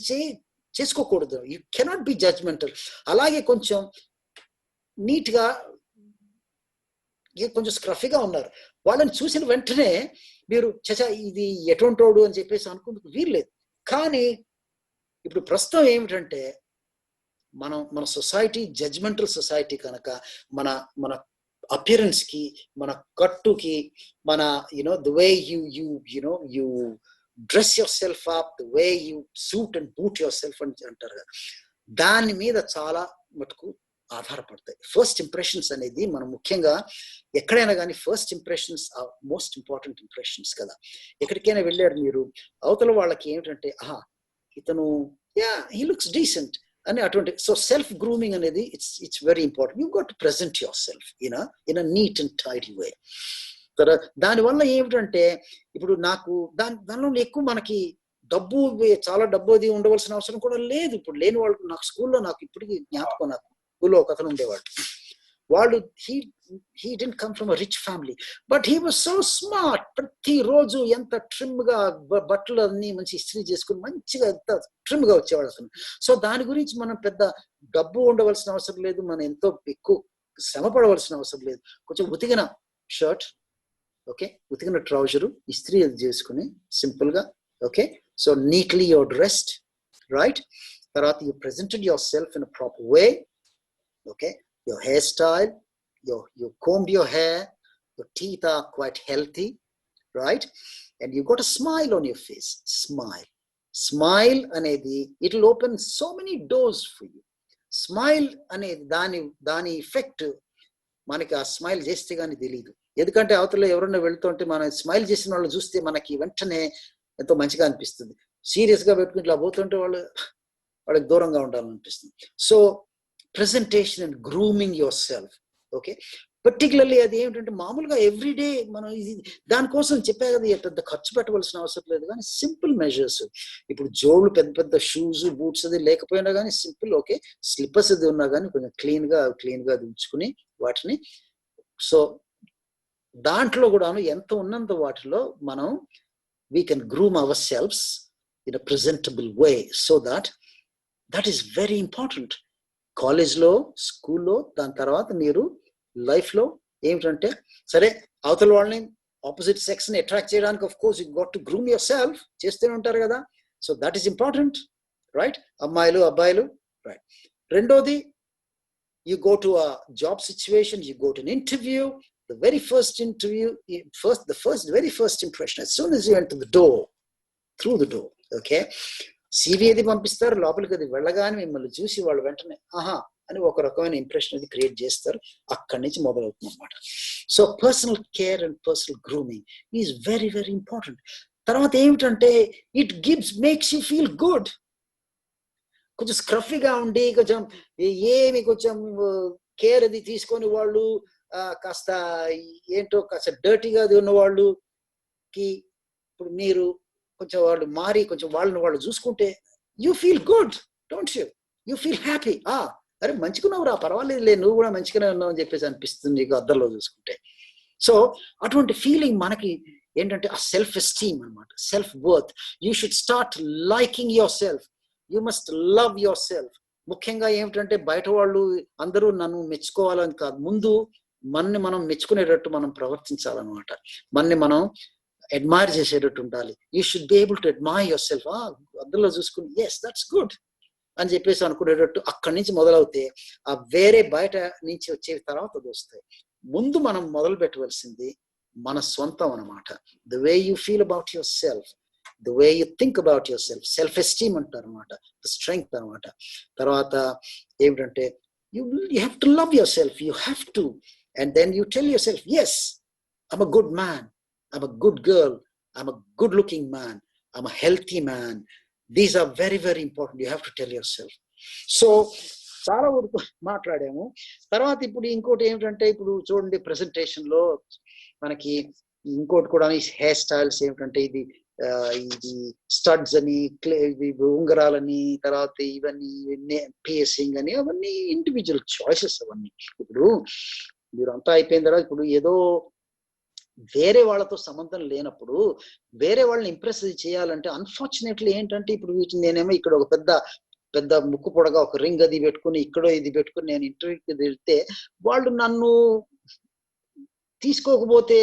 చేసుకోకూడదు. You cannot be judgemental. అలాగే కొంచెం నీట్ గా కొంచెం స్క్రఫీగా ఉన్నారు, వాళ్ళని చూసిన వెంటనే మీరు చచా ఇది ఎటువంటోడు అని చెప్పేసి అనుకుంటూ వీల్లేదు. కానీ ఇప్పుడు ప్రస్తుతం ఏమిటంటే మన సొసైటీ జడ్జ్మెంటల్ సొసైటీ కనుక మన అపియరెన్స్ కి, మన కట్టుకి, మన the way you dress your self up, the way you suit and boot your self అని అంటారు కదా, దాని మీద చాలా మటుకు ఆధారపడతాయి. ఫస్ట్ ఇంప్రెషన్స్ అనేది మనం ముఖ్యంగా ఎక్కడైనా కానీ first impressions are most important impressions కదా. ఎక్కడికైనా వెళ్ళారు మీరు, అవతల వాళ్ళకి ఏమిటంటే ఇతను హీ లుక్స్ డీసెంట్ అని అటువంటి. సో సెల్ఫ్ గ్రూమింగ్ అనేది it's very important. You got to present yourself in a neat and tidy way. దానివల్ల ఏమిటంటే ఇప్పుడు నాకు దానిలో ఎక్కువ మనకి చాలా డబ్బు అది ఉండవలసిన అవసరం కూడా లేదు. ఇప్పుడు లేని వాళ్ళు నాకు స్కూల్లో నాకు ఇప్పటికీ జ్ఞాపకం, నాకు స్కూల్లో ఒక అతను ఉండేవాడు, వాళ్ళు he didn't come from a rich family, but he was so smart. ప్రతిరోజు ఎంత ట్రిమ్ గా బట్టలు అన్ని మంచి ఇస్త్రీ చేసుకుని మంచిగా ఎంత ట్రిమ్ గా వచ్చేవాడు అతను. సో దాని గురించి మనం పెద్ద డబ్బు ఉండవలసిన అవసరం లేదు, మనం ఎంతో ఎక్కువ శ్రమ పడవలసిన అవసరం లేదు. కొంచెం ఉతికిన షర్ట్, ఓకే, ఉతికిన ట్రౌజరు ఇస్త్రీ అది చేసుకుని సింపుల్ గా, okay, so neatly your dressed, right? తర్వాత you presented yourself in a proper way, okay, your hairstyle, you combed your hair, your teeth are quite healthy, right? And you got a smile on your face. Smile anedi, it will open so many doors for you. Smile anedi dani effect మనకి ఆ smile చేస్తే కానీ తెలియదు. ఎందుకంటే అవతల ఎవరైనా వెళ్తుంటే మనం స్మైల్ చేసిన వాళ్ళు చూస్తే మనకి వెంటనే ఎంతో మంచిగా అనిపిస్తుంది. సీరియస్ గా పెట్టుకుని ఇట్లా పోతుంటే వాళ్ళకి దూరంగా ఉండాలనిపిస్తుంది. So presentation and grooming yourself, okay, particularly అది ఏమిటంటే మామూలుగా ఎవ్రీడే మనం దానికోసం చెప్పే కదా పెద్ద ఖర్చు పెట్టవలసిన అవసరం లేదు, కానీ సింపుల్ మెజర్స్. ఇప్పుడు జోళ్ళు పెద్ద షూస్ బూట్స్ అది లేకపోయినా కానీ సింపుల్, ఓకే, స్లిప్పర్స్ అది ఉన్నా కానీ కొంచెం క్లీన్ గా ఉంచుకుని వాటిని, సో దాంట్లో కూడాను ఎంత ఉన్నంత వాటిలో మనం we can groom ourselves in a presentable way, so that is very important. కాలేజ్లో, స్కూల్లో, దాని తర్వాత మీరు లైఫ్లో ఏమిటంటే సరే అవతల వాళ్ళని ఆపోజిట్ సెక్స్ ని అట్రాక్ట్ చేయడానికి of course you got to groom your self, చేస్తూనే ఉంటారు కదా. So that is important, right? అమ్మాయిలు అబ్బాయిలు, రైట్. రెండోది, you go to a job situation, you go to an interview, the very first impression, as soon as you enter through the door, okay, CV అది పంపిస్తారు, లోపలికి అది వెళ్ళగానే మిమ్మల్ని చూసి వాళ్ళు వెంటనే అని ఒక రకమైన ఇంప్రెషన్ అది క్రియేట్ చేస్తారు. అక్కడి నుంచి మొదలవుతుంది అనమాట. So personal care and personal grooming is very very important. తర్వాత ఏమిటంటే it makes you feel good. కొంచెం స్క్రఫీగా ఉండి కొంచెం ఏమి కొంచెం కేర్ అది తీసుకొని వాళ్ళు కాస్త ఏంటో కాస్త డర్టీగా ఉన్న వాళ్ళకి ఇప్పుడు మీరు కొంచెం వాళ్ళు మారి కొంచెం వాళ్ళని వాళ్ళు చూసుకుంటే you feel good, don't you? You feel happy. అరే మంచిగున్నావురా, పర్వాలేదులే, నువ్వు కూడా మంచిగానే ఉన్నావు అని చెప్పేసి అనిపిస్తుంది నీకు అద్దంలో చూసుకుంటే. సో అటువంటి ఫీలింగ్ మనకి ఏంటంటే ఆ సెల్ఫ్ ఎస్టీమ్ అనమాట, self worth. You should start liking your self. You must love your self. ముఖ్యంగా ఏమిటంటే బయట వాళ్ళు అందరూ నన్ను మెచ్చుకోవాలని కాదు, ముందు మనని మనం మెచ్చుకునేటట్టు మనం ప్రవర్తించాలన్నమాట. మనని మనం అడ్మైర్ చేసేటట్టు ఉండాలి. You should be able to admire your self. అందులో చూసుకుని ఎస్ దట్స్ గుడ్ అని చెప్పేసి అనుకునేటట్టు అక్కడి నుంచి మొదలవుతే ఆ వేరే బయట నుంచి వచ్చేవి తర్వాత వస్తాయి. ముందు మనం మొదలు పెట్టవలసింది మన సొంతం అనమాట. The way you feel about yourself, the way you think about yourself, self esteem అంటారు అనమాట, ద స్ట్రెంగ్త్ అనమాట. తర్వాత ఏమిటంటే you have to love yourself, you have to. And then you tell yourself, yes I'm a good man, I'm a good girl, I'm a good looking man, I'm a healthy man. These are very very important. You have to tell yourself. So చాలా వరకు మాట్లాడాము. తర్వాత ఇప్పుడు ఇంకోటి ఏమిటంటే ఇప్పుడు చూడండి presentation లో మనకి ఇంకోటి కూడా హెయిర్ స్టైల్స్ ఏమిటంటే ఇది స్టడ్స్ అని, ఉంగరాలని, తర్వాత ఇవన్నీ పియర్సింగ్ అని, అవన్నీ ఇండివిజువల్ చాయిసెస్. అవన్నీ ఇప్పుడు మీరు అంతా అయిపోయిన తర్వాత ఇప్పుడు ఏదో వేరే వాళ్ళతో సంబంధం లేనప్పుడు వేరే వాళ్ళని ఇంప్రెస్ చేయాలంటే అన్ఫార్చునేట్లీ ఏంటంటే ఇప్పుడు నేనేమో ఇక్కడ ఒక పెద్ద ముక్కు పొడగా ఒక రింగ్ అది పెట్టుకుని ఇక్కడో ఇది పెట్టుకుని నేను ఇంటర్వ్యూకి వెళ్తే వాళ్ళు నన్ను తీసుకోకపోతే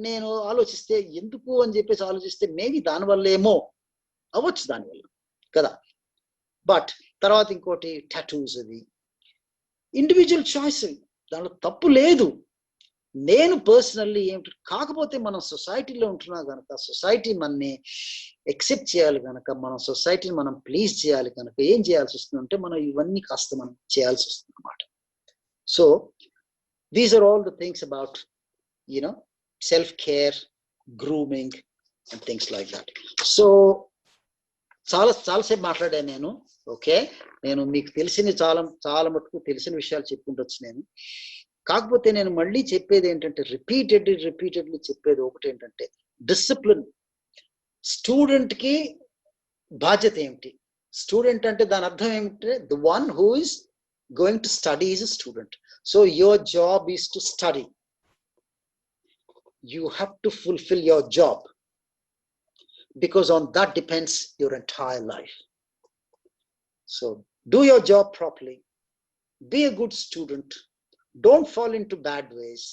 నేను ఆలోచిస్తే ఎందుకు అని చెప్పేసి ఆలోచిస్తే మేబీ దానివల్లేమో అవ్వచ్చు, దానివల్ల కదా. బట్ తర్వాత ఇంకోటి టాటూస్, అది ఇండివిజువల్ చాయిస్, దానిలో తప్పు లేదు. నేను పర్సనల్లీ ఏమిటి, కాకపోతే మనం సొసైటీలో ఉంటున్నా కనుక సొసైటీ మనని ఎక్సెప్ట్ చేయాలి కనుక, మనం సొసైటీని మనం ప్లీజ్ చేయాలి కనుక ఏం చేయాల్సి వస్తుందంటే మనం ఇవన్నీ కాస్త మనం చేయాల్సి వస్తుంది అన్నమాట. So these are all the things about you know self care, grooming and things like that. So చాలాసేపు మాట్లాడాను నేను. ఓకే, నేను మీకు తెలిసిన చాలా మటుకు తెలిసిన విషయాలు చెప్పుకుంటొచ్చు నేను. కాకపోతే నేను మళ్ళీ చెప్పేది ఏంటంటే రిపీటెడ్లీ చెప్పేది ఒకటి ఏంటంటే డిసిప్లిన్. స్టూడెంట్ కి బాధ్యత ఏమిటి? స్టూడెంట్ అంటే దాని అర్థం ఏమిటంటే the one who is going to study is a student. So your job is to study. You have to fulfil your job because on that depends your entire life. So do your job properly, be a good student, don't fall into bad ways,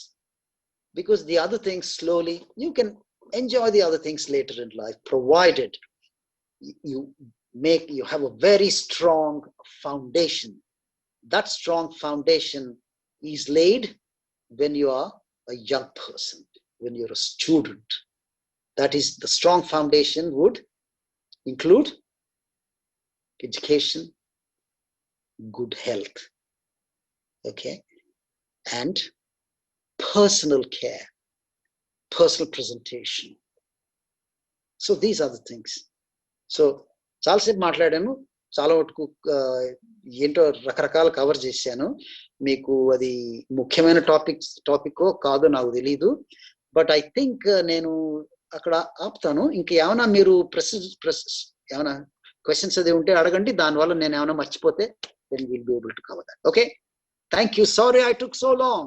because the other things slowly you can enjoy the other things later in life, provided you have a very strong foundation. That strong foundation is laid when you are a young person, when you're a student. That is, the strong foundation would include education, good health, okay, and personal care, personal presentation. So these are the things. So చాలాసేపు మాట్లాడాను, చాలా వరకు ఏంటో రకరకాల cover చేశాను. మీకు అది ముఖ్యమైన టాపిక్ కాదో నాకు తెలీదు. బట్ ఐ థింక్ నేను అక్కడ ఆపుతాను. ఇంకేమైనా మీరు ఏమైనా క్వశ్చన్స్ అది ఉంటే అడగండి. దానివల్ల నేను ఏమైనా మర్చిపోతే then we'll be able to cover that. Okay, thank you. Sorry I took so long.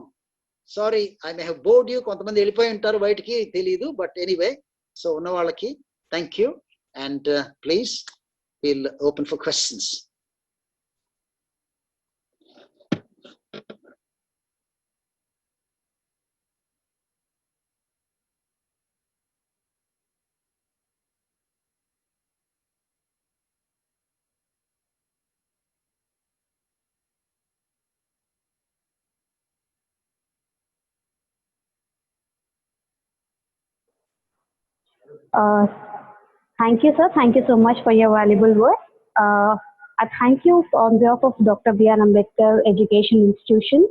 Sorry, I may have bored you. కొంతమంది వెళ్ళిపోయి ఉంటారు బయటికి, తెలీదు. బట్ ఎనీవే, సో ఉన్న వాళ్ళకి thank you. And please we'll open for questions. Thank you, sir. Thank you so much for your valuable words. Thank you on behalf of Dr. B.R. Ambedkar Education Institutions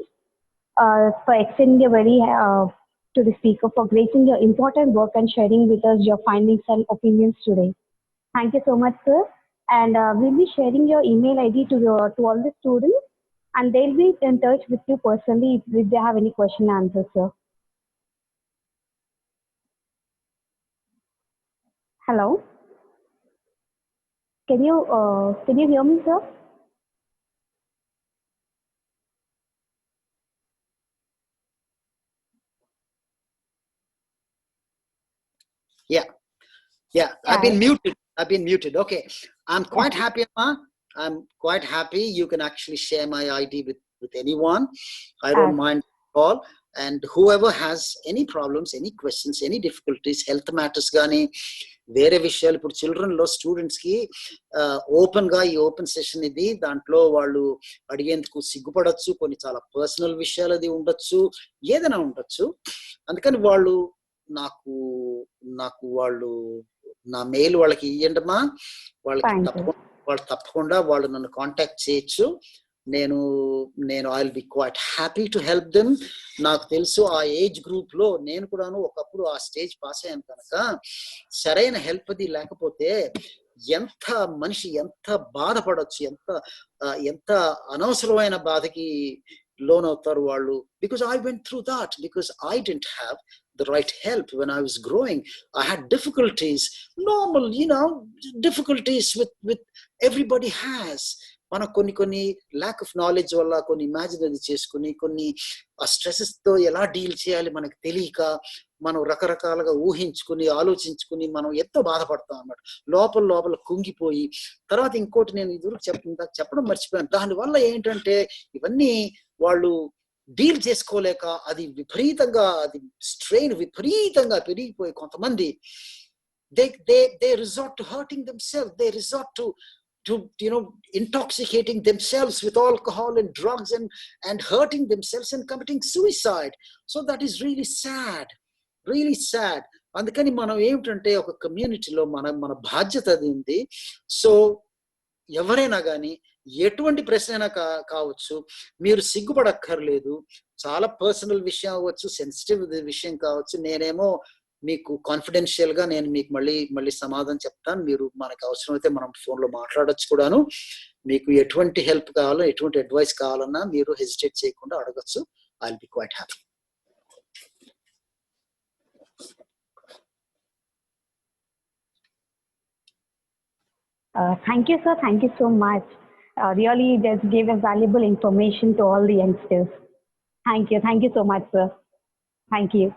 for extending your to the speaker for gracing your important work and sharing with us your findings and opinions today. Thank you so much, sir. And we'll be sharing your email ID to all the students, and they'll be in touch with you personally if they have any question and answers, sir. Hello. Can you hear me, sir? Yeah, I've been muted. Okay. I'm quite happy, Amma. I'm quite happy. You can actually share my ID with anyone. I don't mind at all. And whoever has any problems, any questions, any difficulties, health matters gani, వేరే విషయాలు ఇప్పుడు children లో students కి open గా ఈ open session ఇది దాంట్లో వాళ్ళు అడిగేందుకు సిగ్గుపడొచ్చు, కొన్ని చాలా పర్సనల్ విషయాలు అది ఉండొచ్చు, ఏదైనా ఉండొచ్చు. అందుకని వాళ్ళు నాకు వాళ్ళు నా మెయిల్ వాళ్ళకి ఇవ్వండమ్మా, వాళ్ళు తప్పకుండా వాళ్ళు నన్ను కాంటాక్ట్ చేయొచ్చు. నేను I will be quite happy to help them. నాకు తెలుసు ఆ ఏజ్ గ్రూప్ లో నేను కూడాను ఒకప్పుడు ఆ స్టేజ్ పాస్ అయ్యాను కనుక సరైన హెల్ప్ అది లేకపోతే ఎంత మనిషి ఎంత బాధపడొచ్చు, ఎంత అనవసరమైన బాధకి లోనవుతారు వాళ్ళు. Because I went through that, because I didn't have the right help when I was growing. I had difficulties, normal, difficulties with everybody has. మనకు కొన్ని ల్యాక్ ఆఫ్ నాలెడ్జ్ వల్ల కొన్ని ఇమాజినరీ చేసుకుని కొన్ని ఆ స్ట్రెసెస్ తో ఎలా డీల్ చేయాలి మనకు తెలియక మనం రకరకాలుగా ఊహించుకుని ఆలోచించుకుని మనం ఎంతో బాధపడతాం అన్నమాట. లోపల కుంగిపోయి తర్వాత ఇంకోటి నేను ఇదివరకు చెప్పడం మర్చిపోయాను. దానివల్ల ఏంటంటే ఇవన్నీ వాళ్ళు డీల్ చేసుకోలేక అది స్ట్రెయిన్ విపరీతంగా పెరిగిపోయి కొంతమంది they resort to hurting themselves. They resort to intoxicating themselves with alcohol and drugs and hurting themselves and committing suicide. So that is really sad. అందుకని మనం ఏమిటంటే ఒక కమ్యూనిటీలో మన బాధ్యత అది ఉంది. సో ఎవరైనా కానీ ఎటువంటి ప్రశ్న అయినా కావచ్చు, మీరు సిగ్గుపడక్కర్లేదు. చాలా పర్సనల్ విషయం అవ్వచ్చు, సెన్సిటివ్ విషయం కావచ్చు. నేనేమో మీకు కాన్ఫిడెన్షియల్ గా నేను మీకు మళ్ళీ సమాధానం చెప్తాను. మీరు మనకు అవసరమైతే మనం ఫోన్ లో మాట్లాడొచ్చు కూడాను. మీకు ఎటువంటి హెల్ప్ కావాలో ఎటువంటి అడ్వైస్ కావాలన్నా మీరు హెసిటేట్ చేయకుండా అడగచ్చు. I will be quite happy. Thank you, sir. Thank you so much. Really, just gave us valuable information to all the youngsters. Thank you so much, sir. Thank you.